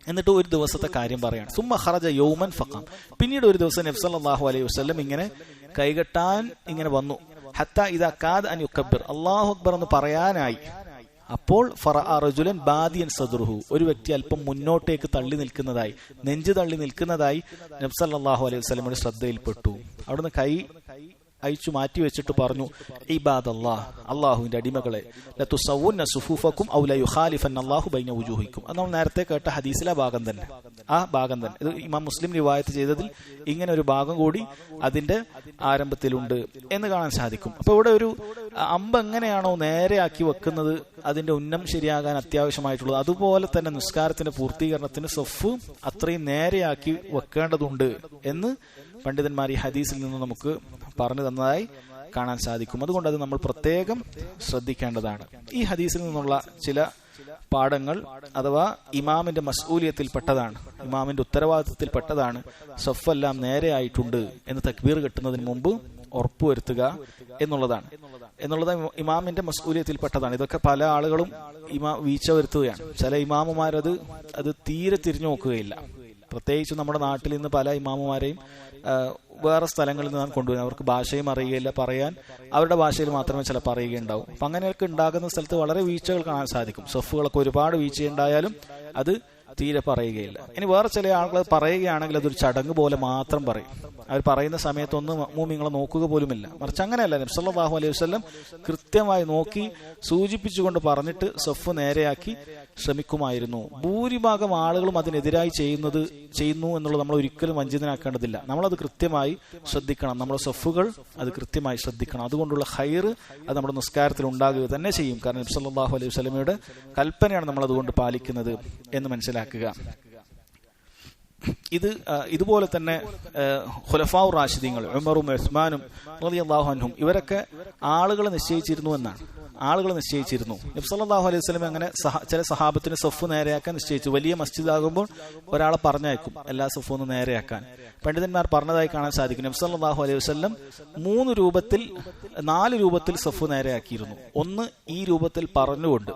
എന്നിട്ട് ഒരു ദിവസത്തെ കാര്യം പറയാണ്, സുമ്മ ഖറജ യൗമൻ ഫഖാം. പിന്നീട് ഒരു ദിവസം നബി സല്ലല്ലാഹു അലൈഹി വസല്ലം ഇങ്ങനെ കൈകെട്ടാൻ ഇങ്ങനെ വന്നു. ഹത്താ ഇദാ കാദ അൻ യുകബ്ബിർ, അല്ലാഹു അക്ബർ എന്ന് പറയാനായി. അപ്പോൾ ഫറഅ റജുലൻ ബാദിയൻ സദ്റുഹു, ഒരു വ്യക്തി അല്പം മുന്നോട്ടേക്ക് തള്ളി നിൽക്കുന്നതായി, നെഞ്ച് തള്ളി നിൽക്കുന്നതായി നബി സല്ലല്ലാഹു അലൈഹി വസല്ലമയുടെ ശ്രദ്ധയിൽപ്പെട്ടു. അവിടുന്ന് കൈ അയച്ചു മാറ്റി വെച്ചിട്ട് പറഞ്ഞു, ഇബാദല്ലാഹ്, അള്ളാഹുവിന്റെ അടിമകളെ, ലതുസവ്വുന്ന സുഫൂഫക്കും ഔ ലയുഖാലിഫന്ന അല്ലാഹു ബൈന വുജൂഹിക്കും. അത് നമ്മൾ നേരത്തെ കേട്ട ഹദീസിലെ ഭാഗം തന്നെ, ആ ഭാഗം തന്നെ. ഇത് ഇമാം മുസ്ലിം റിവായത്ത് ചെയ്തതിൽ ഇങ്ങനെ ഒരു ഭാഗം കൂടി അതിന്റെ ആരംഭത്തിലുണ്ട് എന്ന് കാണാൻ സാധിക്കും. അപ്പൊ ഇവിടെ ഒരു അമ്പ് എങ്ങനെയാണോ നേരെയാക്കി വെക്കുന്നത് അതിന്റെ ഉന്നം ശരിയാകാൻ അത്യാവശ്യമായിട്ടുള്ളത്, അതുപോലെ തന്നെ നിസ്കാരത്തിന്റെ പൂർത്തീകരണത്തിന് സഫ് അത്രയും നേരെയാക്കി വെക്കേണ്ടതുണ്ട് എന്ന് പണ്ഡിതന്മാർ ഈ ഹദീസിൽ നിന്ന് നമുക്ക് പറഞ്ഞു തന്നതായി കാണാൻ സാധിക്കും. അതുകൊണ്ട് അത് നമ്മൾ പ്രത്യേകം ശ്രദ്ധിക്കേണ്ടതാണ്. ഈ ഹദീസിൽ നിന്നുള്ള ചില പാഠങ്ങൾ അഥവാ ഇമാമിന്റെ മസ്ഊലിയത്തിൽപ്പെട്ടതാണ്, ഇമാമിന്റെ ഉത്തരവാദിത്തത്തിൽപ്പെട്ടതാണ് സഫെല്ലാം നേരെയായിട്ടുണ്ട് എന്ന് തക്ബീർ കെട്ടുന്നതിന് മുമ്പ് ഉറപ്പുവരുത്തുക എന്നുള്ളത് ഇമാമിന്റെ മസ്ഊലിയത്തിൽപ്പെട്ടതാണ്. ഇതൊക്കെ പല ആളുകളും വീഴ്ച വരുത്തുകയാണ്. ചില ഇമാമുമാരത് തീരെ തിരിഞ്ഞു നോക്കുകയില്ല. പ്രത്യേകിച്ച് നമ്മുടെ നാട്ടിൽ നിന്ന് പല ഇമാമുമാരെയും വേറെ സ്ഥലങ്ങളിൽ നിന്നാണ് കൊണ്ടുവരുന്നത്. അവർക്ക് ഭാഷയും അറിയുകയില്ല, പറയാൻ അവരുടെ ഭാഷയിൽ മാത്രമേ ചില പറയുകയുണ്ടാവും. അപ്പം അങ്ങനെയൊക്കെ ഉണ്ടാകുന്ന സ്ഥലത്ത് വളരെ വീഴ്ചകൾ കാണാൻ സാധിക്കും. സഫുകളൊക്കെ ഒരുപാട് വീഴ്ചയുണ്ടായാലും അത് തീരെ പറയുകയില്ല. ഇനി വേറെ ചില ആളുകൾ പറയുകയാണെങ്കിൽ അതൊരു ചടങ്ങ് പോലെ മാത്രം പറയും. അവർ പറയുന്ന സമയത്തൊന്നും മഅ്മൂമിങ്ങളെ നോക്കുക പോലുമില്ല. മറിച്ച് അങ്ങനെയല്ല, നബി സല്ലല്ലാഹു അലൈഹി വസല്ലം കൃത്യമായി നോക്കി സൂചിപ്പിച്ചുകൊണ്ട് പറഞ്ഞിട്ട് സഫ് നേരെയാക്കി ശ്രമിക്കുമായിരുന്നു. ഭൂരിഭാഗം ആളുകളും അതിനെതിരായി ചെയ്യുന്നു എന്നുള്ളത് നമ്മൾ ഒരിക്കലും വഞ്ചിതനാക്കേണ്ടതില്ല. നമ്മളത് കൃത്യമായി ശ്രദ്ധിക്കണം. നമ്മുടെ സഫുകൾ അത് കൃത്യമായി ശ്രദ്ധിക്കണം. അതുകൊണ്ടുള്ള ഖൈർ അത് നമ്മുടെ നിസ്കാരത്തിൽ ഉണ്ടാകുക തന്നെ ചെയ്യും. കാരണം നബി സല്ലല്ലാഹു അലൈഹി വസല്ലമയുടെ കൽപ്പനയാണ് നമ്മൾ അതുകൊണ്ട് പാലിക്കുന്നത് എന്ന് മനസ്സിലാക്കുക. ഇതുപോലെ തന്നെ ഖുലഫാഉർ റാഷിദീങ്ങൾ ഉമറും ഉസ്മാനും റളിയല്ലാഹു അൻഹും ഇവരൊക്കെ ആളുകളെ നിശ്ചയിച്ചിരുന്നു എന്നാണ്. ആളുകൾ നിശ്ചയിച്ചിരുന്നു. നബി സല്ലല്ലാഹു അലൈഹി വസല്ലം അങ്ങനെ ചില സഹാബത്തിന് സഫ് നേരെയാക്കാൻ നിശ്ചയിച്ചു. വലിയ മസ്ജിദ് ആകുമ്പോൾ ഒരാളെ പറഞ്ഞയക്കും എല്ലാ സഫും ഒന്ന് നേരെയാക്കാൻ. പണ്ഡിതന്മാർ പറഞ്ഞതായി കാണാൻ സാധിക്കും. നബി സല്ലല്ലാഹു അലൈഹി വസല്ലം 4 രൂപത്തിൽ സഫ് നേരെയാക്കിയിരുന്നു. ഒന്ന് ഈ രൂപത്തിൽ പറഞ്ഞുകൊണ്ട്,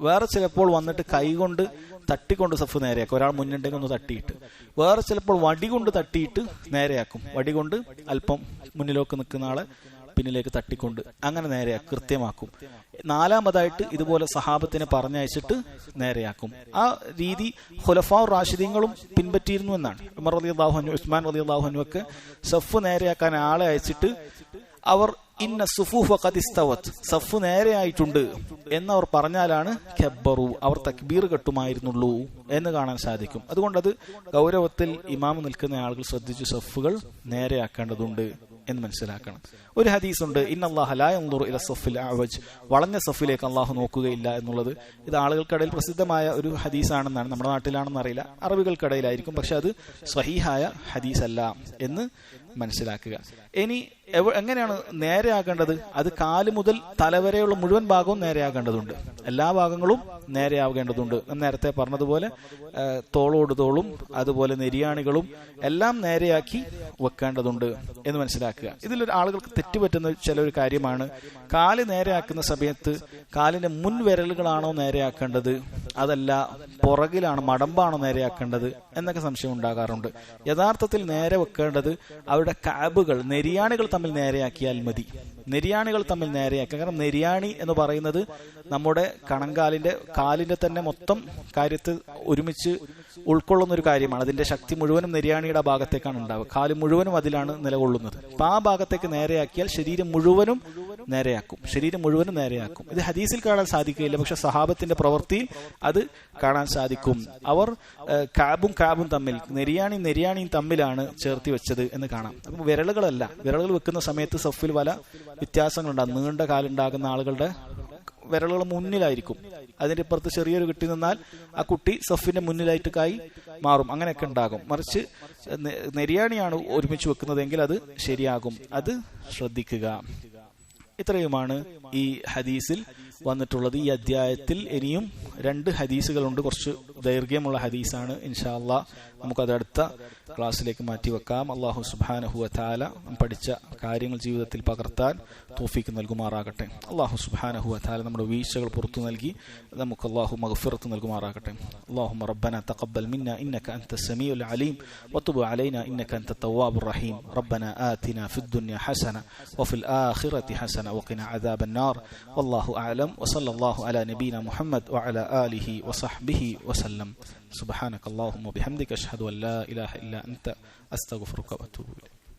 വേറെ ചിലപ്പോൾ വന്നിട്ട് കൈകൊണ്ട് തട്ടിക്കൊണ്ട് സഫ് നേരെയാക്കും. ഒരാൾ മുന്നുണ്ടെങ്കിൽ ഒന്ന് തട്ടിയിട്ട്, വേറെ ചിലപ്പോൾ വടികൊണ്ട് തട്ടിയിട്ട് നേരെയാക്കും. വടികൊണ്ട് അല്പം മുന്നിലേക്ക് നിൽക്കുന്ന ആളെ പിന്നിലേക്ക് തട്ടിക്കൊണ്ട് അങ്ങനെ നേരെയാക്കും, കൃത്യമാക്കും. 4-മതായിട്ട് ഇതുപോലെ സഹാബത്തിനെ പറഞ്ഞയച്ചിട്ട് നേരെയാക്കും. ആ രീതി ഖുലഫാഉർ റാഷിദീങ്ങളും പിൻപറ്റിയിരുന്നു എന്നാണ്. ഉമർ റളിയല്ലാഹു അൻഹു, ഉസ്മാൻ റളിയല്ലാഹു അൻഹു ഒക്കെ സഫ് നേരെയാക്കാൻ ആളെ അയച്ചിട്ട് അവർ ഇന്ന സുഫൂഫ ഖദ് ഇസ്തവത്, സഫ് നേരെയായിട്ടുണ്ട് എന്നവർ പറഞ്ഞാലാണ് കബ്ബറു, അവർ തക്ബീർ കെട്ടുമായിരുന്നുള്ളൂ എന്ന് കാണാൻ സാധിക്കും. അതുകൊണ്ടത് ഗൗരവത്തിൽ ഇമാം നിൽക്കുന്ന ആളുകൾ ശ്രദ്ധിച്ചു സഫുകൾ നേരെയാക്കേണ്ടതുണ്ട് എന്ന് മനസ്സിലാക്കണം. ഒരു ഹദീസുണ്ട്, ഇന്നല്ലാഹ ലാ യൻദുറു ഇല സഫിൽ അഅവജ്, വളഞ്ഞ സഫിലേക്ക് അള്ളാഹു നോക്കുകയില്ല എന്നുള്ളത്. ഇത് ആളുകൾക്കിടയിൽ പ്രസിദ്ധമായ ഒരു ഹദീസാണെന്നാണ്. നമ്മുടെ നാട്ടിലാണെന്ന് അറിയില്ല, അറബികൾക്കിടയിലായിരിക്കും. പക്ഷെ അത് സ്വഹീഹായ ഹദീസല്ല എന്ന് മനസ്സിലാക്കുക. ഇനി എങ്ങനെയാണ് നേരെയാകേണ്ടത്? അത് കാല് മുതൽ തലവരെയുള്ള മുഴുവൻ ഭാഗവും നേരെയാകേണ്ടതുണ്ട്. എല്ലാ ഭാഗങ്ങളും നേരെയാകേണ്ടതുണ്ട്. നേരത്തെ പറഞ്ഞതുപോലെ തോളോട് തോളും അതുപോലെ നെരിയാണികളും എല്ലാം നേരെയാക്കി വെക്കേണ്ടതുണ്ട് എന്ന് മനസ്സിലാക്കുക. ഇതിലൊരു ആളുകൾക്ക് തെറ്റുപറ്റുന്ന ഒരു കാര്യമാണ്, കാല് നേരെയാക്കുന്ന സമയത്ത് കാലിന്റെ മുൻവിരലുകളാണോ നേരെയാക്കേണ്ടത്, അതല്ല പുറകിലാണോ, മടമ്പാണോ നേരെയാക്കേണ്ടത് എന്നൊക്കെ സംശയം ഉണ്ടാകാറുണ്ട്. യഥാർത്ഥത്തിൽ നേരെ വെക്കേണ്ടത് അവരുടെ കാബുകൾ, നെരിയാണികൾ തമ്മിൽ നേരെയാക്കിയാൽ മതി. നെരിയാണികൾ തമ്മിൽ നേരെയാക്കുക. കാരണം നെരിയാണി എന്ന് പറയുന്നത് നമ്മുടെ കാലിന്റെ തന്നെ മൊത്തം കാര്യത്തിൽ ഒരുമിച്ച് ഉൾക്കൊള്ളുന്ന ഒരു കാര്യമാണ്. അതിന്റെ ശക്തി മുഴുവനും നെരിയാണിയുടെ ഭാഗത്തേക്കാണ് ഉണ്ടാവുക. കാല് മുഴുവനും അതിലാണ് നിലകൊള്ളുന്നത്. അപ്പൊ ആ ഭാഗത്തേക്ക് നേരെയാക്കിയാൽ ശരീരം മുഴുവനും നേരെയാക്കും. ഇത് ഹദീസിൽ കാണാൻ സാധിക്കുകയില്ല, പക്ഷെ സഹാബത്തിന്റെ പ്രവൃത്തിയിൽ അത് കാണാൻ സാധിക്കും. അവർ കാബും തമ്മിൽ, നെരിയാണിയും തമ്മിലാണ് ചേർത്തി വെച്ചത് എന്ന് കാണാം. അപ്പൊ വിരലുകൾ വെക്കുന്ന സമയത്ത് സഫിൽ പല വ്യത്യാസങ്ങളുണ്ടാകും. നീണ്ട കാലുണ്ടാകുന്ന ആളുകളുടെ വിരലുകൾ മുന്നിലായിരിക്കും. അതിന്റെ ഇപ്പുറത്ത് ചെറിയൊരു കുട്ടി നിന്നാൽ ആ കുട്ടി സഫിന്റെ മുന്നിലായിട്ട് കായി മാറും. അങ്ങനെയൊക്കെ ഉണ്ടാകും. മറിച്ച് നെരിയാണിയാണ് ഒരുമിച്ച് വെക്കുന്നതെങ്കിൽ അത് ശരിയാകും. അത് ശ്രദ്ധിക്കുക. ഇത്രയുമാണ് ഈ ഹദീസിൽ വന്നിട്ടുള്ളത്. ഈ അധ്യായത്തിൽ ഇനിയും 2 ഹദീസുകളുണ്ട്. കുറച്ച് ദൈർഘ്യമുള്ള ഹദീസാണ്. ഇൻഷാ അല്ലാഹ് നമുക്കത് അടുത്ത ക്ലാസ്സിലേക്ക് മാറ്റിവെക്കാം. അല്ലാഹു സുബ്ഹാനഹു വ തആല പഠിച്ച കാര്യങ്ങൾ ജീവിതത്തിൽ പകർത്താൻ തൗഫീഖ് നൽകുമാറാകട്ടെ. അല്ലാഹു സുബ്ഹാനഹു വ തആല നമ്മുടെ വീഴ്ചകൾ പുറത്തു നൽകി നമുക്ക് അല്ലാഹു മഗ്ഫിറത്ത് നൽകുമാറാകട്ടെ. അല്ലാഹുമ്മ റബ്ബനാ തഖബ്ബൽ മിന്നാ ഇന്നക അൻതസ് സമീഉൽ അലീം വതുബ് അലൈനാ ഇന്നക അൻതത് തവ്വാബുർ റഹീം. റബ്ബനാ ആതിനാ ഫിദ് ദുനിയ ഹസന വഫിൽ ആഖിറതി ഹസന വഖിനാ അദാബൻ നാർ. വല്ലാഹു അഅലം. വസല്ലല്ലാഹു അലാ നബീന മുഹമ്മദ് വഅലാ ആലിഹി വസഹ്ബിഹി വസല്ലം. സുബ്ഹാനക അല്ലാഹുമ്മ ബിഹംദിക അഷ്ഹദു അൻ ലാ ഇലാഹ ഇല്ലാ അൻത അസ്തഗ്ഫിറുക വഅതൂബു ഇലൈക്.